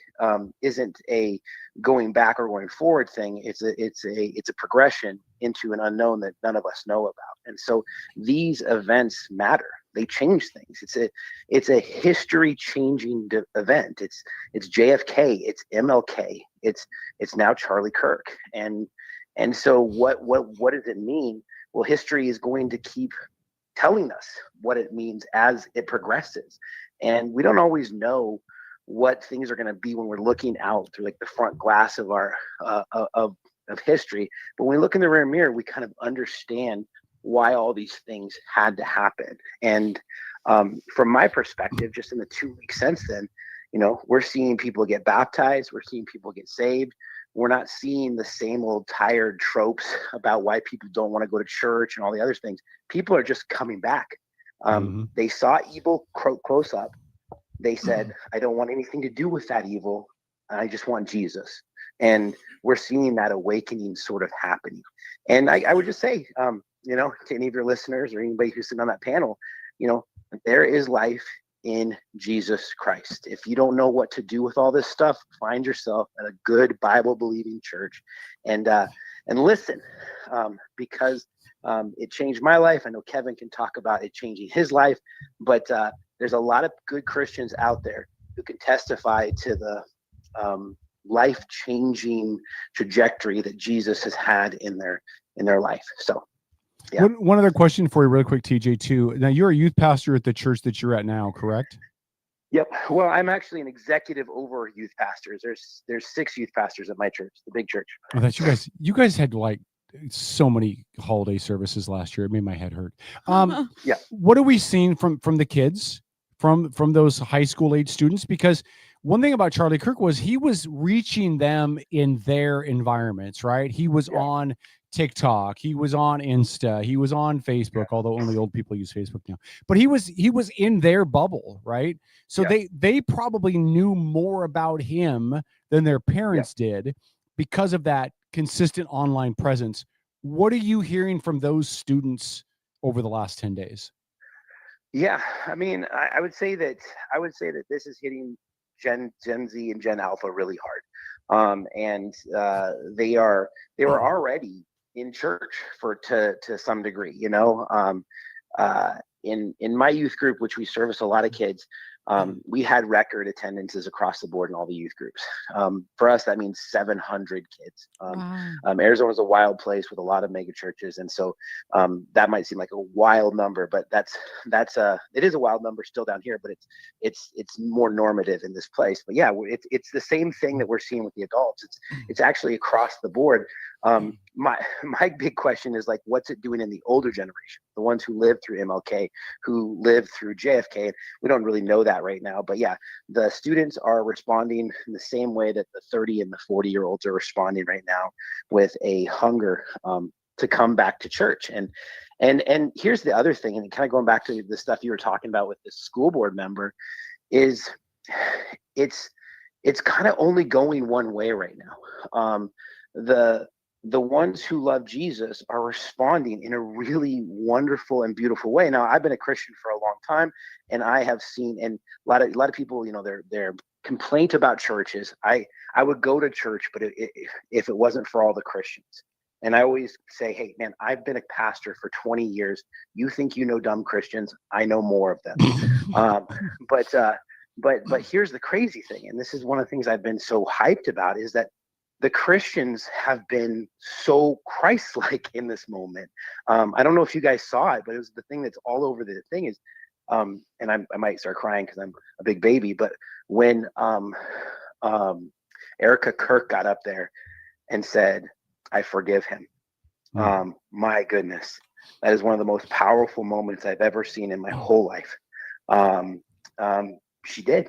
isn't a going back or going forward thing. It's a progression into an unknown that none of us know about. And so these events matter. They change things. It's a history changing event. It's JFK. It's MLK. It's now Charlie Kirk. And so what does it mean? Well, history is going to keep telling us what it means as it progresses. And we don't always know what things are going to be when we're looking out through like the front glass of our of history. But when we look in the rear mirror, we kind of understand why all these things had to happen. And from my perspective, just in the 2 weeks since then, we're seeing people get baptized. We're seeing people get saved. We're not seeing the same old tired tropes about why people don't want to go to church and all the other things. People are just coming back. They saw evil close up. They said, I don't want anything to do with that evil. I just want Jesus. And we're seeing that awakening sort of happening. And I would just say, to any of your listeners or anybody who's sitting on that panel, there is life in Jesus Christ. If you don't know what to do with all this stuff, find yourself at a good Bible believing church and listen, because it changed my life. I know Kevin can talk about it changing his life, but there's a lot of good Christians out there who can testify to the life-changing trajectory that Jesus has had in their life. So, yeah.
One other question for you, real quick, TJ. Too. Now, you're a youth pastor at the church that you're at now, correct?
Yep. Well, I'm actually an executive over youth pastors. There's 6 youth pastors at my church, the big church.
Oh, that's you guys. You guys had like so many holiday services last year. It made my head hurt.
Yeah.
What are we seeing from the kids, from those high school age students? Because one thing about Charlie Kirk was he was reaching them in their environments, right? He was on TikTok, he was on Insta, he was on Facebook, although only old people use Facebook now. But he was in their bubble, right? So they probably knew more about him than their parents did because of that consistent online presence. What are you hearing from those students over the last 10 days?
Yeah, I mean, I would say that this is hitting Gen Z and Gen Alpha really hard. And they were already in church to some degree, in my youth group, which we service a lot of kids, we had record attendances across the board in all the youth groups. For us, that means 700 kids. Arizona is a wild place with a lot of mega churches, and so that might seem like a wild number, but it is a wild number still down here, but it's more normative in this place. But yeah, it's the same thing that we're seeing with the adults. It's actually across the board. My big question is like, what's it doing in the older generation, the ones who lived through MLK, who lived through JFK? We don't really know that right now, but yeah, the students are responding in the same way that the 30 and the 40-year-olds are responding right now, with a hunger to come back to church. And here's the other thing, and kind of going back to the stuff you were talking about with the school board member, is it's kind of only going one way right now. The ones who love Jesus are responding in a really wonderful and beautiful way. Now, I've been a Christian for a long time, and I have seen, and a lot of people, their complaint about churches. I would go to church, but if it wasn't for all the Christians, And I always say, hey, man, I've been a pastor for 20 years. You think you know dumb Christians? I know more of them. But here's the crazy thing, and this is one of the things I've been so hyped about, is that the Christians have been so Christ-like in this moment. I don't know if you guys saw it, but it was the thing that's all over the thing is, and I might start crying because I'm a big baby, but when Erica Kirk got up there and said, I forgive him. My goodness, that is one of the most powerful moments I've ever seen in my whole life. She did.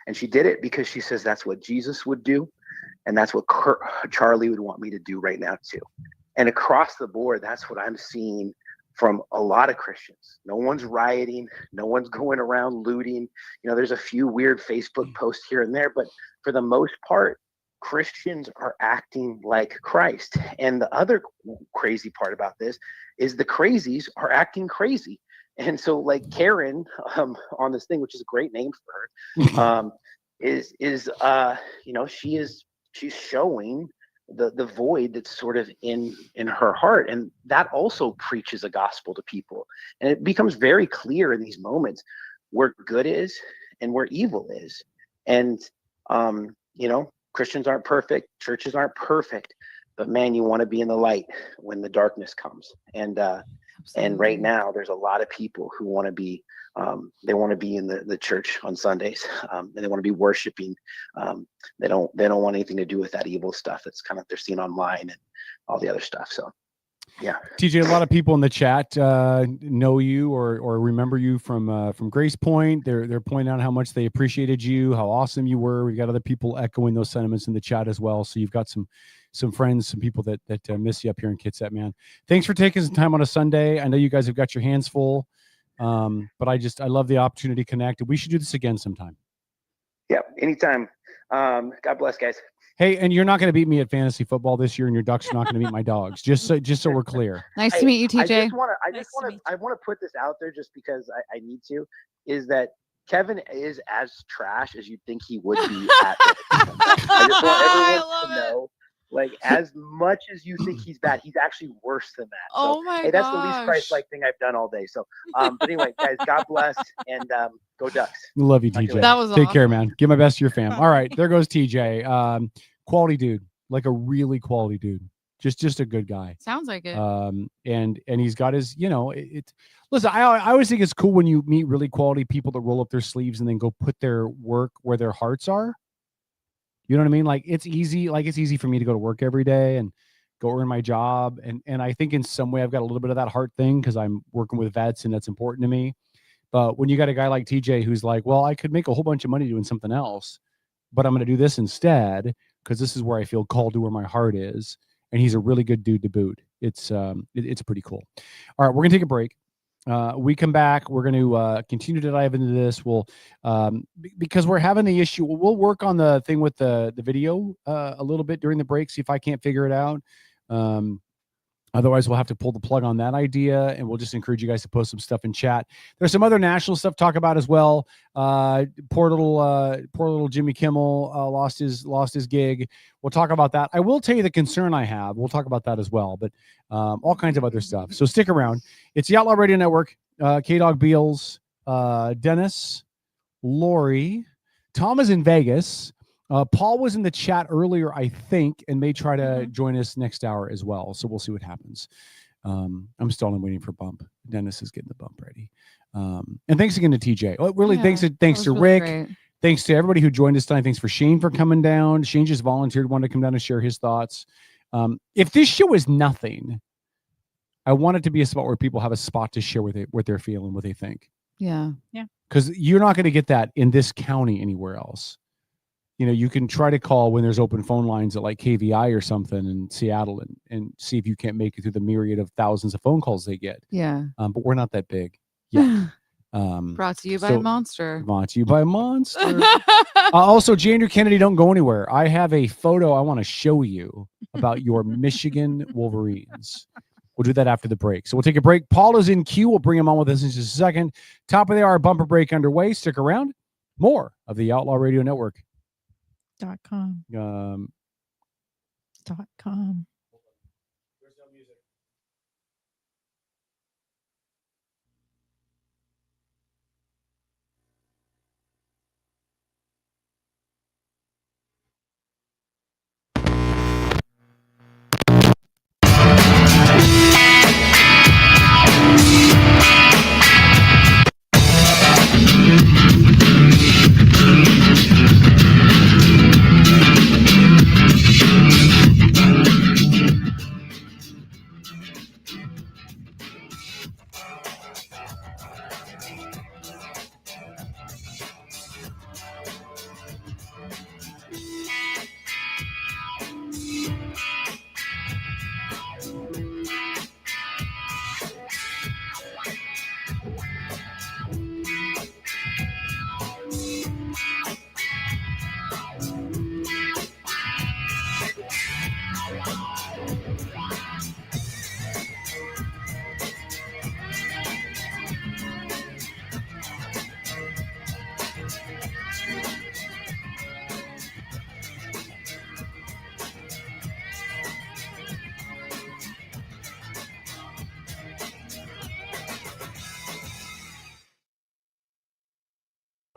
And she did it because she says that's what Jesus would do. And that's what Charlie would want me to do right now too. And across the board, that's what I'm seeing from a lot of Christians. No one's rioting. No one's going around looting. You know, there's a few weird Facebook posts here and there, but for the most part, Christians are acting like Christ. And the other crazy part about this is the crazies are acting crazy. And so like Karen on this thing, which is a great name for her, she's showing the void that's sort of in her heart. And that also preaches a gospel to people. And it becomes very clear in these moments where good is and where evil is. And, Christians aren't perfect, churches aren't perfect, but man, you want to be in the light when the darkness comes. And right now there's a lot of people who want to be, they want to be in the church on Sundays, and they want to be worshiping. They don't want anything to do with that evil stuff that's kind of they're seeing online and all the other stuff. So yeah.
TJ, a lot of people in the chat know you or remember you from Grace Point. They're pointing out how much they appreciated you, how awesome you were. We've got other people echoing those sentiments in the chat as well. So you've got some friends, some people that miss you up here in Kitsap, man. Thanks for taking some time on a Sunday. I know you guys have got your hands full, but I love the opportunity to connect. We should do this again sometime.
Yeah, anytime. God bless, guys.
Hey, and you're not going to beat me at fantasy football this year, and your Ducks are not going to beat my Dogs. Just so we're clear.
Nice to meet you, TJ.
I want to put this out there just because I need to. Is that Kevin is as trash as you'd think he would be at this. I just want everyone to know, like, as much as you think he's bad, he's actually worse than that. So, hey, that's the least Christ-like thing I've done all day. So, but anyway, guys, God bless, and go Ducks.
Love you, TJ.
That was
Take care,
awesome.
man. Give my best to your fam. All right, there goes TJ. Quality dude, like a really quality dude. Just a good guy.
Sounds like it.
And he's got his, listen, I always think it's cool when you meet really quality people that roll up their sleeves and then go put their work where their hearts are. You know what I mean? Like it's easy for me to go to work every day and go earn my job. And I think in some way I've got a little bit of that heart thing because I'm working with vets and that's important to me. But when you got a guy like TJ who's like, well, I could make a whole bunch of money doing something else, but I'm going to do this instead because this is where I feel called to where my heart is. And he's a really good dude to boot. It's pretty cool. All right, we're going to take a break. We come back. We're going to continue to dive into this. We'll because we're having the issue. We'll work on the thing with the video a little bit during the break. See if I can't figure it out. Otherwise, we'll have to pull the plug on that idea, and we'll just encourage you guys to post some stuff in chat. There's some other national stuff to talk about as well. Poor little Jimmy Kimmel lost his gig. We'll talk about that. I will tell you the concern I have. We'll talk about that as well, but all kinds of other stuff. So stick around. It's the Outlaw Radio Network. K-Dog Beals, Dennis, Lori, Tom is in Vegas. Paul was in the chat earlier, I think, and may try to join us next hour as well. So we'll see what happens. I'm stalling, waiting for Bump. Dennis is getting the bump ready. And thanks again to TJ. Oh, really, thanks to Rick. Great. Thanks to everybody who joined us tonight. Thanks for Shane for coming down. Shane just volunteered, wanted to come down and share his thoughts. If this show is nothing, I want it to be a spot where people have a spot to share what they're feeling, what they think.
Yeah.
Because you're not going to get that in this county anywhere else. You can try to call when there's open phone lines at like KVI or something in Seattle and see if you can't make it through the myriad of thousands of phone calls they get.
Yeah.
But we're not that big. Yeah.
Brought to you by Monster.
Brought to you by Monster. Also, Andrew Kennedy, don't go anywhere. I have a photo I want to show you about your Michigan Wolverines. We'll do that after the break. So we'll take a break. Paul is in queue. We'll bring him on with us in just a second. Top of the hour, bumper break underway. Stick around. More of the Outlaw Radio Network.
.com. .com.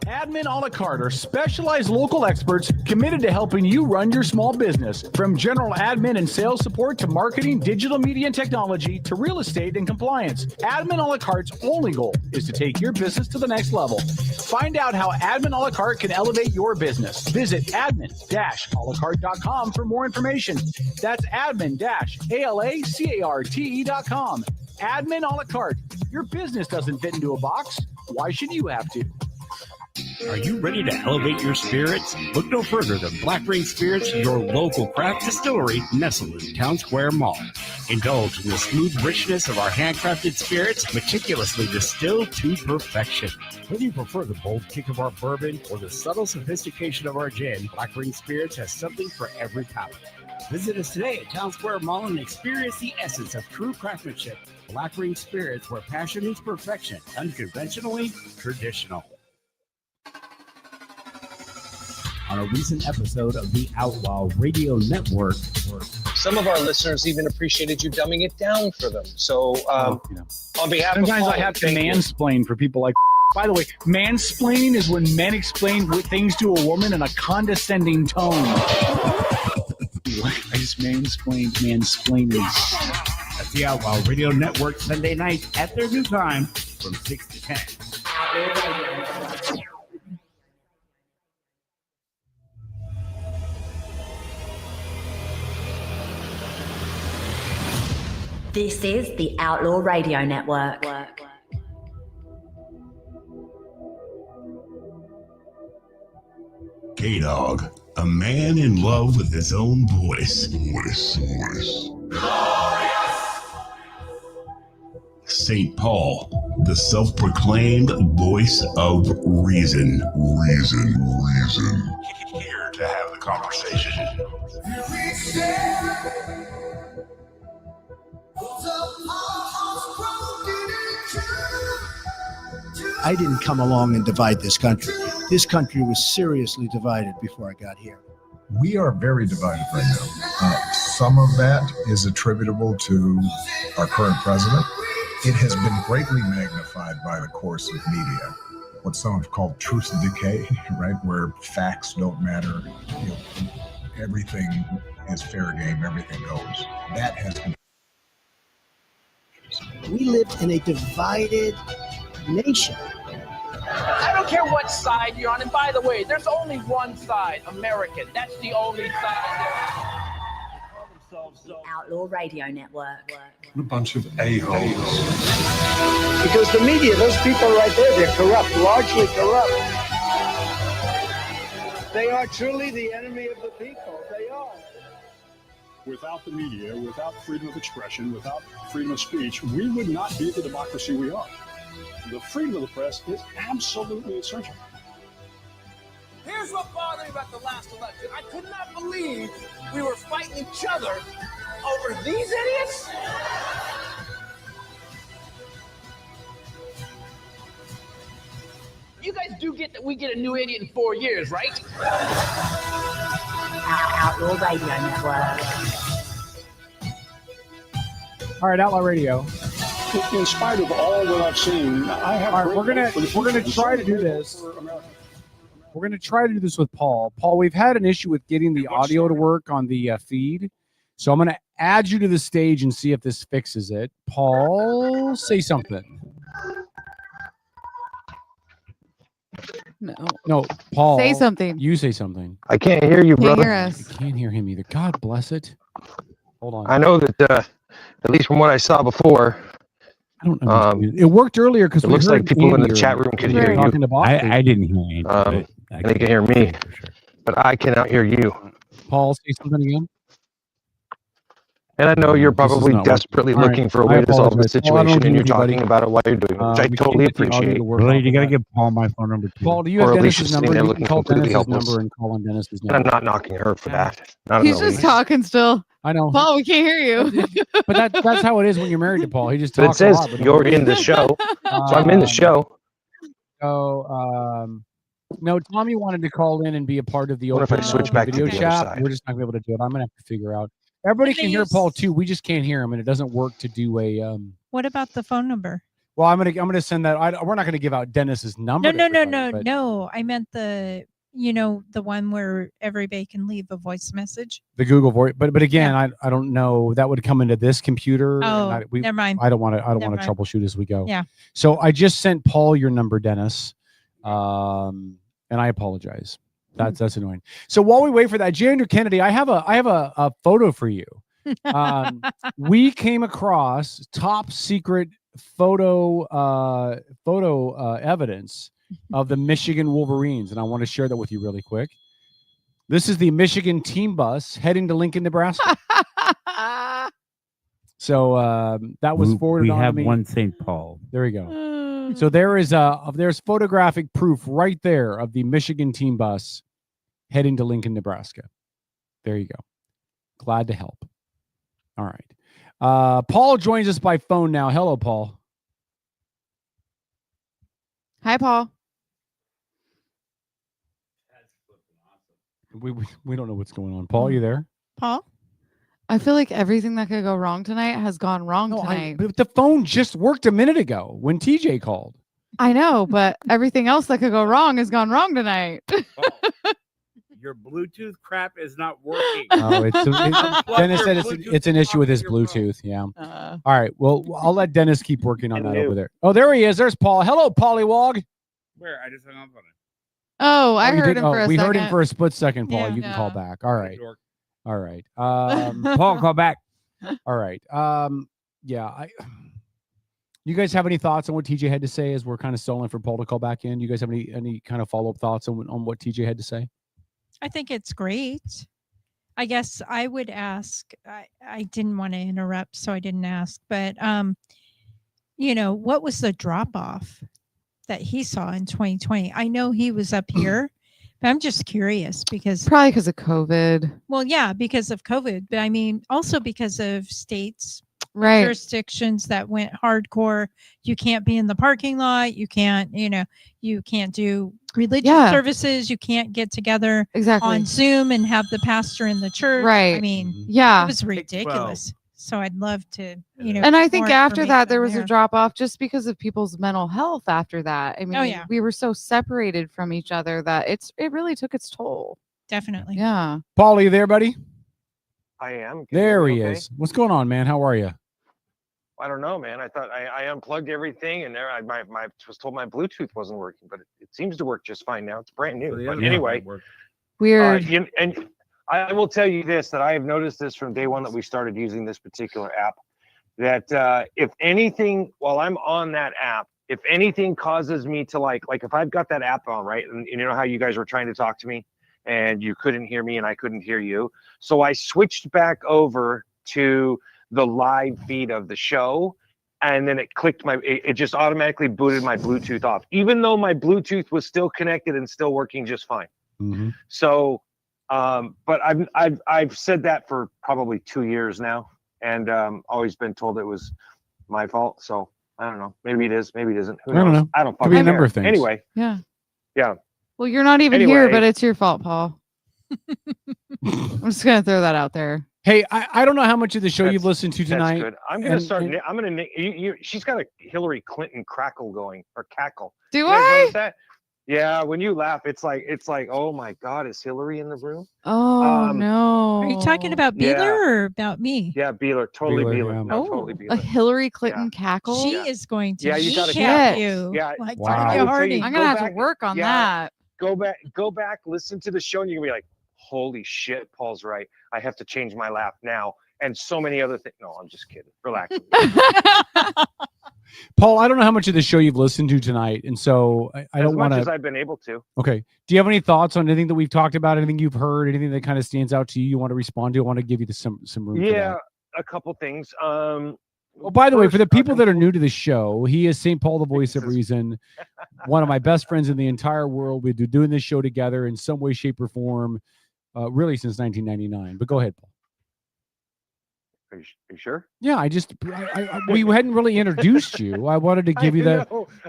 Admin a la carte are specialized local experts committed to helping you run your small business. From general admin and sales support to marketing, digital media and technology to real estate and compliance, Admin a la carte's only goal is to take your business to the next level. Find out how Admin a la carte can elevate your business. Visit admin-alacarte.com for more information. That's admin-alacarte.com. Admin a la carte. Your business doesn't fit into a box. Why should you have to?
Are you ready to elevate your spirits? Look no further than Black Rain Spirits, your local craft distillery nestled in Town Square Mall. Indulge in the smooth richness of our handcrafted spirits, meticulously distilled to perfection. Whether you prefer the bold kick of our bourbon or the subtle sophistication of our gin, Black Rain Spirits has something for every palate. Visit us today at Town Square Mall and experience the essence of true craftsmanship. Black Rain Spirits, where passion meets perfection, unconventionally traditional. On a recent episode of the Outlaw Radio Network,
Some of our listeners even appreciated you dumbing it down for them. So, on behalf
Sometimes
of
I have to mansplain for people like. By the way, mansplaining is when men explain things to a woman in a condescending tone. I just mansplaining.
That's the Outlaw Radio Network, Sunday nights at their new time from 6 to 10.
This is the Outlaw Radio Network.
K-Dog, a man in love with his own voice. St. Paul, the self-proclaimed voice of reason. Here to have the conversation.
I didn't come along and divide this country. This country was seriously divided before I got here.
We are very divided right now. Some of that is attributable to our current president. It has been greatly magnified by the course of media. What some have called truth decay, right? Where facts don't matter. You know, everything is fair game, everything goes. That has been.
We live in a divided nation.
I don't care what side you're on. And by the way, there's only one side, American. That's the only side.
The Outlaw Radio Network.
A bunch of a-holes.
Because the media, those people right there, they're corrupt, largely corrupt. They are truly the enemy of the people. They are.
Without the media, without freedom of expression, without freedom of speech, we would not be the democracy we are. The freedom of the press is absolutely essential.
Here's what bothered me about the last election. I could not believe we were fighting each other over these idiots. You guys do get that we get a new idiot in 4 years, right?
Outlaw Radio Network.
All right, Outlaw Radio.
In spite of all that I've seen, I have.
All right, we're gonna try to do this. We're gonna try to do this with Paul. Paul, we've had an issue with getting the audio to work on the feed, so I'm gonna add you to the stage and see if this fixes it. Paul, say something. No, Paul.
Say something.
You say something.
I can't hear you, brother.
Hear us.
I can't hear him either. God bless it. Hold on.
I know that, at least from what I saw before,
I don't understand. It worked earlier because
it looks like people in the chat room could hear you.
I didn't hear anything.
And they can hear me, but I cannot hear you.
Paul, say something again.
And I know you're probably desperately looking for a way to solve the situation, and you're talking about it while you're doing it, which I totally appreciate.
Really, you got to give Paul my phone number too.
Paul, do you have Dennis's number? You can call Dennis's
helpless.
number and call on Dennis's
And
number.
I'm not knocking her for that. Not
He's just talking still.
I know.
Paul, we can't hear you.
But that's how it is when you're married to Paul. He just
But it
talks
says
a lot. But
you're in the show, so I'm in the show.
So, no, Tommy wanted to call in and be a part of the
What if I
open
switch back to
video
the other
chat.
side?
We're just not gonna be able to do it. I'm gonna have to figure out. Everybody can hear Paul too. We just can't hear him, and it doesn't work to do a.
What about the phone number?
Well, I'm gonna send that. We're not gonna give out Dennis's number.
No. I meant the one where everybody can leave a voice message.
The Google voice, but again, I don't know. That would come into this computer.
Oh,
and
never mind.
I don't want to
Never mind.
troubleshoot as we go.
Yeah.
So I just sent Paul your number, Dennis, and I apologize. That's annoying. So while we wait for that, J. Andrew Kennedy, I have a photo for you. We came across top secret photo evidence of the Michigan Wolverines, and I want to share that with you really quick. This is the Michigan team bus heading to Lincoln, Nebraska. So that was forwarded
we
on
have
to me.
one St. Paul.
There we go. So there's photographic proof right there of the Michigan team bus heading to Lincoln, Nebraska. There you go. Glad to help. All right. Paul joins us by phone now. Hello, Paul.
Hi, Paul.
We don't know what's going on. Paul, you there?
Paul?
I feel like everything that could go wrong tonight has gone wrong tonight.
But the phone just worked a minute ago when TJ called.
I know, but everything else that could go wrong has gone wrong tonight.
Your Bluetooth crap is not working.
Oh, Dennis said it's an issue with his Bluetooth. Yeah. All right. Well, I'll let Dennis keep working on that over there. Oh, there he is. There's Paul. Hello, Pollywog.
Where? I just hung up on it.
Oh, I heard him for a second.
We heard him for a split second, Paul.
Yeah.
You can call back. All right. All right.
Paul, call back.
All right. Yeah. You guys have any thoughts on what TJ had to say as we're kind of stalling for Paul to call back in? You guys have any kind of follow-up thoughts on what TJ had to say?
I think it's great. I guess I would ask, I didn't want to interrupt, so I didn't ask, but, what was the drop-off that he saw in 2020? I know he was up here, but I'm just curious because...
Probably because of COVID.
Well, yeah, because of COVID, but I mean, also because of states,
right,
jurisdictions that went hardcore. You can't be in the parking lot. You can't, you can't do religious services. You can't get together on Zoom and have the pastor in the church.
Right.
I mean,
yeah,
it was ridiculous. So I'd love to,
And I think after that, there was a drop off just because of people's mental health after that. I mean, we were so separated from each other that it really took its toll.
Definitely.
Yeah.
Paul, are you there, buddy?
I am.
There he is. What's going on, man? How are you?
I don't know, man. I thought I unplugged everything, and there I was told my Bluetooth wasn't working, but it seems to work just fine now. It's brand new. But anyway,
weird.
And I will tell you this, that I have noticed this from day one that we started using this particular app, that if anything, while I'm on that app, if anything causes me to like if I've got that app on, right, and you know how you guys were trying to talk to me and you couldn't hear me and I couldn't hear you, so I switched back over to the live feed of the show, and then it just automatically booted my Bluetooth off, even though my Bluetooth was still connected and still working just fine.
Mm-hmm.
So, but I've said that for probably 2 years now, and always been told it was my fault. So I don't know. Maybe it is. Maybe it isn't. Who knows?
I don't know.
I don't
Could be a number
care.
of things.
Anyway.
Yeah.
Yeah.
Well, you're not even here, but it's your fault, Paul. I'm just gonna throw that out there.
Hey, I don't know how much of the show you've listened to tonight.
That's good. I'm gonna start. I'm gonna. She's got a Hillary Clinton crackle going, or cackle.
Do
You guys
I?
notice that? Yeah. When you laugh, it's like, oh my God, is Hillary in the room?
Oh no.
Are you talking about Beeler or about me?
Yeah, Beeler. Totally Beeler.
yeah.
No, totally Beeler.
A Hillary Clinton cackle.
She is going to
you gotta
kneecap you.
Yeah.
Like
Wow.
Tanya Harding.
I'm gonna have to work on that.
Go back, listen to the show, and you're gonna be like, holy shit, Paul's right. I have to change my laugh now. And so many other things. No, I'm just kidding. Relax.
Paul, I don't know how much of the show you've listened to tonight, and so I don't want to.
As much as I've been able to.
Okay. Do you have any thoughts on anything that we've talked about? Anything you've heard? Anything that kind of stands out to you? You want to respond to? I want to give you some room. For that.
A couple things.
Well, by the way, for the people that are new to the show, he is St. Paul, the voice of reason, one of my best friends in the entire world. We've been doing this show together in some way, shape, or form, really since 1999. But go ahead, Paul.
Are you sure?
Yeah, we hadn't really introduced you. I wanted to give you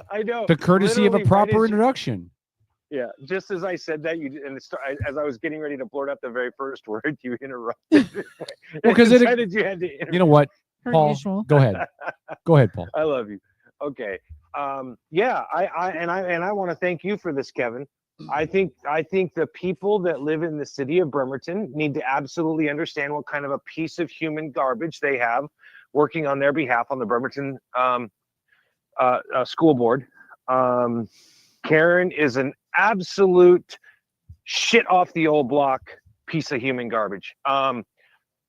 I know.
the courtesy of a proper introduction.
Yeah, just as I said that, as I was getting ready to blurt out the very first word, you interrupted.
Well, because
decided you had to.
You know what,
Per
Paul?
usual.
Go ahead. Go ahead, Paul.
I love you. Okay. Yeah, I want to thank you for this, Kevin. I think the people that live in the city of Bremerton need to absolutely understand what kind of a piece of human garbage they have working on their behalf on the Bremerton school board. Karen is an absolute shit off the old block piece of human garbage.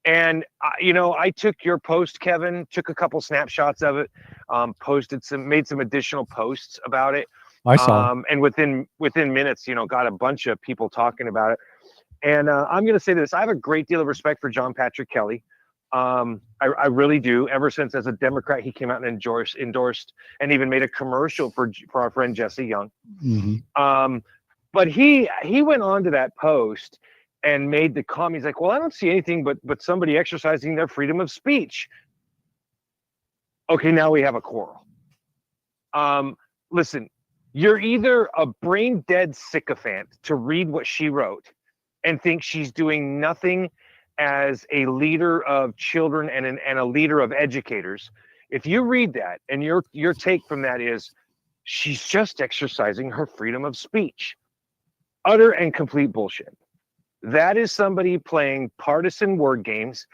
And I took your post, Kevin, took a couple snapshots of it, made some additional posts about it.
I saw.
And within minutes, got a bunch of people talking about it. And I'm going to say this: I have a great deal of respect for John Patrick Kelly. I really do. Ever since, as a Democrat, he came out and endorsed and even made a commercial for our friend Jesse Young.
Mm-hmm.
But he went on to that post and made the comment. He's like, well, I don't see anything but somebody exercising their freedom of speech. Okay, now we have a quarrel. Listen, you're either a brain dead sycophant to read what she wrote and think she's doing nothing as a leader of children and a leader of educators. If you read that and your take from that is she's just exercising her freedom of speech, utter and complete bullshit. That is somebody playing partisan word games.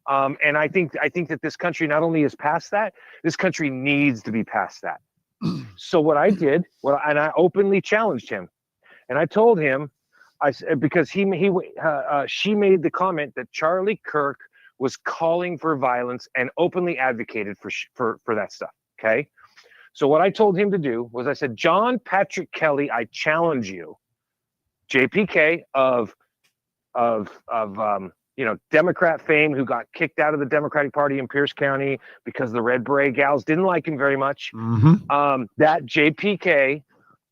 And I think that this country not only is past that, this country needs to be past that. So what I did, and I openly challenged him, and I told him, because she made the comment that Charlie Kirk was calling for violence and openly advocated for that stuff. Okay. So what I told him to do was I said, John Patrick Kelly, I challenge you, JPK of Democrat fame, who got kicked out of the Democratic Party in Pierce County because the Red Beret gals didn't like him very much.
Mm-hmm.
That JPK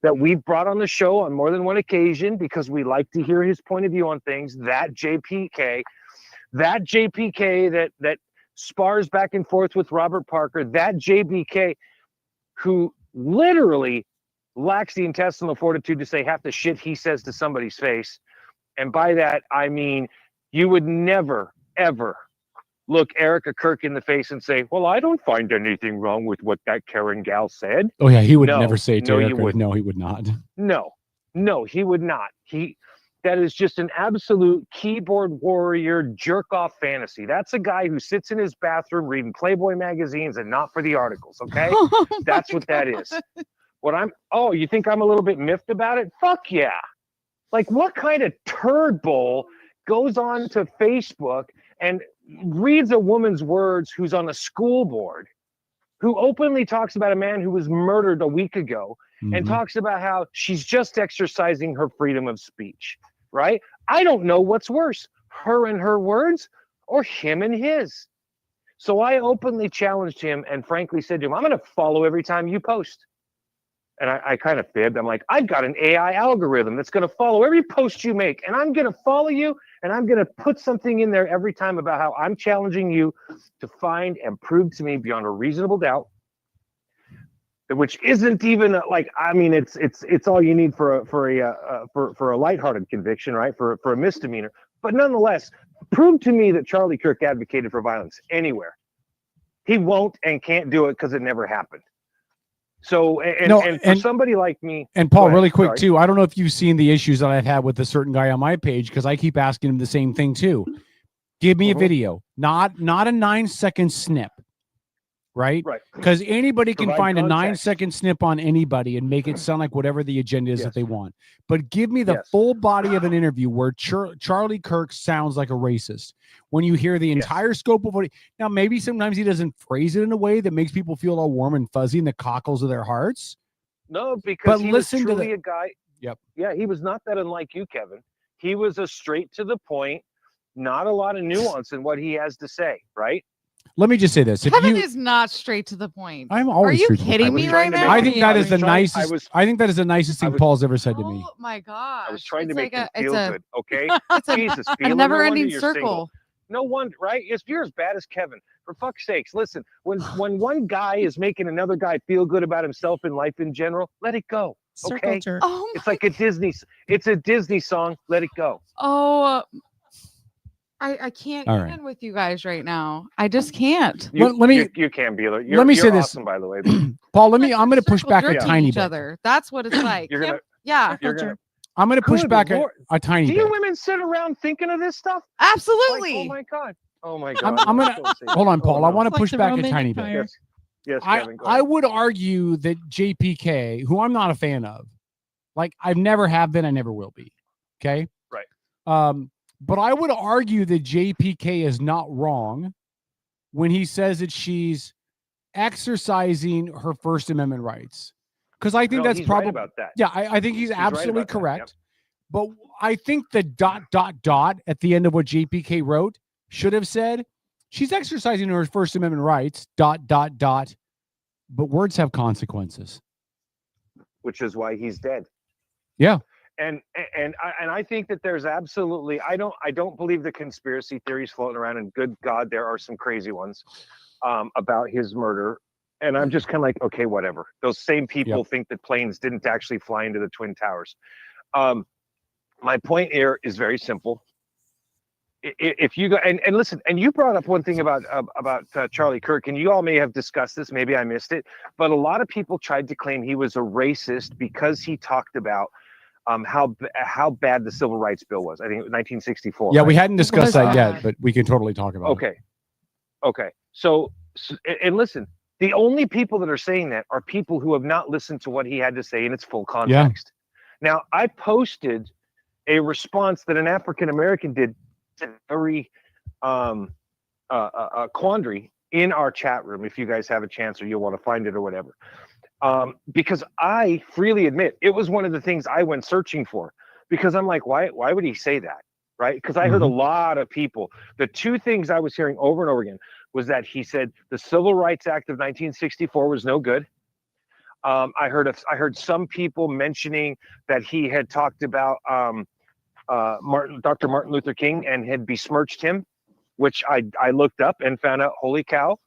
that we've brought on the show on more than one occasion because we like to hear his point of view on things. That JPK that spars back and forth with Robert Parker, that JPK who literally lacks the intestinal fortitude to say half the shit he says to somebody's face. And by that, I mean, you would never, ever look Erica Kirk in the face and say, well, I don't find anything wrong with what that Karen gal said.
Oh, yeah, he would never say to Erica.
You wouldn't.
No, he would not.
No, he would not. That is just an absolute keyboard warrior jerk-off fantasy. That's a guy who sits in his bathroom reading Playboy magazines and not for the articles, okay? That's what that is. You think I'm a little bit miffed about it? Fuck yeah. Like, what kind of turd bowl goes on to Facebook and reads a woman's words who's on a school board, who openly talks about a man who was murdered a week ago, and talks about how she's just exercising her freedom of speech, right? I don't know what's worse, her and her words or him and his. So I openly challenged him and frankly said to him, I'm going to follow every time you post. And I kind of fibbed. I'm like, I've got an AI algorithm that's going to follow every post you make, and I'm going to follow you, and I'm going to put something in there every time about how I'm challenging you to find and prove to me beyond a reasonable doubt, which isn't even it's all you need for a lighthearted conviction, right? For a misdemeanor, but nonetheless, prove to me that Charlie Kirk advocated for violence anywhere. He won't and can't do it because it never happened. So, and for somebody like me,
and Paul, really quick too, I don't know if you've seen the issues that I've had with a certain guy on my page, because I keep asking him the same thing too. Give me a video, not a 9-second snip, right? Because anybody can find a 9-second snip on anybody and make it sound like whatever the agenda is that they want. But give me the full body of an interview where Charlie Kirk sounds like a racist. When you hear the entire scope of what now, maybe sometimes he doesn't phrase it in a way that makes people feel all warm and fuzzy in the cockles of their hearts.
No, because he was truly
a
guy.
Yep.
Yeah, he was not that unlike you, Kevin. He was a straight to the point, not a lot of nuance in what he has to say, right?
Let me just say this:
Kevin is not straight to the point.
I'm always.
Are you kidding me right now?
I think that is the nicest. I think that is the nicest thing Paul's ever said to me.
Oh my god!
I was trying to make him feel good. Okay, Jesus,
a never-ending circle.
No wonder, right? You're as bad as Kevin. For fuck's sakes, listen. When one guy is making another guy feel good about himself in life in general, let it go. Okay, it's like a Disney. It's a Disney song. Let it go.
Oh. I can't
All
get
right.
in with you guys right now. I just can't.
Let me.
You can be.
Let me say this,
awesome, by the way.
Paul. I'm going to push back a
Jerking
tiny
each
bit.
other. That's what it's like.
You're gonna.
Yeah.
You're gonna.
I'm going to push
Good
back
Lord.
a tiny
Do
bit.
you women sit around thinking of this stuff?
Absolutely.
Like, oh my god. Oh my god.
I'm going to hold on, Paul. I want to
It's like
push
the
back a
Roman
tiny
Empire.
bit.
Yes, Kevin. Go
I
ahead.
would argue that JPK, who I'm not a fan of, like I've never have been, I never will be. Okay.
Right.
But I would argue that JPK is not wrong when he says that she's exercising her First Amendment rights. Because I think that's
he's
probably
right about that.
Yeah, I think he's
right
absolutely
about that,
correct.
yep.
But I think the ... at the end of what JPK wrote should have said she's exercising her First Amendment rights, ... But words have consequences.
Which is why he's dead.
Yeah.
And I think that there's absolutely I don't believe the conspiracy theories floating around, and good God, there are some crazy ones about his murder. And I'm just kind of like, okay, whatever. Those same people think that planes didn't actually fly into the Twin Towers. My point here is very simple. If you go and listen, and you brought up one thing about Charlie Kirk, and you all may have discussed this, maybe I missed it, but a lot of people tried to claim he was a racist because he talked about how bad the Civil Rights Bill was. I think it was 1964.
Yeah,
right?
we hadn't discussed that yet, but we can totally talk about it.
Okay. So and listen, the only people that are saying that are people who have not listened to what he had to say in its full context. Now, I posted a response that an African American did to very quandary in our chat room. If you guys have a chance or you'll want to find it or whatever. Because I freely admit it was one of the things I went searching for, because I'm like, why would he say that? Right? Because I heard a lot of people. The two things I was hearing over and over again was that he said the Civil Rights Act of 1964 was no good. I heard some people mentioning that he had talked about Dr. Martin Luther King and had besmirched him, which I looked up and found out, holy cow,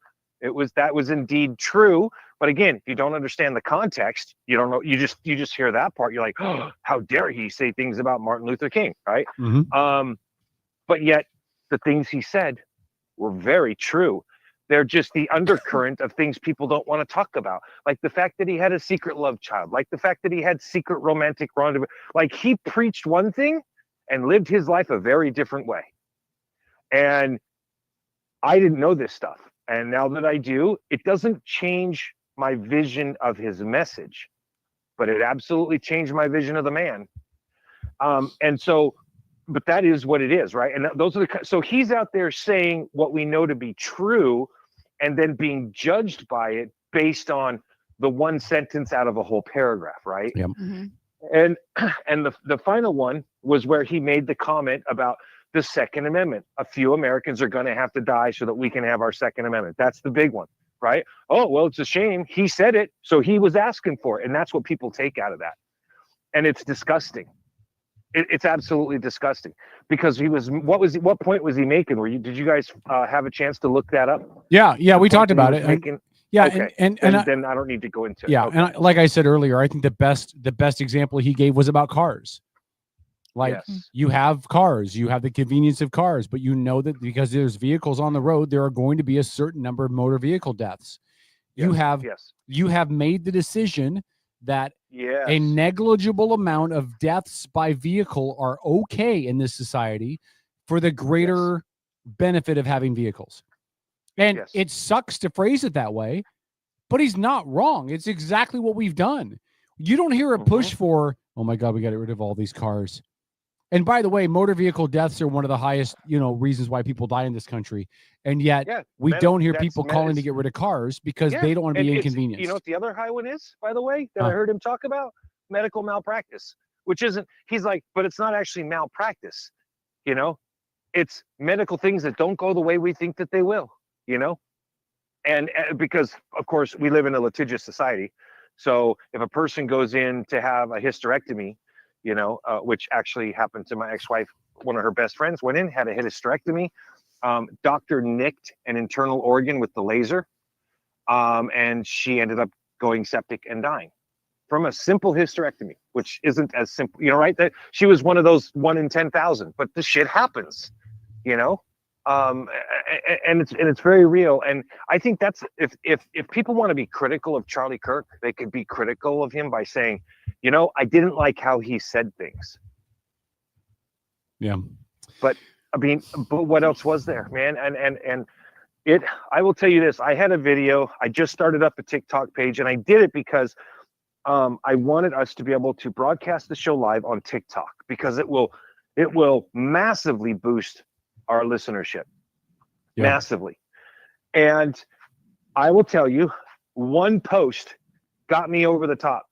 that was indeed true. But again, if you don't understand the context, you don't know. You just hear that part. You're like, oh, how dare he say things about Martin Luther King, right? But yet the things he said were very true. They're just the undercurrent of things people don't want to talk about, like the fact that he had a secret love child, like the fact that he had secret romantic rendezvous. Like he preached one thing and lived his life a very different way. And I didn't know this stuff. And now that I do, it doesn't change my vision of his message, but it absolutely changed my vision of the man. But that is what it is, right? And those are so he's out there saying what we know to be true and then being judged by it based on the one sentence out of a whole paragraph, right?
Yep.
And the final one was where he made the comment about the Second Amendment. A few Americans are going to have to die so that we can have our Second Amendment. That's the big one, right? Oh, well, it's a shame. He said it, so he was asking for it. And that's what people take out of that. And it's disgusting. It's absolutely disgusting, because what point was he making? Did you guys have a chance to look that up?
Yeah, we talked about it.
Okay.
And
then I don't need to go into it.
Yeah,
Okay.
and like I said earlier, I think the best example he gave was about cars. Like you have cars, you have the convenience of cars, but you know that because there's vehicles on the road, there are going to be a certain number of motor vehicle deaths. You have made the decision that a negligible amount of deaths by vehicle are okay in this society for the greater benefit of having vehicles. And it sucks to phrase it that way, but he's not wrong. It's exactly what we've done. You don't hear a push for, oh my God, we got to get rid of all these cars. And by the way, motor vehicle deaths are one of the highest, reasons why people die in this country. And yet we don't hear people calling to get rid of cars because they don't want to be inconvenienced.
You know what the other high one is, by the way, that I heard him talk about? Medical malpractice, which isn't, he's like, but it's not actually malpractice. It's medical things that don't go the way we think that they will, and because of course we live in a litigious society. So if a person goes in to have a hysterectomy, which actually happened to my ex-wife, one of her best friends went in, had a hysterectomy. Doctor nicked an internal organ with the laser, and she ended up going septic and dying from a simple hysterectomy, which isn't as simple, right? That she was one of those 1 in 10,000, but this shit happens, you know, and it's very real. And I think that's if people want to be critical of Charlie Kirk, they could be critical of him by saying, you know, I didn't like how he said things.
Yeah.
But I mean, but what else was there, man? And it, I will tell you this, I had a video, I just started up a TikTok page, and I did it because I wanted us to be able to broadcast the show live on TikTok, because it will massively boost our listenership. Yeah. Massively. And I will tell you, one post got me over the top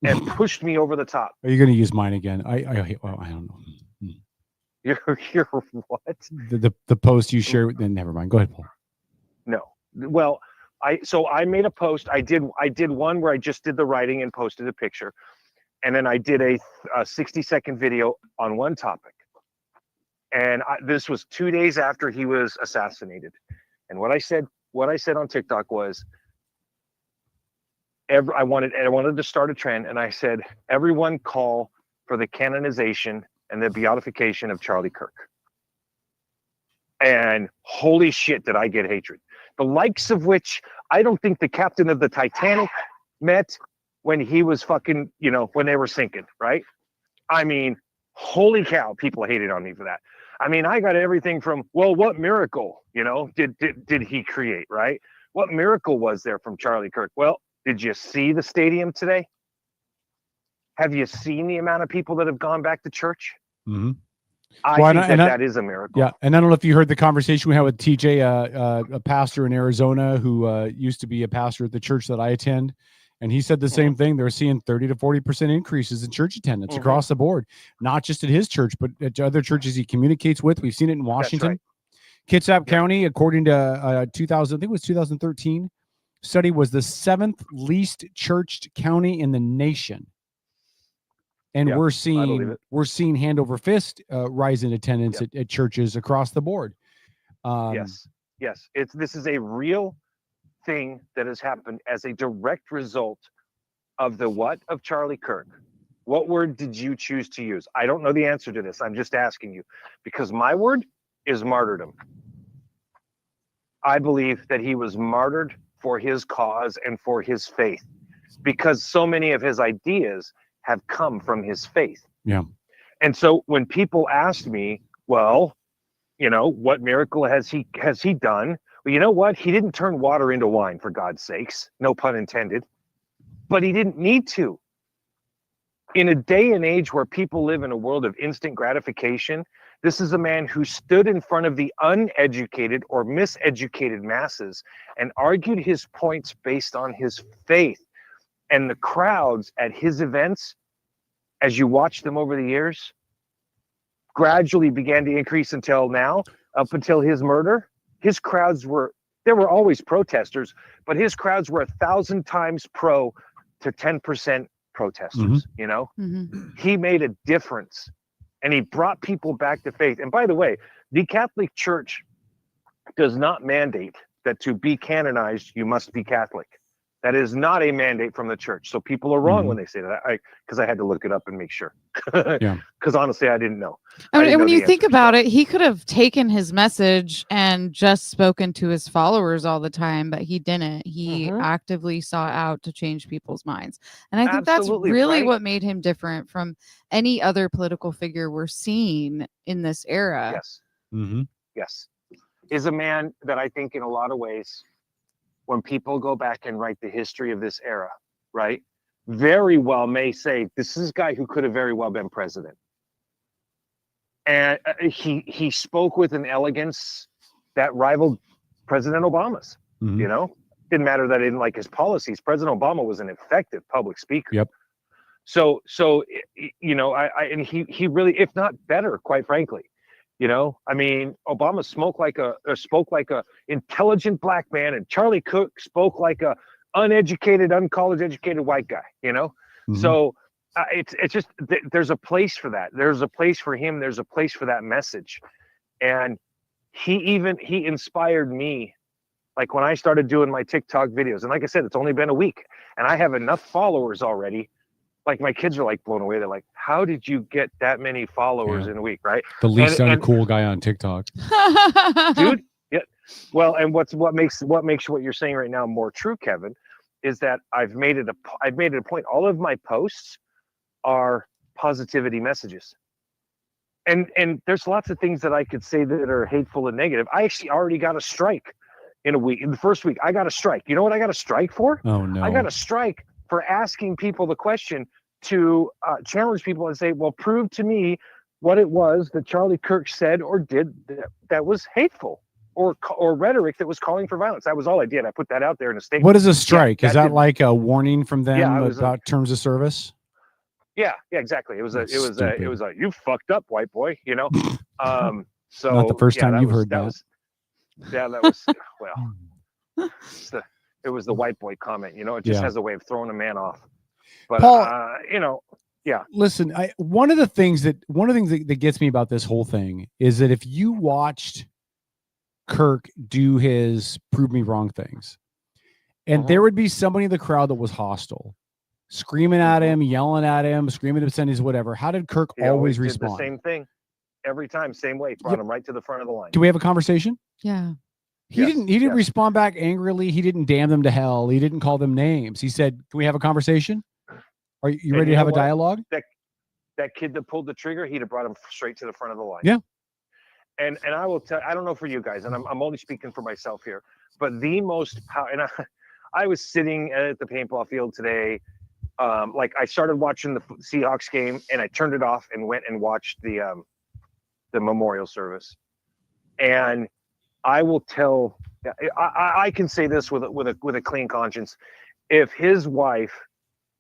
and pushed me over the top.
Are you going to use mine again? I don't know.
You're what?
The post you shared. Then never mind. Go ahead, Paul.
No. Well, I made a post. I did one where I just did the writing and posted a picture, and then I did a 60-second video on one topic. And this was 2 days after he was assassinated. And what I said on TikTok was, I wanted to start a trend, and I said, everyone call for the canonization and the beatification of Charlie Kirk. And holy shit, did I get hatred. The likes of which I don't think the captain of the Titanic met when he was fucking, you know, when they were sinking, right? I mean, holy cow, people hated on me for that. I mean, I got everything from, well, what miracle, you know, did he create, right? What miracle was there from Charlie Kirk? Well, did you see the stadium today? Have you seen the amount of people that have gone back to church?
Mm-hmm.
I think that is a miracle.
Yeah, and I don't know if you heard the conversation we had with TJ, a pastor in Arizona who used to be a pastor at the church that I attend, and he said the same thing. They're seeing 30 to 40% increases in church attendance across the board, not just at his church, but at other churches he communicates with. We've seen it in Washington. Right. Kitsap County, according to 2013 study, was the 7th least churched county in the nation. And we're seeing hand over fist rise in attendance at churches across the board.
Yes. This is a real thing that has happened as a direct result of the what of Charlie Kirk. What word did you choose to use? I don't know the answer to this. I'm just asking you, because my word is martyrdom. I believe that he was martyred for his cause and for his faith, because so many of his ideas have come from his faith.
Yeah.
And so when people asked me, well, you know, what miracle has he done? Well, you know what? He didn't turn water into wine, for God's sakes, no pun intended, but he didn't need to. In a day and age where people live in a world of instant gratification, this is a man who stood in front of the uneducated or miseducated masses and argued his points based on his faith. And the crowds at his events, as you watch them over the years, gradually began to increase until now, up until his murder. His crowds there were always protesters, but his crowds were 1,000 times pro to 10% protesters, you know? He made a difference, and he brought people back to faith. And by the way, the Catholic Church does not mandate that to be canonized, you must be Catholic. That is not a mandate from the church. So people are wrong when they say that. Because I had to look it up and make sure. Because honestly, I didn't know.
And when you think about it, he could have taken his message and just spoken to his followers all the time, but he didn't. He actively sought out to change people's minds. And I think that's really what made him different from any other political figure we're seeing in this era.
Yes. Yes. Is a man that I think in a lot of ways, when people go back and write the history of this era, right, very well may say, this is a guy who could have very well been president. And he spoke with an elegance that rivaled President Obama's, you know? Didn't matter that I didn't like his policies. President Obama was an effective public speaker.
Yep.
So you know, and he really, if not better, quite frankly. You know, I mean, Obama spoke like a intelligent black man, and Charlie Kirk spoke like a uneducated, uncollege educated white guy. You know, so it's just there's a place for that. There's a place for him. There's a place for that message, and he inspired me. Like when I started doing my TikTok videos, and like I said, it's only been a week, and I have enough followers already like my kids are like blown away. They're like, how did you get that many followers in a week? Right.
The least uncool guy on TikTok.
Dude. Yeah. Well, and what makes what you're saying right now more true, Kevin, is that I've made it a point. All of my posts are positivity messages. And there's lots of things that I could say that are hateful and negative. I actually already got a strike in a week. In the first week, I got a strike. You know what I got a strike for?
Oh no.
I got a strike for asking people the question to challenge people and say, well, prove to me what it was that Charlie Kirk said or did that was hateful or rhetoric that was calling for violence. That was all I did. I put that out there in a statement.
What is a strike? Is that like a warning from them about terms of service?
Yeah, exactly. It was a you fucked up, white boy, you know. So
not the first time you've heard that.
That was well. It was the white boy comment, you know. It just has a way of throwing a man off. But
Paul,
you know, yeah.
Listen, one of the things that gets me about this whole thing is that if you watched Kirk do his prove me wrong things, and there would be somebody in the crowd that was hostile, screaming at him, yelling at him, screaming obscenities, whatever. How did Kirk always respond?
The same thing every time, same way. Brought him right to the front of the line.
Do we have a conversation?
Yeah.
He didn't respond back angrily. He didn't damn them to hell. He didn't call them names. He said, "Can we have a conversation? Are you ready to have a dialogue?"
That kid that pulled the trigger, he'd have brought him straight to the front of the line.
Yeah.
And I will tell, I don't know for you guys, and I'm only speaking for myself here, but the most power, and I was sitting at the paintball field today. Like I started watching the Seahawks game and I turned it off and went and watched the memorial service. And I will tell, I can say this with a clean conscience. If his wife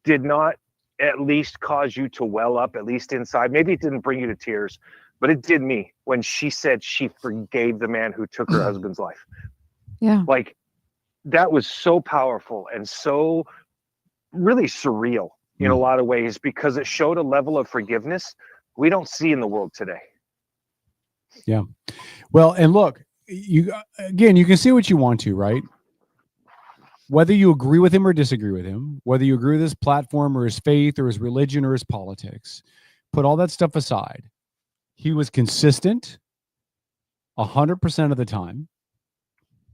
did not at least cause you to well up, at least inside, maybe it didn't bring you to tears, but it did me when she said she forgave the man who took her husband's life.
Yeah.
Like that was so powerful and so really surreal in a lot of ways, because it showed a level of forgiveness we don't see in the world today.
Yeah. Well, and look, you can say what you want to, right? Whether you agree with him or disagree with him, whether you agree with his platform or his faith or his religion or his politics, put all that stuff aside. He was consistent 100% of the time.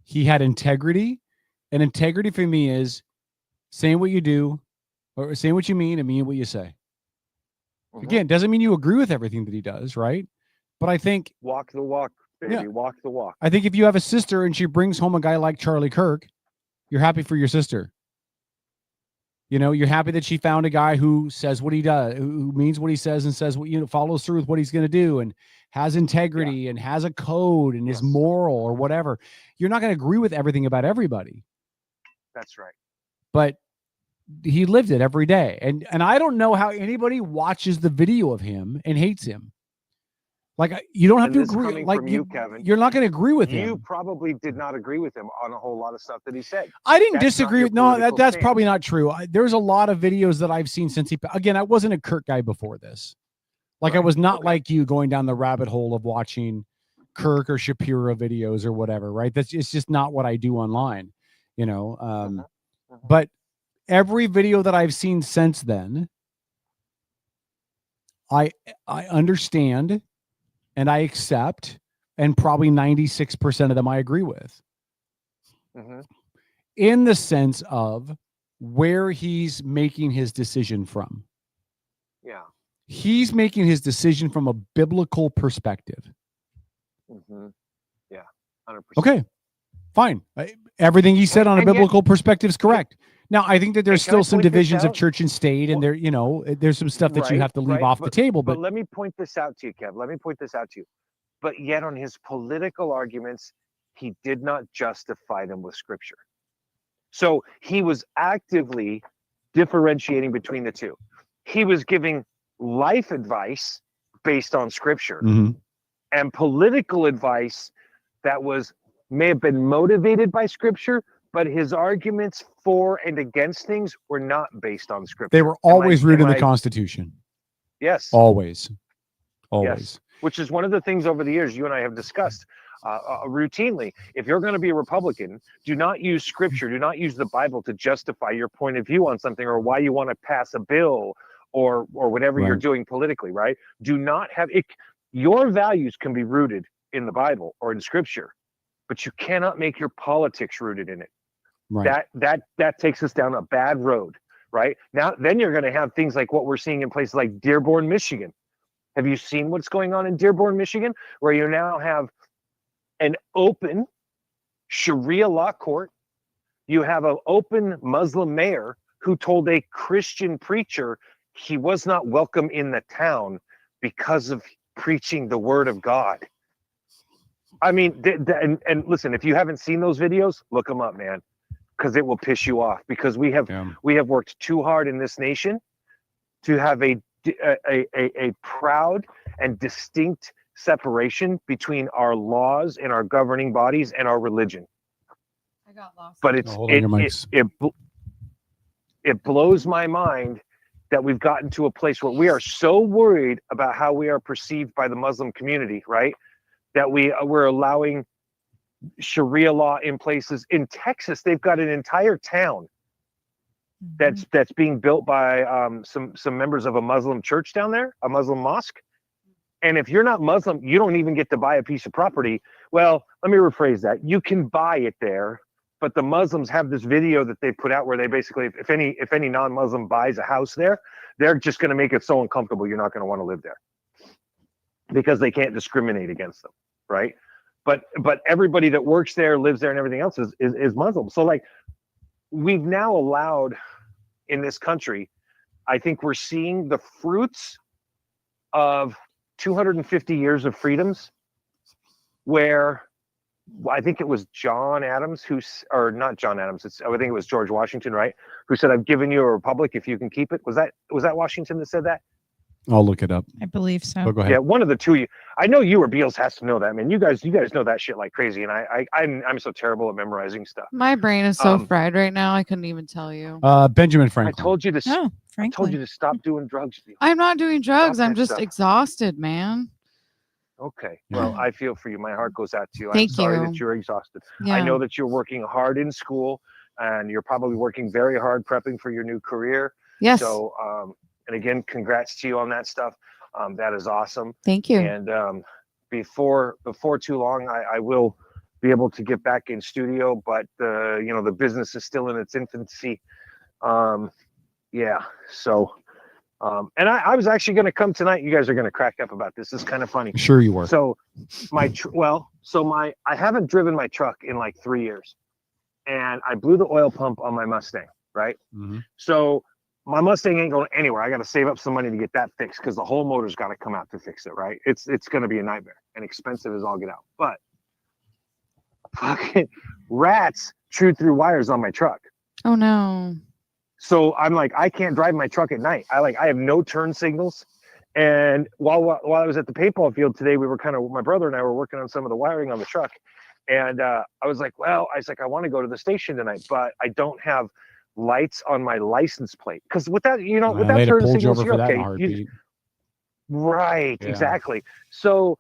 He had integrity, and integrity for me is saying what you do or saying what you mean and mean what you say. Again, doesn't mean you agree with everything that he does, right? But I think
walk the walk, baby, walk the walk.
I think if you have a sister and she brings home a guy like Charlie Kirk, you're happy for your sister. You know, you're happy that she found a guy who says what he does, who means what he says and says what, follows through with what he's going to do and has integrity and has a code and is moral or whatever. You're not going to agree with everything about everybody.
That's right.
But he lived it every day. And I don't know how anybody watches the video of him and hates him. Like, you don't have to agree. Like,
Kevin,
you're not going to agree with him.
You probably did not agree with him on a whole lot of stuff that he said.
I didn't disagree with. No, that's probably not true. There's a lot of videos that I've seen since again, I wasn't a Kirk guy before this. Like, I was not like you going down the rabbit hole of watching Kirk or Shapiro videos or whatever, right? It's just not what I do online, you know. But every video that I've seen since then, I understand. And I accept, and probably 96% of them I agree with. In the sense of where he's making his decision from.
Yeah.
He's making his decision from a biblical perspective.
Yeah, 100%.
Okay, fine. Everything he said on a biblical perspective is correct. Now, I think that there's still some divisions of church and state, and there's some stuff that you have to leave off the table. But
let me point this out to you, Kev. Let me point this out to you. But yet on his political arguments, he did not justify them with scripture. So he was actively differentiating between the two. He was giving life advice based on scripture and political advice that may have been motivated by scripture, but his arguments for and against things were not based on scripture.
They were always rooted in the Constitution.
Yes.
Always.
Yes. Which is one of the things over the years you and I have discussed routinely. If you're going to be a Republican, do not use scripture, do not use the Bible to justify your point of view on something or why you want to pass a bill or whatever you're doing politically, right? Do not have it. Your values can be rooted in the Bible or in Scripture, but you cannot make your politics rooted in it.
Right.
That takes us down a bad road, right? Now, then you're going to have things like what we're seeing in places like Dearborn, Michigan. Have you seen what's going on in Dearborn, Michigan, where you now have an open Sharia law court? You have an open Muslim mayor who told a Christian preacher he was not welcome in the town because of preaching the word of God. I mean, and listen, if you haven't seen those videos, look them up, man, because it will piss you off. Because we have worked too hard in this nation to have a proud and distinct separation between our laws and our governing bodies and our religion.
I got lost.
But it blows my mind that we've gotten to a place where we are so worried about how we are perceived by the Muslim community, right? That we're allowing Sharia law in places. In Texas, they've got an entire town that's being built by some members of a Muslim church down there, a Muslim mosque. And if you're not Muslim, you don't even get to buy a piece of property. Well, let me rephrase that. You can buy it there, but the Muslims have this video that they put out where they basically, if any non-Muslim buys a house there, they're just going to make it so uncomfortable you're not going to want to live there because they can't discriminate against them, right? But everybody that works there, lives there, and everything else is Muslim. So like, we've now allowed in this country, I think we're seeing the fruits of 250 years of freedoms, where I think it was John Adams or not John Adams, I think it was George Washington, right? Who said, "I've given you a republic if you can keep it." Was that Washington that said that?
I'll look it up.
I believe so.
Oh, go ahead.
Yeah, one of the two. I know you or Beals has to know that, man. You guys know that shit like crazy, and I'm so terrible at memorizing stuff.
My brain is so fried right now. I couldn't even tell you.
Benjamin Franklin.
I told you to stop doing drugs.
I'm not doing drugs. I'm just exhausted, man.
Okay. Well, I feel for you. My heart goes out to you.
Thank
I'm sorry
you.
that you're exhausted.
Yeah.
I know that you're working hard in school, and you're probably working very hard prepping for your new career.
Yes.
So, and again, congrats to you on that stuff. That is awesome.
Thank you.
And before too long, I will be able to get back in studio, but the business is still in its infancy. Yeah. So, and I was actually going to come tonight. You guys are going to crack up about this. It's kind of funny.
Sure you were.
So I haven't driven my truck in like 3 years, and I blew the oil pump on my Mustang, right?
Mm-hmm.
So my Mustang ain't going anywhere. I got to save up some money to get that fixed because the whole motor's got to come out to fix it, right? It's going to be a nightmare and expensive as all get out. But fucking rats chewed through wires on my truck.
Oh no.
So I'm like, I can't drive my truck at night. I have no turn signals. And while I was at the paintball field today, my brother and I were working on some of the wiring on the truck. And I was like, I I want to go to the station tonight, but I don't have lights on my license plate. Because with that, without turn signals, you're okay. Right, yeah. Exactly. So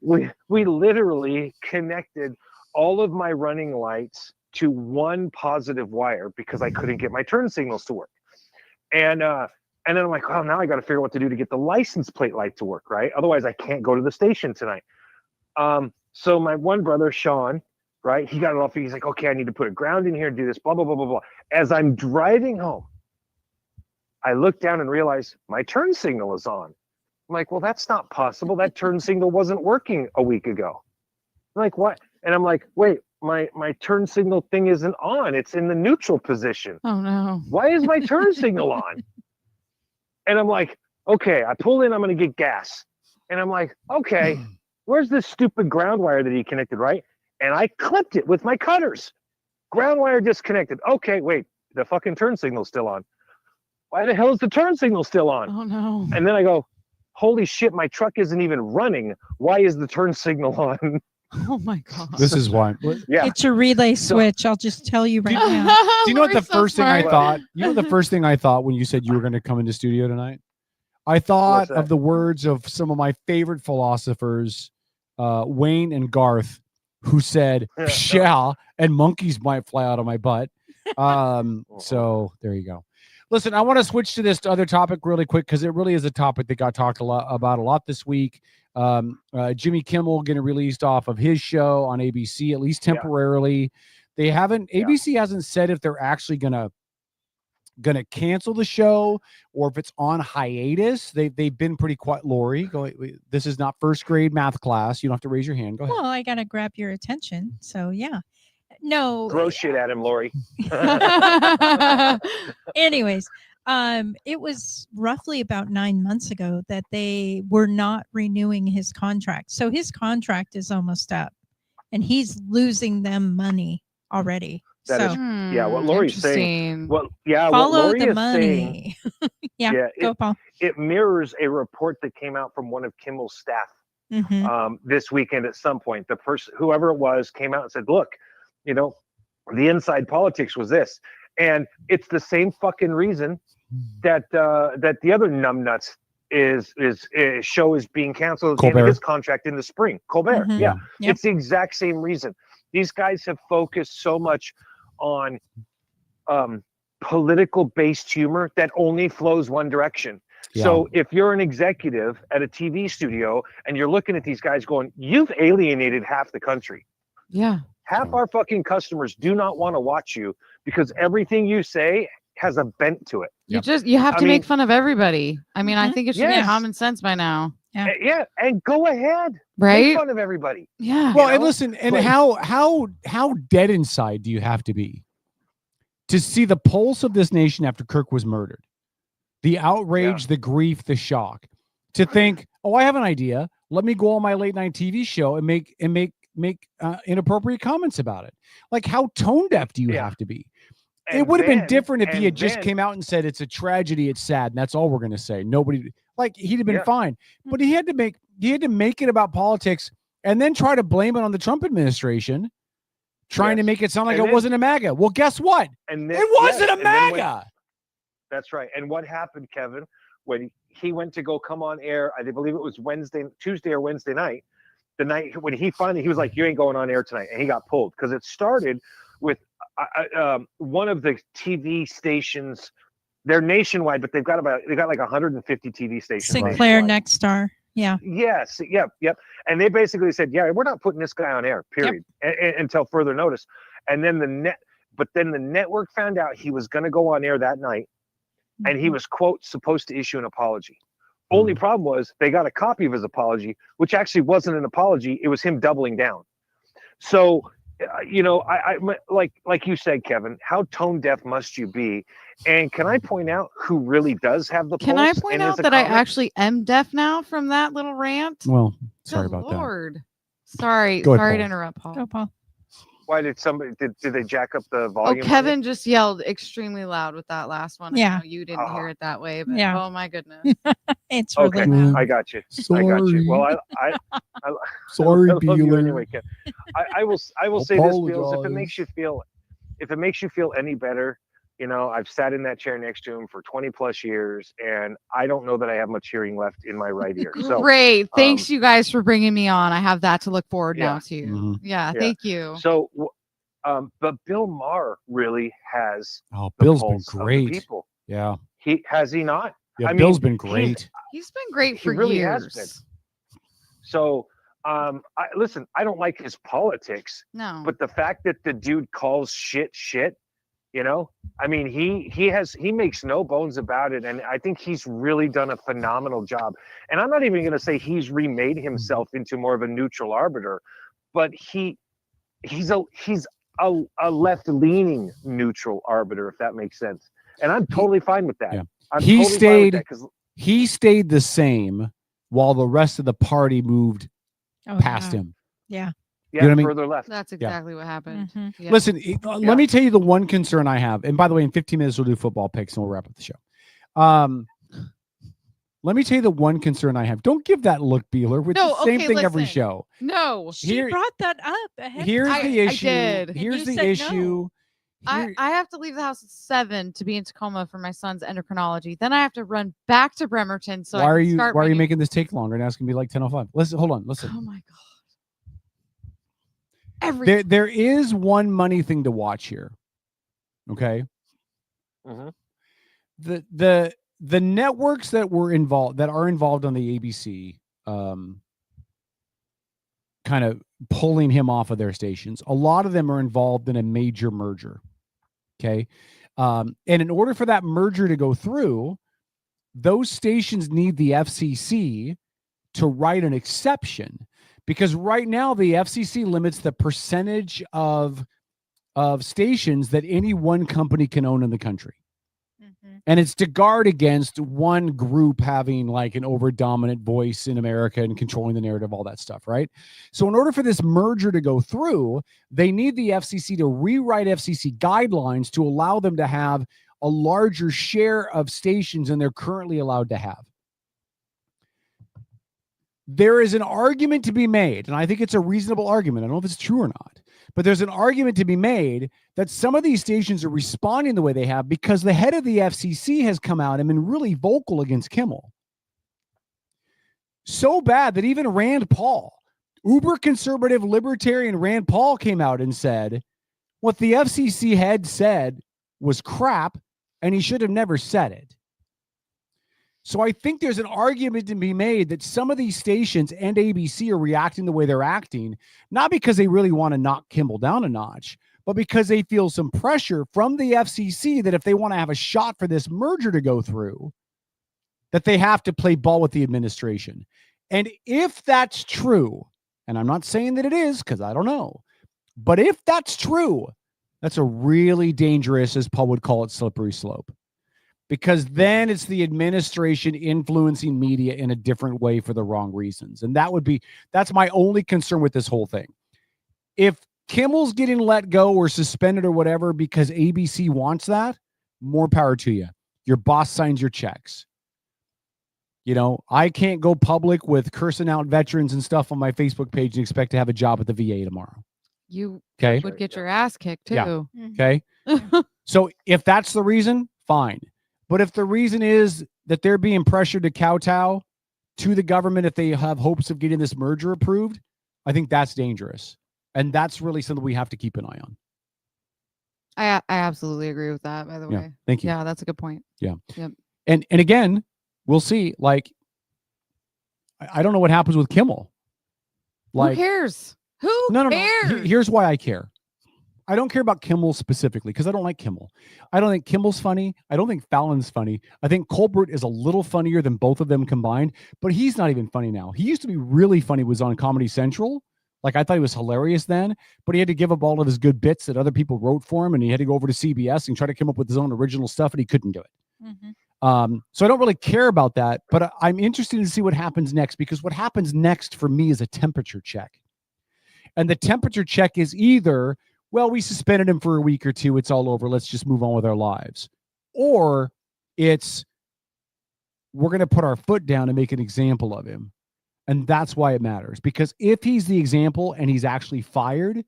we literally connected all of my running lights to one positive wire because I couldn't get my turn signals to work. And then I'm like, oh, now I got to figure out what to do to get the license plate light to work, right? Otherwise I can't go to the station tonight. So my one brother, Sean, right? He got it all figured. He's like, okay, I need to put a ground in here and do this, blah, blah, blah, blah, blah. As I'm driving home, I look down and realize my turn signal is on. I'm like, well, that's not possible. That turn signal wasn't working a week ago. I'm like, what? And I'm like, wait, my turn signal thing isn't on. It's in the neutral position.
Oh no.
Why is my turn signal on? And I'm like, okay, I pull in, I'm going to get gas. And I'm like, okay, where's this stupid ground wire that he connected, right? And I clipped it with my cutters. Ground wire disconnected. Okay, wait, the fucking turn signal's still on. Why the hell is the turn signal still on?
Oh no.
And then I go, holy shit, my truck isn't even running. Why is the turn signal on?
Oh my god.
This is why.
Yeah.
It's a relay switch. I'll just tell you right now.
Do you know what the first thing I thought? You know the first thing I thought when you said you were going to come into studio tonight? I thought of the words of some of my favorite philosophers, Wayne and Garth, who said, "Yeah, and monkeys might fly out of my butt." So there you go. Listen, I want to switch to this other topic really quick because it really is a topic that got talked a lot this week. Jimmy Kimmel getting released off of his show on ABC, at least temporarily. They haven't. ABC hasn't said if they're actually gonna cancel the show or if it's on hiatus. They've been pretty quiet. Lori, this is not first grade math class. You don't have to raise your hand. Go ahead.
Well, I gotta grab your attention. So yeah. No.
Throw shit at him, Lori.
Anyways, it was roughly about 9 months ago that they were not renewing his contract. So his contract is almost up and he's losing them money already.
What Lori's saying. Well,
follow
what Lori
the
is
money.
saying,
Go, Paul.
It mirrors a report that came out from one of Kimmel's staff this weekend at some point. The person, whoever it was, came out and said, look, the inside politics was this. And it's the same fucking reason that the other numbnuts is show is being canceled at the end of his contract in the spring. Colbert. It's the exact same reason. These guys have focused so much on political based humor that only flows one direction. So if you're an executive at a TV studio and you're looking at these guys going, you've alienated half the country.
Yeah.
Half our fucking customers do not want to watch you because everything you say has a bent to it.
You have to make fun of everybody. I mean, I think it should be common sense by now.
Yeah, and go ahead.
Right?
Make fun of everybody.
Yeah.
Well, and listen, and how dead inside do you have to be to see the pulse of this nation after Kirk was murdered? The outrage, the grief, the shock. To think, oh, I have an idea. Let me go on my late night TV show and make inappropriate comments about it. Like, how tone deaf do you have to be?
And
it would have been different if he had just came out and said it's a tragedy, it's sad, and that's all we're going to say. Nobody, he'd have been fine. But he had to make it about politics and then try to blame it on the Trump administration, trying to make it sound like it wasn't a MAGA. Well, guess what? It wasn't a MAGA.
That's right. And what happened, Kevin, when he went to go come on air, I believe it was Tuesday or Wednesday night, the night when he was like, you ain't going on air tonight. And he got pulled because it started with one of the TV stations. They're nationwide, but they got like 150 TV stations.
Sinclair Next Star. Yeah.
Yes. Yep. And they basically said, we're not putting this guy on air, period, until further notice. And then the network found out he was going to go on air that night, and he was, quote, supposed to issue an apology. Only problem was they got a copy of his apology, which actually wasn't an apology. It was him doubling down. So, I like you said, Kevin, how tone deaf must you be? And can I point out who really does have the pulse?
Can I point out that I actually am deaf now from that little rant?
Well, sorry about
that. Sorry
to
interrupt, Paul.
Go, Paul.
Why did they jack up the volume?
Oh, Kevin just yelled extremely loud with that last one.
Yeah.
I know you didn't hear it that way, but oh my goodness.
It's
okay.
really loud.
I got you.
Sorry.
I got you. Well, I
sorry,
love you
Beeler.
anyway, Kevin. I will say this, Beals, if it makes you feel any better, I've sat in that chair next to him for 20 plus years, and I don't know that I have much hearing left in my right ear. So
great. Thanks you guys for bringing me on. I have that to look forward now to.
Mm-hmm.
Yeah, thank you.
So, but Bill Maher really has.
Oh, Bill's been great.
People.
Yeah.
Has he not?
Yeah, Bill's been great.
He's been great for
really
years.
Has been. So, listen, I don't like his politics.
No.
But the fact that the dude calls shit, I mean, he makes no bones about it, and I think he's really done a phenomenal job. And I'm not even going to say he's remade himself into more of a neutral arbiter, but he's a left-leaning neutral arbiter, if that makes sense. And I'm totally fine with that.
Yeah.
He
stayed the same while the rest of the party moved past him.
Yeah.
Yeah,
you know what I mean?
further left.
That's exactly what happened.
Mm-hmm.
Yeah.
Listen, let me tell you the one concern I have. And by the way, in 15 minutes, we'll do football picks and we'll wrap up the show. Let me tell you the one concern I have. Don't give that look, Beeler. It's the same thing every show.
No.
She brought that up.
Here's the issue.
I did.
Here's the issue.
No. I have to leave the house at 7 to be in Tacoma for my son's endocrinology. Then I have to run back to Bremerton. So
why are you making this take longer? Now it's gonna be like 10:05. Listen, hold on. Listen.
Oh my God.
There is one money thing to watch here. Okay.
Mm-hmm.
the networks that are involved on the ABC, kind of pulling him off of their stations. A lot of them are involved in a major merger. Okay. And in order for that merger to go through, those stations need the FCC to write an exception, because right now the FCC limits the percentage of stations that any one company can own in the country. And it's to guard against one group having like an over dominant voice in America and controlling the narrative, all that stuff, right? So in order for this merger to go through, they need the FCC to rewrite FCC guidelines to allow them to have a larger share of stations than they're currently allowed to have. There is an argument to be made, and I think it's a reasonable argument. I don't know if it's true or not, but there's an argument to be made that some of these stations are responding the way they have because the head of the FCC has come out and been really vocal against Kimmel. So bad that even Rand Paul, uber conservative libertarian Rand Paul, came out and said what the FCC head said was crap and he should have never said it. So I think there's an argument to be made that some of these stations and ABC are reacting the way they're acting, not because they really want to knock Kimmel down a notch, but because they feel some pressure from the FCC that if they want to have a shot for this merger to go through, that they have to play ball with the administration. And if that's true, and I'm not saying that it is because I don't know, but if that's true, that's a really dangerous, as Paul would call it, slippery slope. Because then it's the administration influencing media in a different way for the wrong reasons. And that's my only concern with this whole thing. If Kimmel's getting let go or suspended or whatever because ABC wants that, more power to you. Your boss signs your checks. You know, I can't go public with cursing out veterans and stuff on my Facebook page and expect to have a job at the VA tomorrow.
You
okay?
would get your ass kicked too.
Yeah. Okay. So if that's the reason, fine. But if the reason is that they're being pressured to kowtow to the government if they have hopes of getting this merger approved, I think that's dangerous. And that's really something we have to keep an eye on.
I absolutely agree with that, by the way.
Thank you.
Yeah, that's a good point.
Yeah.
Yep.
And again, we'll see. Like, I don't know what happens with Kimmel. Like,
who cares? Who cares?
Here's why I care. I don't care about Kimmel specifically because I don't like Kimmel. I don't think Kimmel's funny. I don't think Fallon's funny. I think Colbert is a little funnier than both of them combined, but he's not even funny now. He used to be really funny, was on Comedy Central. Like, I thought he was hilarious then, but he had to give up all of his good bits that other people wrote for him, and he had to go over to CBS and try to come up with his own original stuff, and he couldn't do it. So I don't really care about that, but I'm interested to see what happens next, because what happens next for me is a temperature check. And the temperature check is either, well, we suspended him for a week or two, it's all over, let's just move on with our lives. Or it's, we're going to put our foot down and make an example of him. And that's why it matters. Because if he's the example and he's actually fired,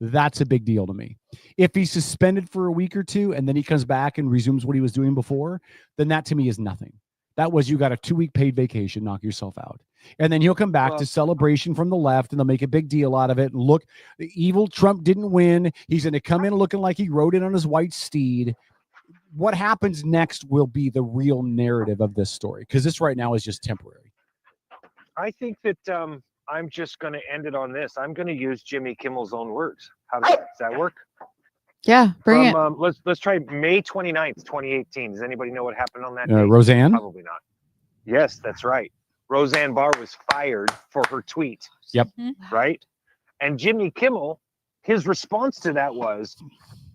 that's a big deal to me. If he's suspended for a week or two and then he comes back and resumes what he was doing before, then that to me is nothing. That was, you got a 2-week paid vacation, knock yourself out. And then he'll come back to celebration from the left and they'll make a big deal out of it. And look, the evil Trump didn't win. He's going to come in looking like he rode in on his white steed. What happens next will be the real narrative of this story, because this right now is just temporary.
I think that I'm just going to end it on this. I'm going to use Jimmy Kimmel's own words. Does that work?
Yeah, bring it.
Let's try May 29th, 2018. Does anybody know what happened on that day?
Roseanne?
Probably not. Yes, that's right. Roseanne Barr was fired for her tweet.
Yep.
Right? And Jimmy Kimmel, his response to that was,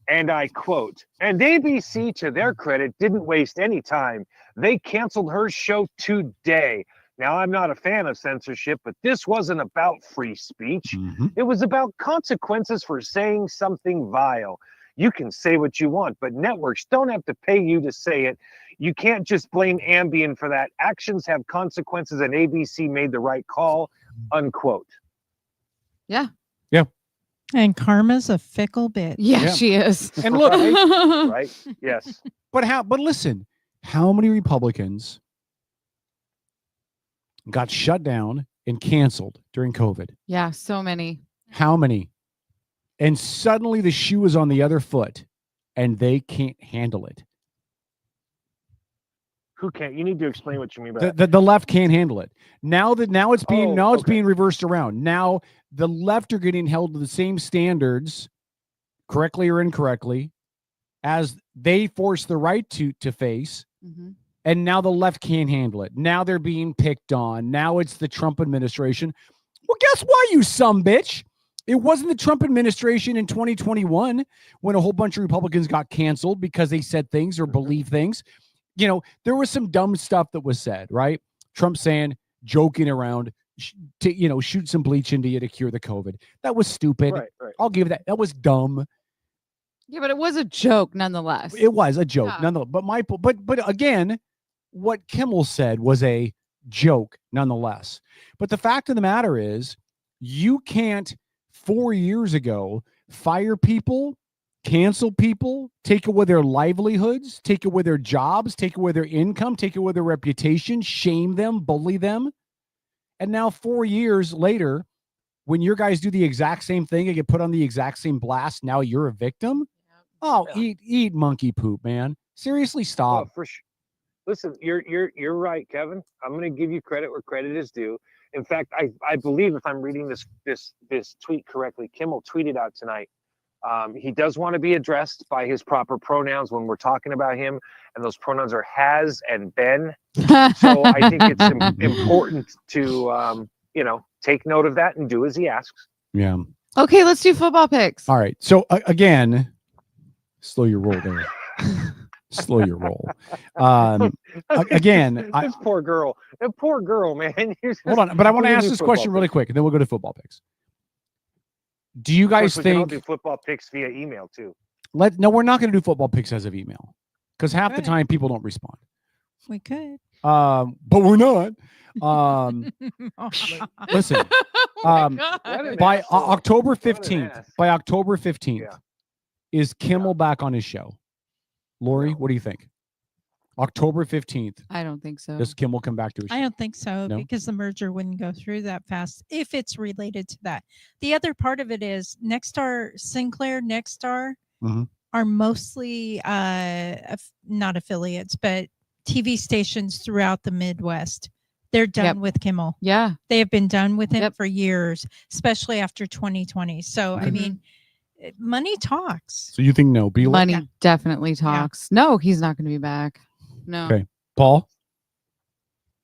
and I quote, "And ABC, to their credit, didn't waste any time. They canceled her show today. Now, I'm not a fan of censorship, but this wasn't about free speech. It was about consequences for saying something vile. You can say what you want, but networks don't have to pay you to say it. You can't just blame Ambien for that. Actions have consequences, and ABC made the right call," unquote.
Yeah.
Yeah.
And karma's a fickle bitch.
Yeah, she is.
And look,
right? Yes.
But listen, how many Republicans got shut down and canceled during COVID?
Yeah, so many.
How many? And suddenly the shoe is on the other foot and they can't handle it.
Who can't? You need to explain what you mean by
The left can't handle it. Now it's being
okay.
being reversed around. Now the left are getting held to the same standards, correctly or incorrectly, as they force the right to face.
Mm-hmm.
And now the left can't handle it. Now they're being picked on. Now it's the Trump administration. Well, guess what, you sumbitch? It wasn't the Trump administration in 2021 when a whole bunch of Republicans got canceled because they said things or believed things. You know, there was some dumb stuff that was said, right? Trump saying, joking around, shoot some bleach into you to cure the COVID. That was stupid.
Right.
I'll give that. That was dumb.
Yeah, but it was a joke nonetheless.
It was a joke nonetheless. But again, what Kimmel said was a joke nonetheless. But the fact of the matter is, you can't 4 years ago fire people, cancel people, take away their livelihoods, take away their jobs, take away their income, take away their reputation, shame them, bully them. And now 4 years later, when your guys do the exact same thing and get put on the exact same blast, now you're a victim? Oh, eat monkey poop, man. Seriously, stop.
For sure. Listen, you're right, Kevin. I'm going to give you credit where credit is due. In fact, I believe, if I'm reading this tweet correctly, Kimmel tweeted out tonight. He does want to be addressed by his proper pronouns when we're talking about him, and those pronouns are has and been. So I think it's important to take note of that and do as he asks.
Yeah.
Okay, let's do football picks.
All right. So again, slow your roll there. Slow your roll. Again,
this poor girl. That poor girl, man.
Hold on, but I want to ask this question really quick, and then we'll go to football picks. Do you guys think we can all
do football picks via email too?
No, we're not going to do football picks as of email because half the time people don't respond.
We could.
But we're not. Listen. By October 15th, is Kimmel back on his show? Lori, what do you think? October 15th.
I don't think so.
Does Kimmel come back to his show?
I don't think so, because the merger wouldn't go through that fast if it's related to that. The other part of it is Sinclair, Nexstar are mostly not affiliates, but TV stations throughout the Midwest. They're done with Kimmel.
Yeah.
They have been done with him for years, especially after 2020. So, I mean, money talks.
So you think no?
Money definitely talks. Yeah. No, he's not going to be back. No.
Okay. Paul?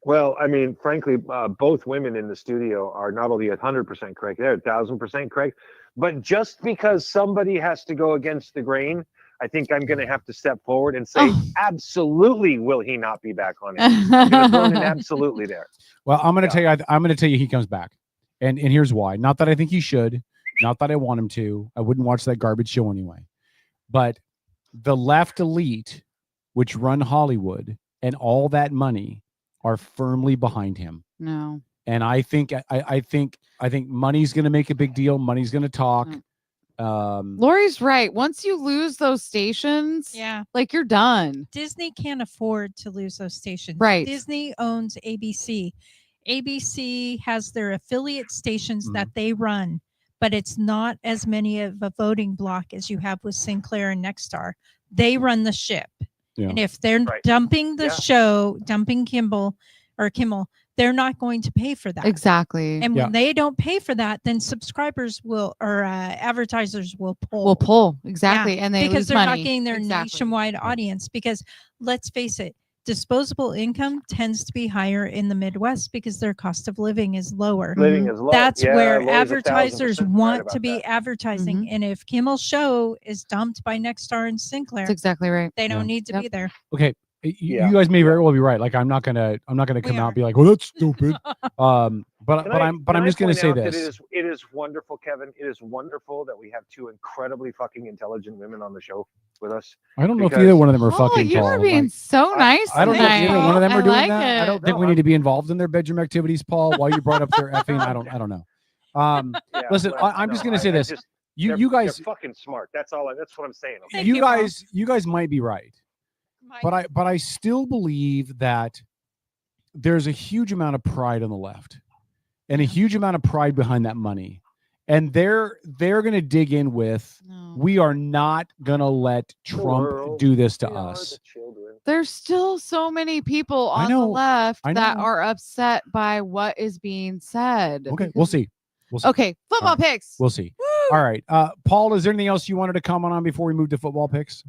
Well, I mean, frankly, both women in the studio are not only 100% correct, they're 1,000% correct. But just because somebody has to go against the grain, I think I'm going to have to step forward and say, absolutely, will he not be back on it? I'm going to throw in absolutely there.
Well, I'm going to tell you. I'm going to tell you he comes back, and here's why. Not that I think he should. Not that I want him to. I wouldn't watch that garbage show anyway. But the left elite, which run Hollywood and all that money, are firmly behind him.
No.
And I think money's going to make a big deal. Money's going to talk.
Lori's right. Once you lose those stations, like you're done.
Disney can't afford to lose those stations.
Right.
Disney owns ABC. ABC has their affiliate stations that they run, but it's not as many of a voting block as you have with Sinclair and Nexstar. They run the ship. Yeah. And if they're dumping the show, dumping Kimmel, they're not going to pay for that.
Exactly.
And when they don't pay for that, then subscribers will, or advertisers will pull.
Will pull. Exactly. And they
because
lose
they're
money.
not getting their nationwide audience. Because let's face it, disposable income tends to be higher in the Midwest because their cost of living is lower.
Living is low.
That's where
Lori's
advertisers
1,000%
want to be advertising. And if Kimmel's show is dumped by Nexstar and Sinclair,
that's exactly right.
They don't need to be there.
Okay. You guys may very well be right. Like I'm not gonna come out and be like, well, that's stupid. I'm just gonna say this.
It is wonderful, Kevin. It is wonderful that we have two incredibly fucking intelligent women on the show with us.
I don't know if either one of them are fucking.
You are being so nice.
I don't know if either one of them are doing
like
that. I don't think we need to be involved in their bedroom activities, Paul. While you brought up their effing, I don't know. Listen, I'm just gonna say this. You guys,
you're fucking smart. That's all. That's what I'm saying. Okay?
You guys might be right. But I still believe that there's a huge amount of pride on the left and a huge amount of pride behind that money. And they're going to dig in with, we are not going to let Trump do this to us.
There's still so many people on the left that are upset by what is being said.
Okay, we'll see.
Okay, football picks.
We'll see. All right. Paul, is there anything else you wanted to comment on before we move to football picks?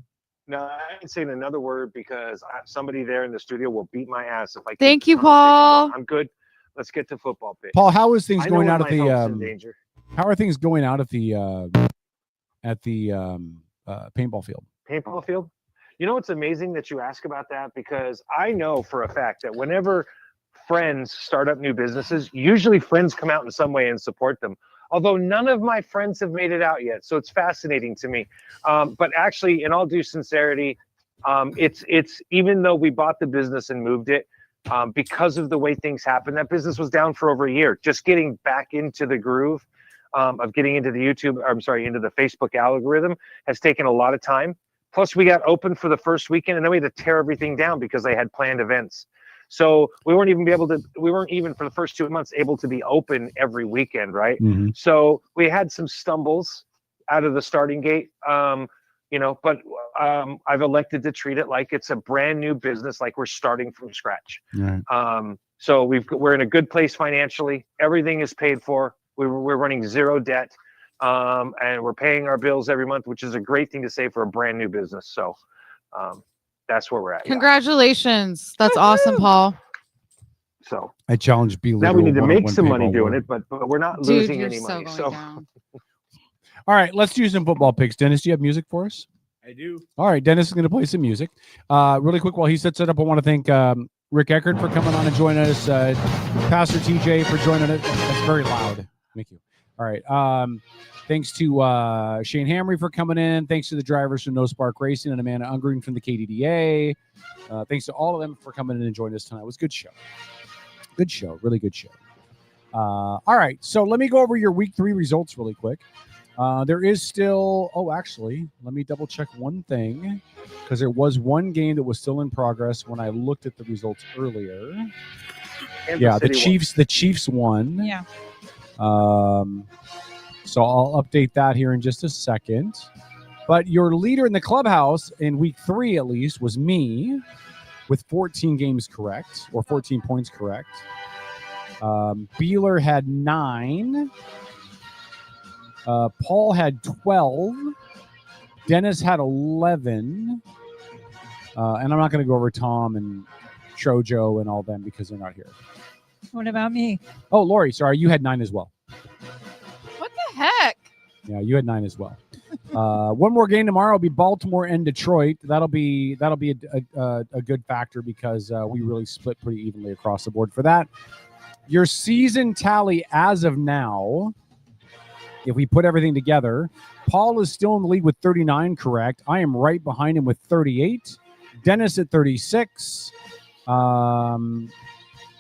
No, I ain't saying another word because somebody there in the studio will beat my ass if I keep
Thank you,
the conversation
Paul.
going. I'm good. Let's get to football picks.
Paul, how is things
I
going
know
out
when
at
my
the
health's in danger.
how are things going out at the paintball field?
Paintball field? You know, it's amazing that you ask about that because I know for a fact that whenever friends start up new businesses, usually friends come out in some way and support them. Although none of my friends have made it out yet, so it's fascinating to me. But actually, in all due sincerity, it's even though we bought the business and moved it, because of the way things happen, that business was down for over a year. Just getting back into the groove of getting into the into the Facebook algorithm has taken a lot of time. Plus, we got open for the first weekend, and then we had to tear everything down because they had planned events. So we weren't even for the first 2 months able to be open every weekend, right?
Mm-hmm.
So we had some stumbles out of the starting gate, but I've elected to treat it like it's a brand new business, like we're starting from scratch.
Right.
So we're in a good place financially. Everything is paid for. We're running zero debt, and we're paying our bills every month, which is a great thing to say for a brand new business. So that's where we're at.
Congratulations. That's awesome, Paul.
So
I challenge B.
Now we need to make some money doing it, but we're not losing any money. So
all right, let's do some football picks. Dennis, do you have music for us?
I do.
All right, Dennis is going to play some music. Really quick, while he sets it up, I want to thank Rick Eckert for coming on and joining us. Pastor TJ for joining us. That's very loud. Thank you. All right. Thanks to Shane Hamry for coming in. Thanks to the drivers from No Spark Racing and Amanda Ungering from the KDDA. Thanks to all of them for coming in and joining us tonight. It was a good show. Good show. Really good show. All right. So let me go over your week 3 results really quick. There is still, actually, let me double check one thing because there was one game that was still in progress when I looked at the results earlier. The Chiefs won.
Yeah.
So I'll update that here in just a second. But your leader in the clubhouse in week 3, at least, was me with 14 games correct, or 14 points correct. Beeler had 9. Paul had 12. Dennis had 11. And I'm not going to go over Tom and Trojo and all them because they're not here.
What about me?
Oh, Lori, sorry, you had 9 as well.
What the heck?
Yeah, you had 9 as well. One more game tomorrow will be Baltimore and Detroit. That'll be a good factor because we really split pretty evenly across the board for that. Your season tally as of now, if we put everything together, Paul is still in the lead with 39 correct. I am right behind him with 38. Dennis at 36.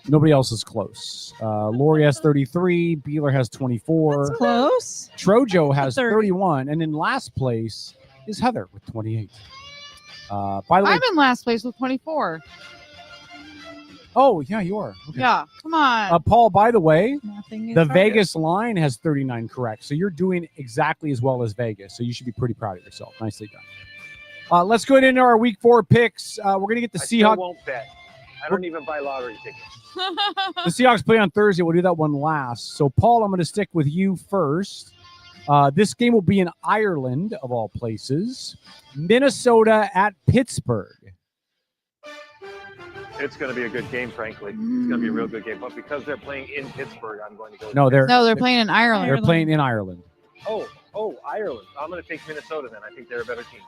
Nobody else is close. Lori has 33. Beeler has 24.
That's close.
Trojo has 31. And in last place is Heather with 28. By the way,
I'm in last place with 24.
Oh, yeah, you are. Okay.
Yeah, come on.
Paul, by the way,
Nothing is
the
harder.
Vegas line has 39 correct. So you're doing exactly as well as Vegas. So you should be pretty proud of yourself. Nicely done. Let's go into our week 4 picks. We're going to get the Seahawks.
I won't bet. I don't even buy lottery tickets.
The Seahawks play on Thursday. We'll do that one last. So, Paul, I'm going to stick with you first. This game will be in Ireland, of all places. Minnesota at Pittsburgh.
It's going to be a good game, frankly. It's going to be a real good game. But because they're playing in Pittsburgh, I'm going to go.
No, they're
playing in Ireland.
They're playing in Ireland.
Oh, Ireland. I'm going to take Minnesota then. I think they're a better team.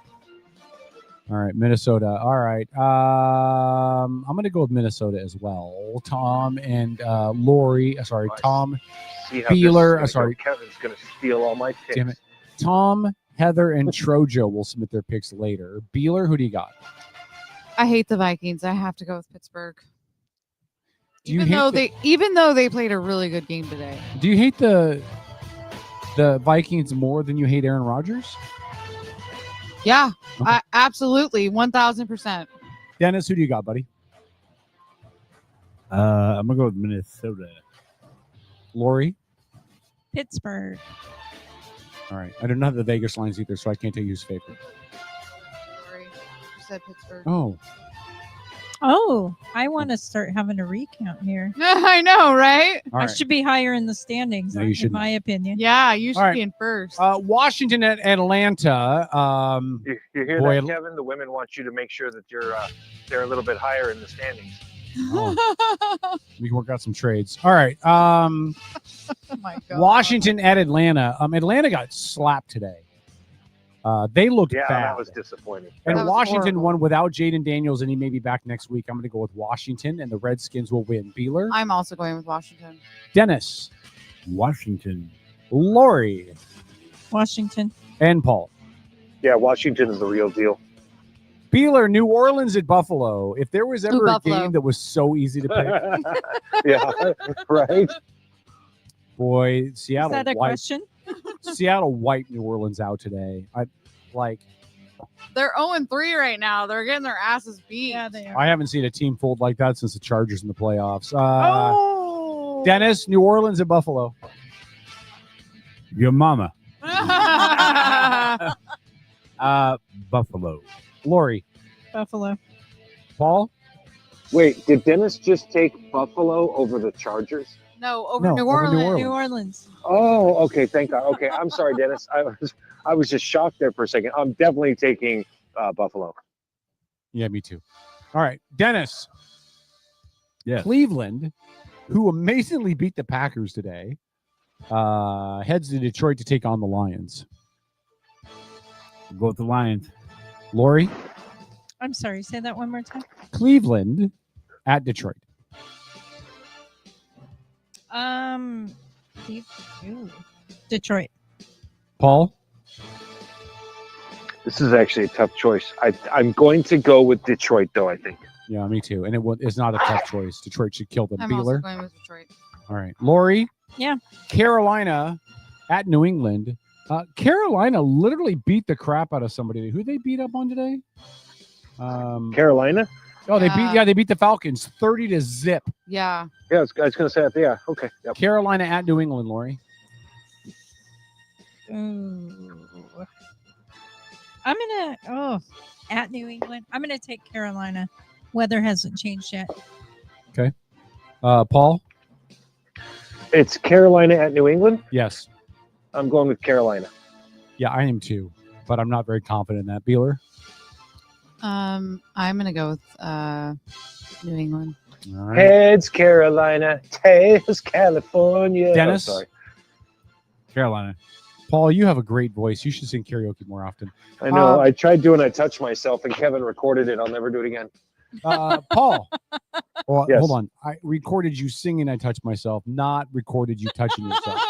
All right, Minnesota. All right. I'm going to go with Minnesota as well. Tom and Lori. Sorry, Tom, Beeler.
Kevin's going to steal all my picks.
Damn it. Tom, Heather, and Trojo will submit their picks later. Beeler, who do you got?
I hate the Vikings. I have to go with Pittsburgh.
Even
though they played a really good game today.
Do you hate the Vikings more than you hate Aaron Rodgers?
Yeah,
Okay.
Absolutely, 1,000%.
Dennis, who do you got, buddy?
I'm gonna go with Minnesota.
Lori?
Pittsburgh.
All right. I don't have the Vegas lines either, so I can't tell you who's favorite.
Sorry, you said Pittsburgh.
Oh.
Oh, I want to start having a recount here.
I know, right?
I should be higher in the standings,
No, you
in
should
my opinion.
Yeah, you should
All right.
be in first.
Washington at Atlanta.
You hear
boy,
that, Kevin? The women want you to make sure that they're a little bit higher in the standings.
We can work out some trades. All right.
Oh my God.
Washington at Atlanta. Atlanta got slapped today. They looked
Yeah,
bad.
that was disappointing.
And
That was
Washington
horrible.
won without Jaden Daniels, and he may be back next week. I'm going to go with Washington, and the Redskins will win. Beeler?
I'm also going with Washington.
Dennis?
Washington.
Lori?
Washington.
And Paul?
Yeah, Washington is the real deal.
Beeler, New Orleans at Buffalo. If there was ever a
Buffalo.
game that was so easy to pick.
Yeah, right.
Boy, Seattle
Is that a
wiped,
question?
Seattle wiped New Orleans out today.
They're 0-3 right now. They're getting their asses beat.
Yeah, they are.
I haven't seen a team fold like that since the Chargers in the playoffs.
Oh.
Dennis, New Orleans at Buffalo.
Your mama. Buffalo.
Lori.
Buffalo.
Paul?
Wait, did Dennis just take Buffalo over the Chargers?
No, over
No,
New
over New
Orleans.
New Orleans.
Oh, okay. Thank God. Okay, I'm sorry, Dennis. I was just shocked there for a second. I'm definitely taking Buffalo.
Yeah, me too. All right, Dennis.
Yes.
Cleveland, who amazingly beat the Packers today, heads to Detroit to take on the Lions.
Go with the Lions.
Lori?
I'm sorry. Say that one more time.
Cleveland at Detroit.
Detroit.
Paul?
This is actually a tough choice. I'm going to go with Detroit, though, I think.
Yeah, me too. And it's not a tough choice. Detroit should kill them.
I'm also
Beeler?
going with Detroit.
All right. Lori?
Yeah.
Carolina at New England. Carolina literally beat the crap out of somebody. Who they beat up on today?
Carolina?
Oh, they beat the Falcons 30-0.
Yeah.
Yeah, I was going to say that. Yeah, okay. Yep.
Carolina at New England, Lori.
At New England. I'm gonna take Carolina. Weather hasn't changed yet.
Okay. Paul?
It's Carolina at New England?
Yes.
I'm going with Carolina.
Yeah, I am too, but I'm not very confident in that. Beeler?
I'm gonna go with New England.
All right.
Heads Carolina, tails California.
Dennis?
Oh, sorry.
Carolina.
Paul, you have a great voice. You should sing karaoke more often.
I know. I tried doing I Touch Myself, and Kevin recorded it. I'll never do it again.
Paul. Well,
Yes.
Hold on. I recorded you singing I Touch Myself, not recorded you touching yourself.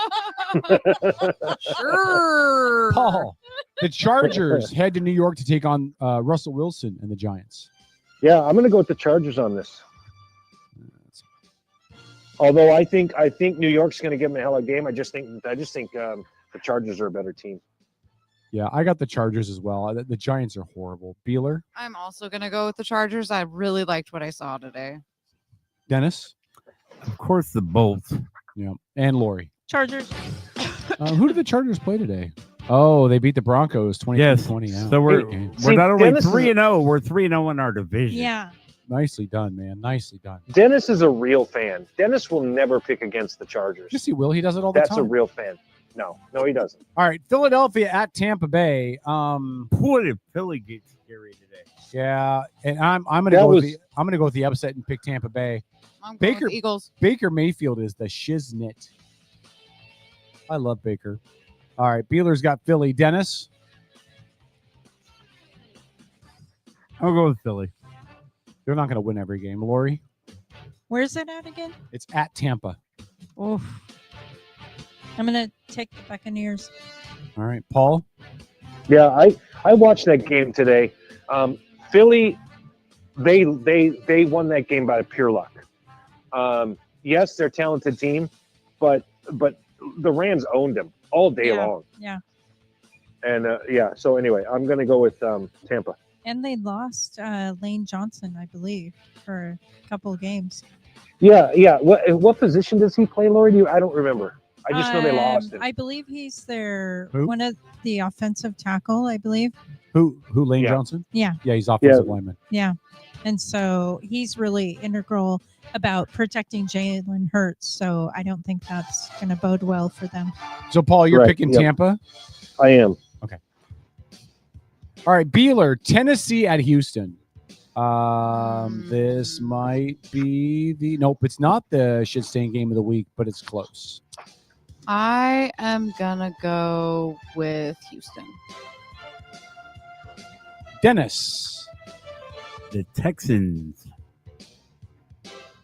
Sure.
Paul, the Chargers head to New York to take on Russell Wilson and the Giants.
Yeah, I'm going to go with the Chargers on this. Although I think New York's going to give them a hell of a game. I just think the Chargers are a better team.
Yeah, I got the Chargers as well. The Giants are horrible. Beeler?
I'm also gonna go with the Chargers. I really liked what I saw today.
Dennis?
Of course, the Bolts.
Yeah. And Lori.
Chargers.
Who did the Chargers play today? Oh, they beat the Broncos 20-20.
Yes.
Yeah.
So we're not only
Dennis is-
3-0, we're 3-0 in our division.
Yeah.
Nicely done, man. Nicely done.
Dennis is a real fan. Dennis will never pick against the Chargers.
Yes, he will. He does it all the
That's
time.
a real fan. No, he doesn't.
All right, Philadelphia at Tampa Bay.
Boy, did Philly get scary today.
Yeah, and I'm gonna go with the upset and pick Tampa Bay.
I'm going
Baker
with the Eagles.
Baker Mayfield is the shiznit. I love Baker. All right, Beeler's got Philly. Dennis?
I'll go with Philly.
They're not going to win every game. Lori?
Where's it at again?
It's at Tampa.
Oof. I'm gonna take the Buccaneers.
All right, Paul?
Yeah, I watched that game today. Philly, they won that game by pure luck. Yes, they're a talented team, but the Rams owned them all day long.
Yeah.
And so anyway, I'm going to go with Tampa.
And they lost Lane Johnson, I believe, for a couple of games.
Yeah. What position does he play, Lori? I don't remember. I just know they lost him.
I believe he's their
Who?
one of the offensive tackle, I believe.
Who Lane Johnson?
Yeah.
Yeah, he's offensive lineman.
Yeah. And so he's really integral about protecting Jalen Hurts. So I don't think that's going to bode well for them.
So, Paul, you're picking Tampa?
I am.
Okay. All right, Beeler, Tennessee at Houston. This might be nope, it's not the shit stain game of the week, but it's close.
I am gonna go with Houston.
Dennis.
The Texans.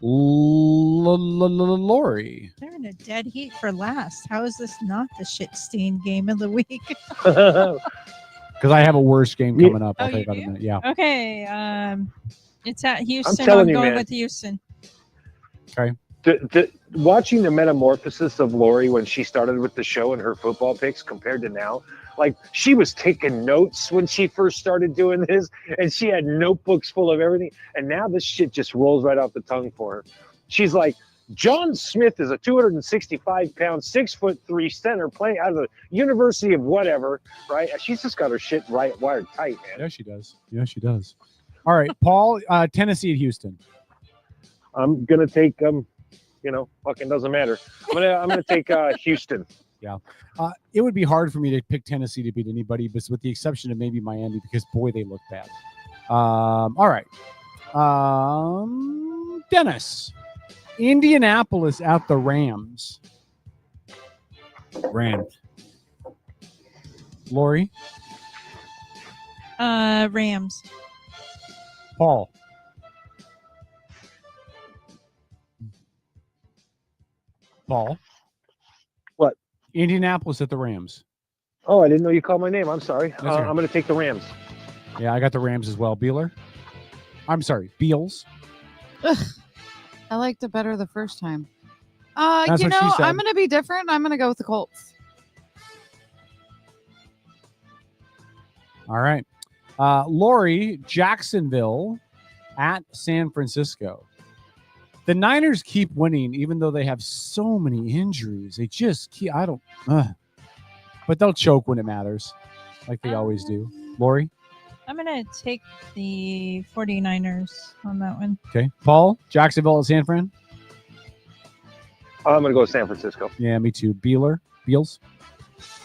Lori.
They're in a dead heat for last. How is this not the shit stain game of the week?
Because I have a worse game coming up. I'll tell you about it in a minute. Yeah.
Okay. It's at Houston.
I'm telling
I'm
you,
going
man.
with Houston.
Okay.
Watching the metamorphosis of Lori when she started with the show and her football picks compared to now, like she was taking notes when she first started doing this, and she had notebooks full of everything. And now this shit just rolls right off the tongue for her. She's like, John Smith is a 265-pound, 6'3" center playing out of the University of whatever, right? She's just got her shit wired tight, man.
Yeah, she does. Yeah, she does. All right, Paul, Tennessee at Houston.
I'm gonna take fucking doesn't matter. I'm gonna take Houston.
Yeah. It would be hard for me to pick Tennessee to beat anybody, but with the exception of maybe Miami, because boy, they look bad. All right. Dennis. Indianapolis at the Rams.
Rams.
Lori.
Rams.
Paul. Paul.
What?
Indianapolis at the Rams.
Oh, I didn't know you called my name. I'm sorry.
All right.
I'm going to take the Rams.
Yeah, I got the Rams as well. Beeler. I'm sorry, Beals.
Ugh, I liked it better the first time.
That's
you
what she
know,
said.
I'm going to be different. I'm going to go with the Colts.
All right. Lori, Jacksonville at San Francisco. The Niners keep winning, even though they have so many injuries. They just keep, but they'll choke when it matters, like they always do. Lori?
I'm going to take the 49ers on that one.
Okay. Paul, Jacksonville at San Fran?
I'm going to go with San Francisco.
Yeah, me too. Beals?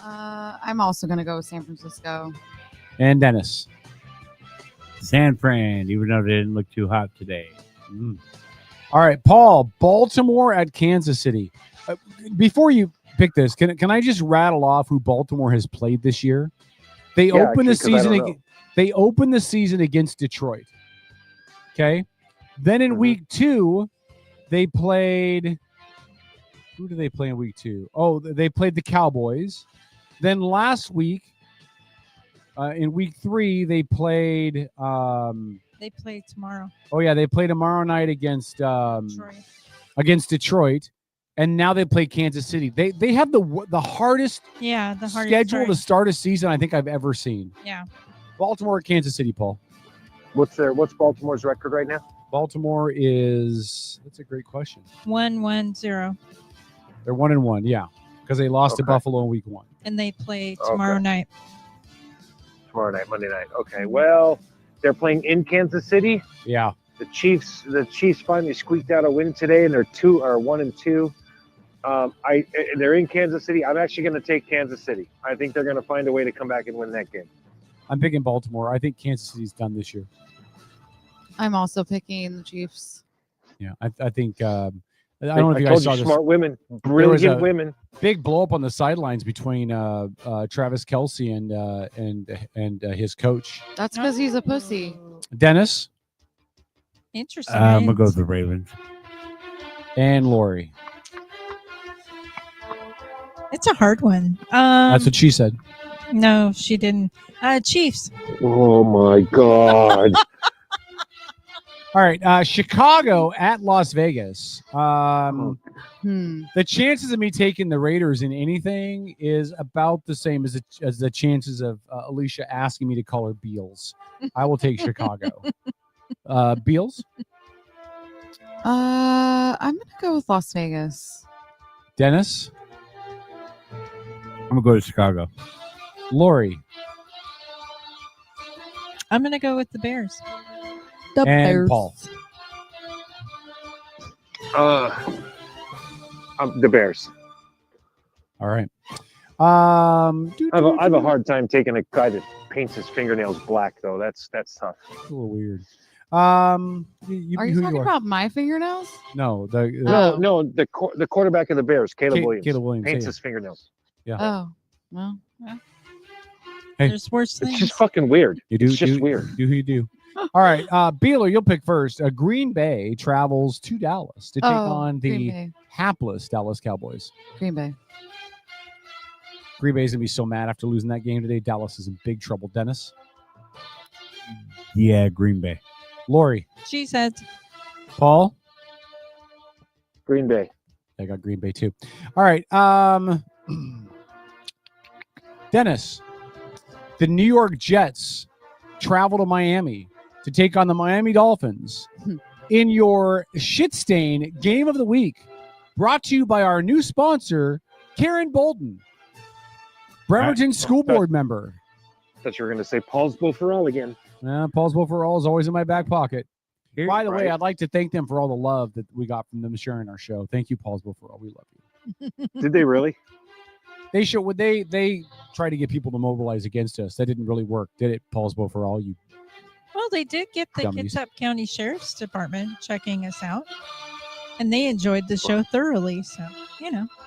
I'm also going to go with San Francisco.
And Dennis?
San Fran, even though they didn't look too hot today.
All right, Paul, Baltimore at Kansas City. Before you pick this, can I just rattle off who Baltimore has played this year? They opened the season. They opened the season against Detroit. Okay, then in week 2, they played. Who did they play in week 2? Oh, they played the Cowboys. Then last week, in week 3, they played.
They play tomorrow.
Oh yeah, they play tomorrow night against Detroit, and now they play Kansas City. They have the hardest schedule to start a season I think I've ever seen.
Yeah.
Baltimore, Kansas City, Paul.
What's Baltimore's record right now?
Baltimore that's a great question.
1-1-0.
They're 1-1, yeah, because they lost to Buffalo in week 1.
And they play tomorrow night.
Tomorrow night, Monday night. Okay, well. They're playing in Kansas City.
Yeah.
The Chiefs finally squeaked out a win today, and they're 1-2. They're in Kansas City. I'm actually going to take Kansas City. I think they're going to find a way to come back and win that game.
I'm picking Baltimore. I think Kansas City's done this year.
I'm also picking the Chiefs.
Yeah, I think. I don't know if you guys saw this.
Smart women, brilliant women.
Big blow up on the sidelines between Travis Kelce and his coach.
That's because he's a pussy.
Dennis?
Interesting.
I'm going to go with the Ravens.
And Lori?
It's a hard one.
That's what she said.
No, she didn't. Chiefs.
Oh, my God.
All right, Chicago at Las Vegas. The chances of me taking the Raiders in anything is about the same as the chances of Alicia asking me to call her Beals. I will take Chicago. Beals?
I'm going to go with Las Vegas.
Dennis?
I'm going to go to Chicago.
Lori?
I'm going to go with the Bears.
The
and
Bears.
Paul.
The Bears.
All right.
I have a hard time taking a guy that paints his fingernails black, though. That's tough.
It's a little weird.
Are you talking about my fingernails?
No,
the quarterback of the Bears, Caleb Williams.
Caleb Williams
paints his fingernails.
Yeah.
Oh, well. Yeah.
Hey,
there's worse things.
It's just fucking weird. It's just weird.
Do who you do. All right, Beeler, you'll pick first. Green Bay travels to Dallas to take on the hapless Dallas Cowboys.
Green Bay.
Green Bay's gonna be so mad after losing that game today. Dallas is in big trouble. Dennis?
Yeah, Green Bay.
Lori?
She said.
Paul?
Green Bay.
I got Green Bay too. All right. Dennis, the New York Jets travel to Miami to take on the Miami Dolphins in your shit stain game of the week, brought to you by our new sponsor, Karen Bolden, Bremerton School Board member.
I thought you were going to say Paul's Bowl for All again.
Paul's Bowl for All is always in my back pocket. By the way,
right.
I'd like to thank them for all the love that we got from them sharing our show. Thank you, Paul's Bowl for All. We love you.
Did they really?
They tried to get people to mobilize against us. That didn't really work, did it? Paul's Bowl for All. You.
Well, they did get the Kitsap County Sheriff's Department checking us out, and they enjoyed the show thoroughly. So,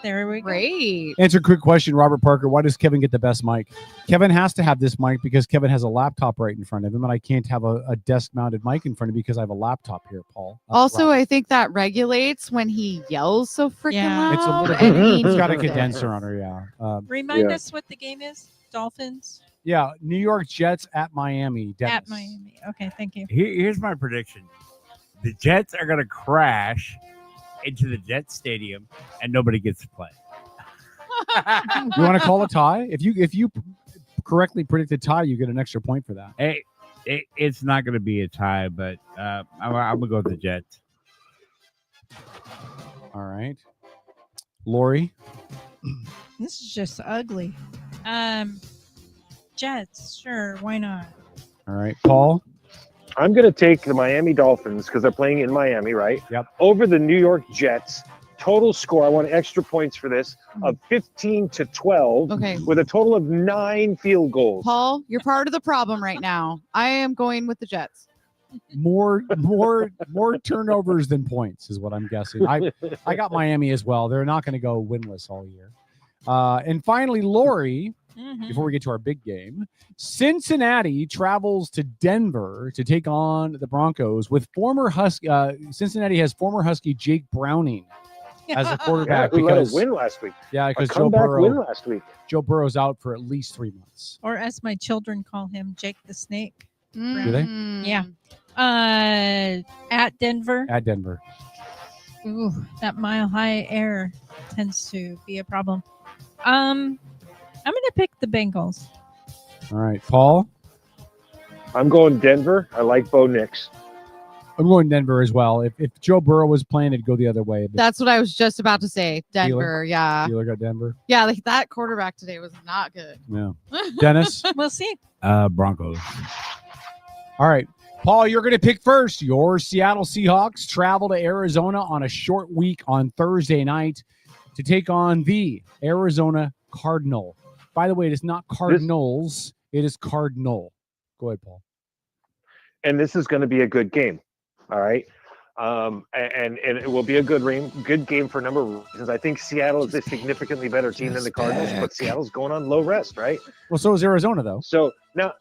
there we go.
Great.
Answer a quick question, Robert Parker. Why does Kevin get the best mic? Kevin has to have this mic because Kevin has a laptop right in front of him, and I can't have a desk-mounted mic in front of me because I have a laptop here, Paul.
Also, I think that regulates when he yells so freaking loud.
It's a little bit. It's got a condenser on her, yeah.
Remind us what the game is. Dolphins.
Yeah, New York Jets at Miami. Dennis.
At Miami. Okay, thank you.
Here's my prediction. The Jets are going to crash into the Jets Stadium, and nobody gets to play.
You want to call a tie? If you correctly predict a tie, you get an extra point for that.
Hey, it's not going to be a tie, but I'm going to go with the Jets.
All right. Lori?
This is just ugly. Jets, sure, why not?
All right. Paul?
I'm going to take the Miami Dolphins because they're playing in Miami, right?
Yep.
Over the New York Jets. Total score, I want extra points for this, of 15-12
Okay.
with a total of 9 field goals.
Paul, you're part of the problem right now. I am going with the Jets.
More turnovers than points is what I'm guessing. I got Miami as well. They're not going to go winless all year. And finally, Lori, before we get to our big game, Cincinnati travels to Denver to take on the Broncos with former Husky. Cincinnati has former Husky Jake Browning as a quarterback
who let
because
a win last week.
Yeah, because
Joe Burrow win last week.
Joe Burrow's out for at least 3 months.
Or as my children call him, Jake the Snake.
Do they?
Yeah. At Denver.
At Denver.
Ooh, that mile high air tends to be a problem. I'm going to pick the Bengals.
All right, Paul.
I'm going Denver. I like Bo Nix.
I'm going Denver as well. If Joe Burrow was playing, it'd go the other way.
That's what I was just about to say. Denver, yeah.
Steeler got Denver.
Yeah, like that quarterback today was not good.
Yeah. Dennis?
We'll see.
Broncos.
All right. Paul, you're going to pick first. Your Seattle Seahawks travel to Arizona on a short week on Thursday night to take on the Arizona Cardinal. By the way, it is not Cardinals. It is Cardinal. Go ahead, Paul.
And this is going to be a good game. All right. And it will be a good game for a number of reasons. I think Seattle is a significantly better team than the Cardinals, but Seattle's going on low rest, right?
Well, so is Arizona, though.
So now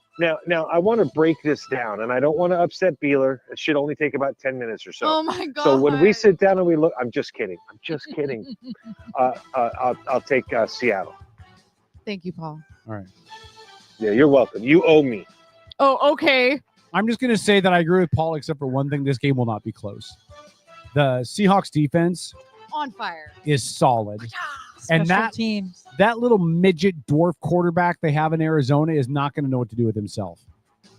I want to break this down, and I don't want to upset Beeler. It should only take about 10 minutes or so.
Oh my God.
So when we sit down and we look, I'm just kidding. I'll take Seattle.
Thank you, Paul.
All right.
Yeah, you're welcome. You owe me.
Oh, okay.
I'm just going to say that I agree with Paul, except for one thing. This game will not be close. The Seahawks defense
On fire.
is solid. And
teams.
that little midget dwarf quarterback they have in Arizona is not going to know what to do with himself.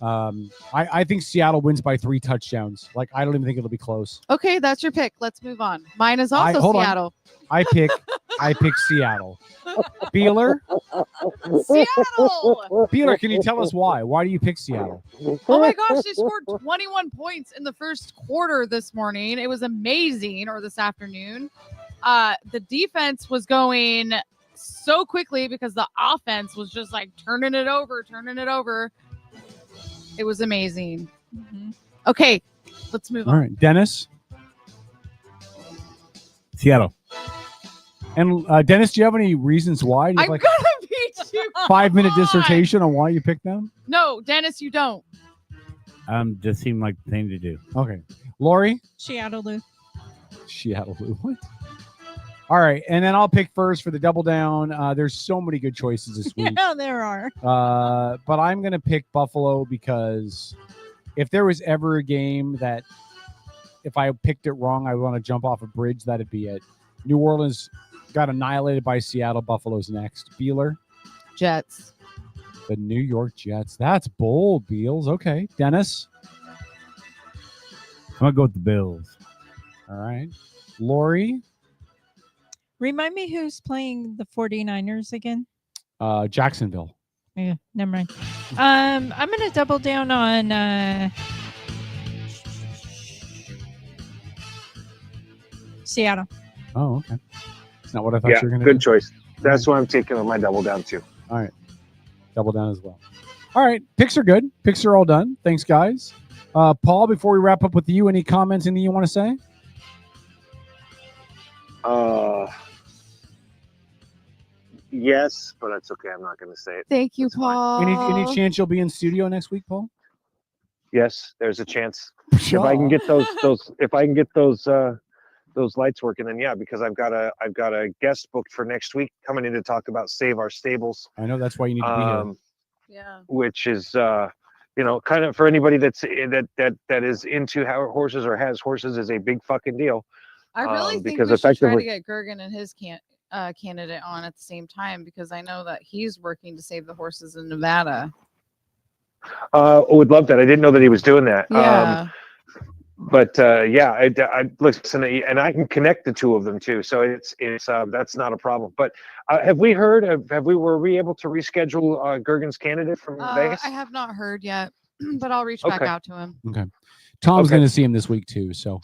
I think Seattle wins by 3 touchdowns. Like, I don't even think it'll be close.
Okay, that's your pick. Let's move on. Mine is also Seattle.
I pick I picked Seattle. Beeler?
Seattle.
Beeler, can you tell us why? Why do you pick Seattle?
Oh my gosh, they scored 21 points in the first quarter this morning. It was amazing, or this afternoon. The defense was going so quickly because the offense was just like turning it over. It was amazing. Mm-hmm. Okay, let's move on.
All right, Dennis?
Seattle.
And Dennis, do you have any reasons why? Do you have
I'm gonna beat you.
5-minute dissertation on why you picked them?
No, Dennis, you don't.
Just seemed like the thing to do.
Okay. Lori?
Seattle.
What? All right, and then I'll pick first for the double down. There's so many good choices this week.
Yeah, there are.
But I'm going to pick Buffalo because if there was ever a game that if I picked it wrong, I would want to jump off a bridge, that'd be it. New Orleans got annihilated by Seattle. Buffalo's next. Beeler?
Jets.
The New York Jets. That's bold, Beals. Okay. Dennis?
I'm going to go with the Bills.
All right. Lori?
Remind me who's playing the 49ers again?
Jacksonville.
Yeah, never mind. I'm going to double down on Seattle.
Oh, okay. That's not what I thought you were going to do.
Good choice. That's what I'm taking on my double down too.
All right. Double down as well. All right. Picks are good. Picks are all done. Thanks, guys. Paul, before we wrap up with you, any comments, anything you want to say?
Yes, but that's okay. I'm not going to say it.
Thank you, Paul.
Any chance you'll be in studio next week, Paul?
Yes, there's a chance. If I can get those lights working, then yeah, because I've got a guest booked for next week coming in to talk about Save Our Stables.
I know that's why you need to be here.
Yeah.
Which is kind of for anybody that is into how horses or has horses is a big fucking deal.
I really think
because
we should try to
effectively
get Gergen and his candidate on at the same time, because I know that he's working to save the horses in Nevada.
Would love that. I didn't know that he was doing that.
Yeah.
I listen, and I can connect the two of them too. So it's that's not a problem. But were we able to reschedule Gergen's candidate from Vegas?
I have not heard yet, but I'll reach back out to him.
Okay. Tom's going to see him this week too. So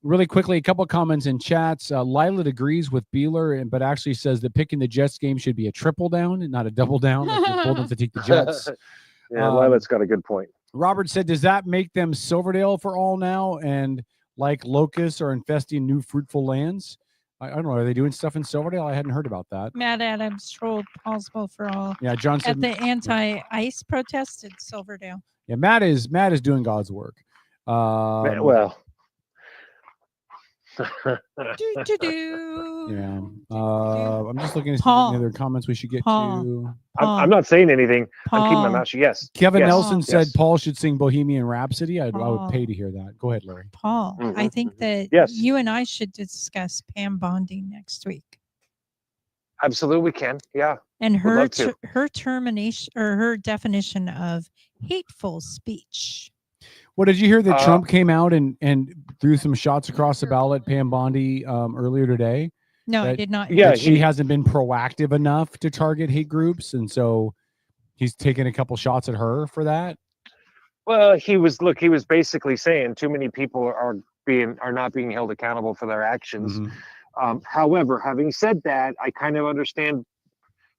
really quickly, a couple of comments in chats. Lila agrees with Beeler, but actually says that picking the Jets game should be a triple down and not a double down. Like you're told them to take the Jets.
Yeah, Lila's got a good point.
Robert said, does that make them Silverdale for all now? And like locusts are infesting new fruitful lands? I don't know. Are they doing stuff in Silverdale? I hadn't heard about that.
Matt Adams trolled Possible for All.
Yeah, John said
at the anti-ice protest in Silverdale.
Yeah, Matt is doing God's work.
Well.
Yeah. I'm just looking at any other comments we should get to.
I'm not saying anything. I'm keeping my mouth shut. Yes.
Kevin
yes.
Nelson said
yes.
Paul should sing Bohemian Rhapsody. I would pay to hear that. Go ahead, Larry.
Paul, I think that you and I should discuss Pam bonding next week.
Absolutely, we can. Yeah.
And her termination or her definition of hateful speech.
Well, did you hear that Trump came out and threw some shots across the ballot, Pam Bondi, earlier today?
No, I did not.
Yeah, she hasn't been proactive enough to target hate groups, and so he's taken a couple shots at her for that.
Well, he was basically saying too many people are not being held accountable for their actions.
Mm-hmm.
However, having said that, I kind of understand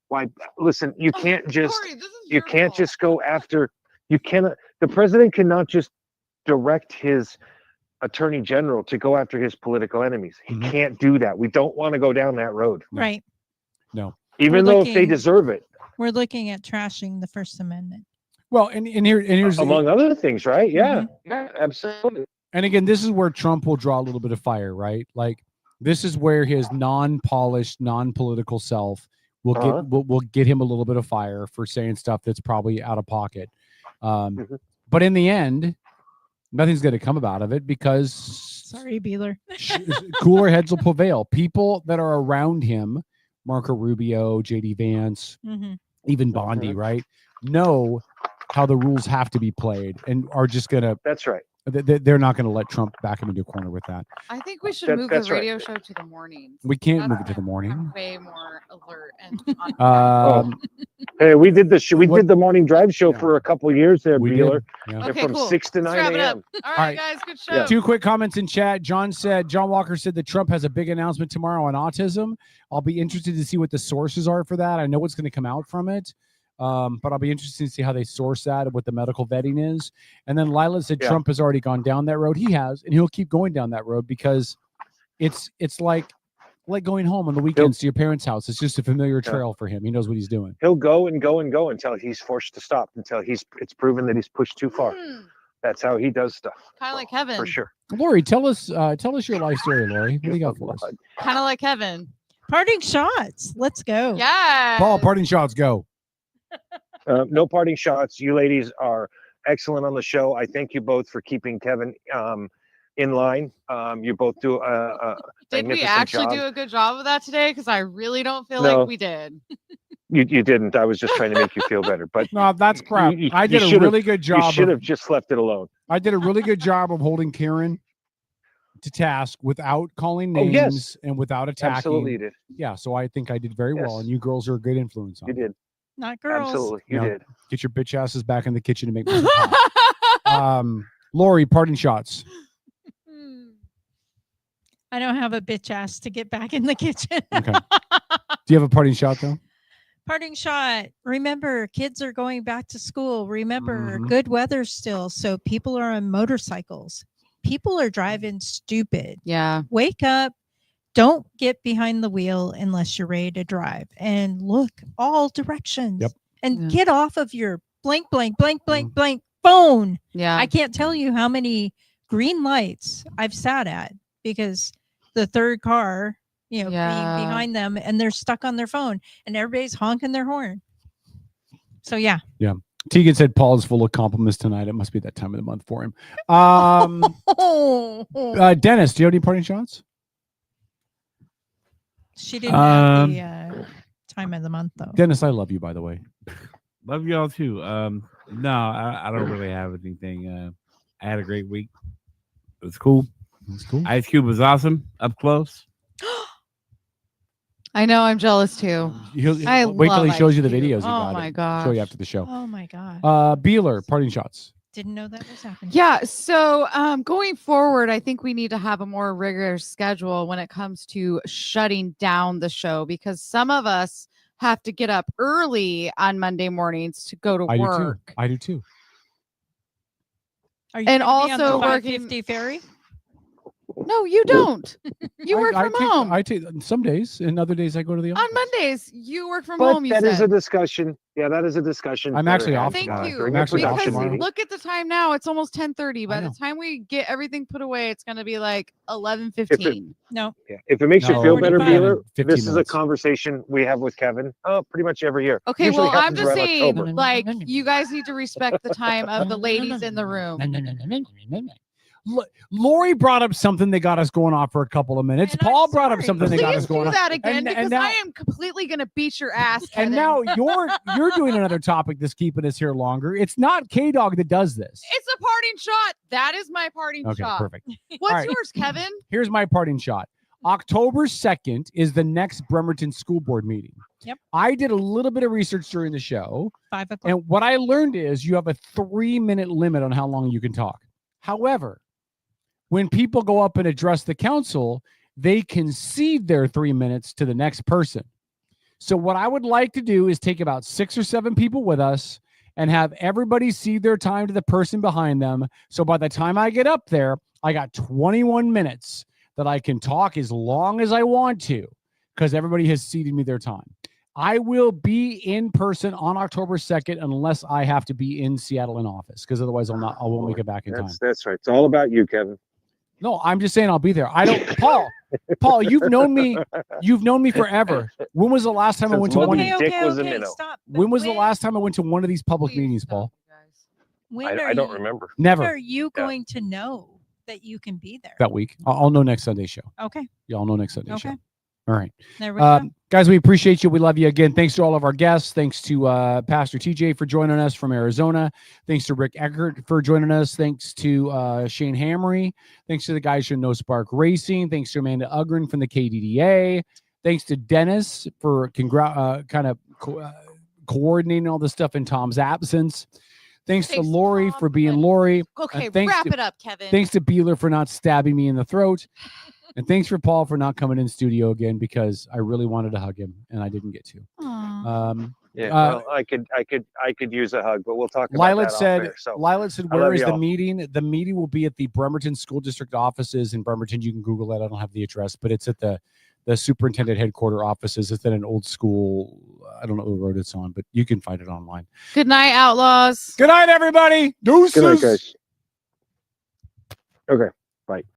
why. Listen, you can't just just go after. You cannot. The president cannot just direct his attorney general to go after his political enemies. He can't do that. We don't want to go down that road.
Right.
No.
Even though if they deserve it.
We're looking at trashing the First Amendment.
Well, and here's
among other things, right? Yeah. Yeah, absolutely.
And again, this is where Trump will draw a little bit of fire, right? Like this is where his non-polished, non-political self will get him a little bit of fire for saying stuff that's probably out of pocket. But in the end, nothing's going to come out of it because
sorry, Beeler.
Cooler heads will prevail. People that are around him, Marco Rubio, JD Vance, even Bondi, right, know how the rules have to be played and are just going to They're not going to let Trump back him into a corner with that.
I think we should move the radio show to the morning.
We can't move it to the morning.
I'm way more alert and
Hey, we did the morning drive show for a couple of years there, Beeler.
Okay,
from
cool.
6 to 9
Let's wrap it up.
a.m.
All right, guys, good show.
2 quick comments in chat. John Walker said that Trump has a big announcement tomorrow on autism. I'll be interested to see what the sources are for that. I know what's going to come out from it. But I'll be interested to see how they source that and what the medical vetting is. And then Lila said Trump has already gone down that road. He has, and he'll keep going down that road because it's like going home on the weekends to your parents' house. It's just a familiar trail for him. He knows what he's doing.
He'll go and go and go until he's forced to stop, until it's proven that he's pushed too far. That's how he does stuff.
Kind of like Kevin.
For sure.
Lori, tell us your life story, Lori. What do you got for us?
Kind of like Kevin.
Parting shots. Let's go.
Yeah.
Paul, parting shots, go.
No parting shots. You ladies are excellent on the show. I thank you both for keeping Kevin in line. You both do a
Did we actually do a good job of that today? Because I really don't feel
No.
like we did.
You didn't. I was just trying to make you feel better. But
No, that's crap. I did a really good job.
You should have just left it alone.
I did a really good job of holding Karen to task without calling names and without attacking.
Absolutely you did.
Yeah, so I think I did very well, and you girls are a great influence on
You
me.
did.
Not girls.
Absolutely. You did.
Get your bitch asses back in the kitchen to make me some Lori, parting shots.
I don't have a bitch ass to get back in the kitchen.
Okay. Do you have a parting shot though?
Parting shot. Remember, kids are going back to school. Remember, good weather still. So people are on motorcycles. People are driving stupid.
Yeah.
Wake up. Don't get behind the wheel unless you're ready to drive. And look all directions.
Yep.
And get off of your blank phone.
Yeah.
I can't tell you how many green lights I've sat at because the third car, being behind them, and they're stuck on their phone and everybody's honking their horn. So yeah.
Yeah. Tegan said Paul is full of compliments tonight. It must be that time of the month for him. Dennis, do you have any parting shots?
She didn't have the time of the month though.
Dennis, I love you, by the way.
Love y'all too. No, I don't really have anything. I had a great week. It was cool.
That's cool.
Ice Cube was awesome up close.
I know. I'm jealous too. I
Wait till
love
he shows you the
Ice Cube.
videos.
Oh my gosh.
Show you after the show.
Oh my god.
Beeler, parting shots.
Didn't know that was happening.
Yeah. So going forward, I think we need to have a more rigorous schedule when it comes to shutting down the show because some of us have to get up early on Monday mornings to go to work.
I do too.
Are you
And
gonna be on
also
the
working-
550 ferry?
No, you don't. You work from home.
I take some days, and other days I go to the office.
On Mondays, you work from
But
home. You
that is
said.
a discussion. Yeah, that is a discussion.
I'm
better
actually
had,
off
Thank
tomorrow.
you.
during
I'm
the
actually off
production
tomorrow.
meeting.
Look at the time now. It's almost 10:30. By the time we get everything put away, it's going to be like 11:15.
No.
Yeah. If it makes you
No,
feel better,
45.
Beeler,
15
this is a
minutes.
conversation we have with Kevin pretty much every year.
Okay,
Usually
well, I'm
happens
just
around
saying,
October.
like, you guys need to respect the time of the ladies in the room.
Lori brought up something that got us going off for a couple of minutes.
And
Paul
I'm
brought up
sorry.
something that got us
Please
going
do
on.
that again
And
because
now-
I am completely going to beat your ass, Kevin.
And now you're doing another topic that's keeping us here longer. It's not K-Dog that does this.
It's a parting shot. That is my parting
Okay,
shot.
perfect.
What's
All right.
yours, Kevin?
Here's my parting shot. October 2nd is the next Bremerton School Board meeting.
Yep.
I did a little bit of research during the show.
5 o'clock.
And what I learned is you have a 3-minute limit on how long you can talk. However, when people go up and address the council, they concede their 3 minutes to the next person. So what I would like to do is take about 6 or 7 people with us and have everybody cede their time to the person behind them. So by the time I get up there, I got 21 minutes that I can talk as long as I want to because everybody has ceded me their time. I will be in person on October 2nd unless I have to be in Seattle in office because otherwise I won't make it back in time.
That's right. It's all about you, Kevin.
No, I'm just saying I'll be there. I don't, Paul, you've known me forever. When was the last time I went to one?
Stop.
When was the last time I went to one of these public meetings, Paul?
When
I don't remember.
Never.
When are you going to know that you can be there?
That week. I'll know next Sunday show.
Okay.
Yeah, I'll know next Sunday show.
Okay.
All All right.
There we go.
Guys, we appreciate you. We love you again. Thanks to all of our guests. Thanks to Pastor TJ for joining us from Arizona. Thanks to Rick Eckert for joining us. Thanks to Shane Hamry. Thanks to the guys from No Spark Racing. Thanks to Amanda Ugrin from the KDDA. Thanks to Dennis for coordinating all this stuff in Tom's absence. Thanks to Lori for being Lori.
Okay, wrap it up, Kevin.
Thanks to Beeler for not stabbing me in the throat. And thanks for Paul for not coming in studio again, because I really wanted to hug him and I didn't get to.
Well, I could use a hug, but we'll talk about that off air. So
Lilat said, where is the meeting? The meeting will be at the Bremerton School District offices in Bremerton. You can Google it. I don't have the address, but it's at the superintendent headquarter offices. It's at an old school. I don't know what road it's on, but you can find it online.
Good night, Outlaws.
Good night, everybody. Deuces.
Good night, guys. Okay. Bye.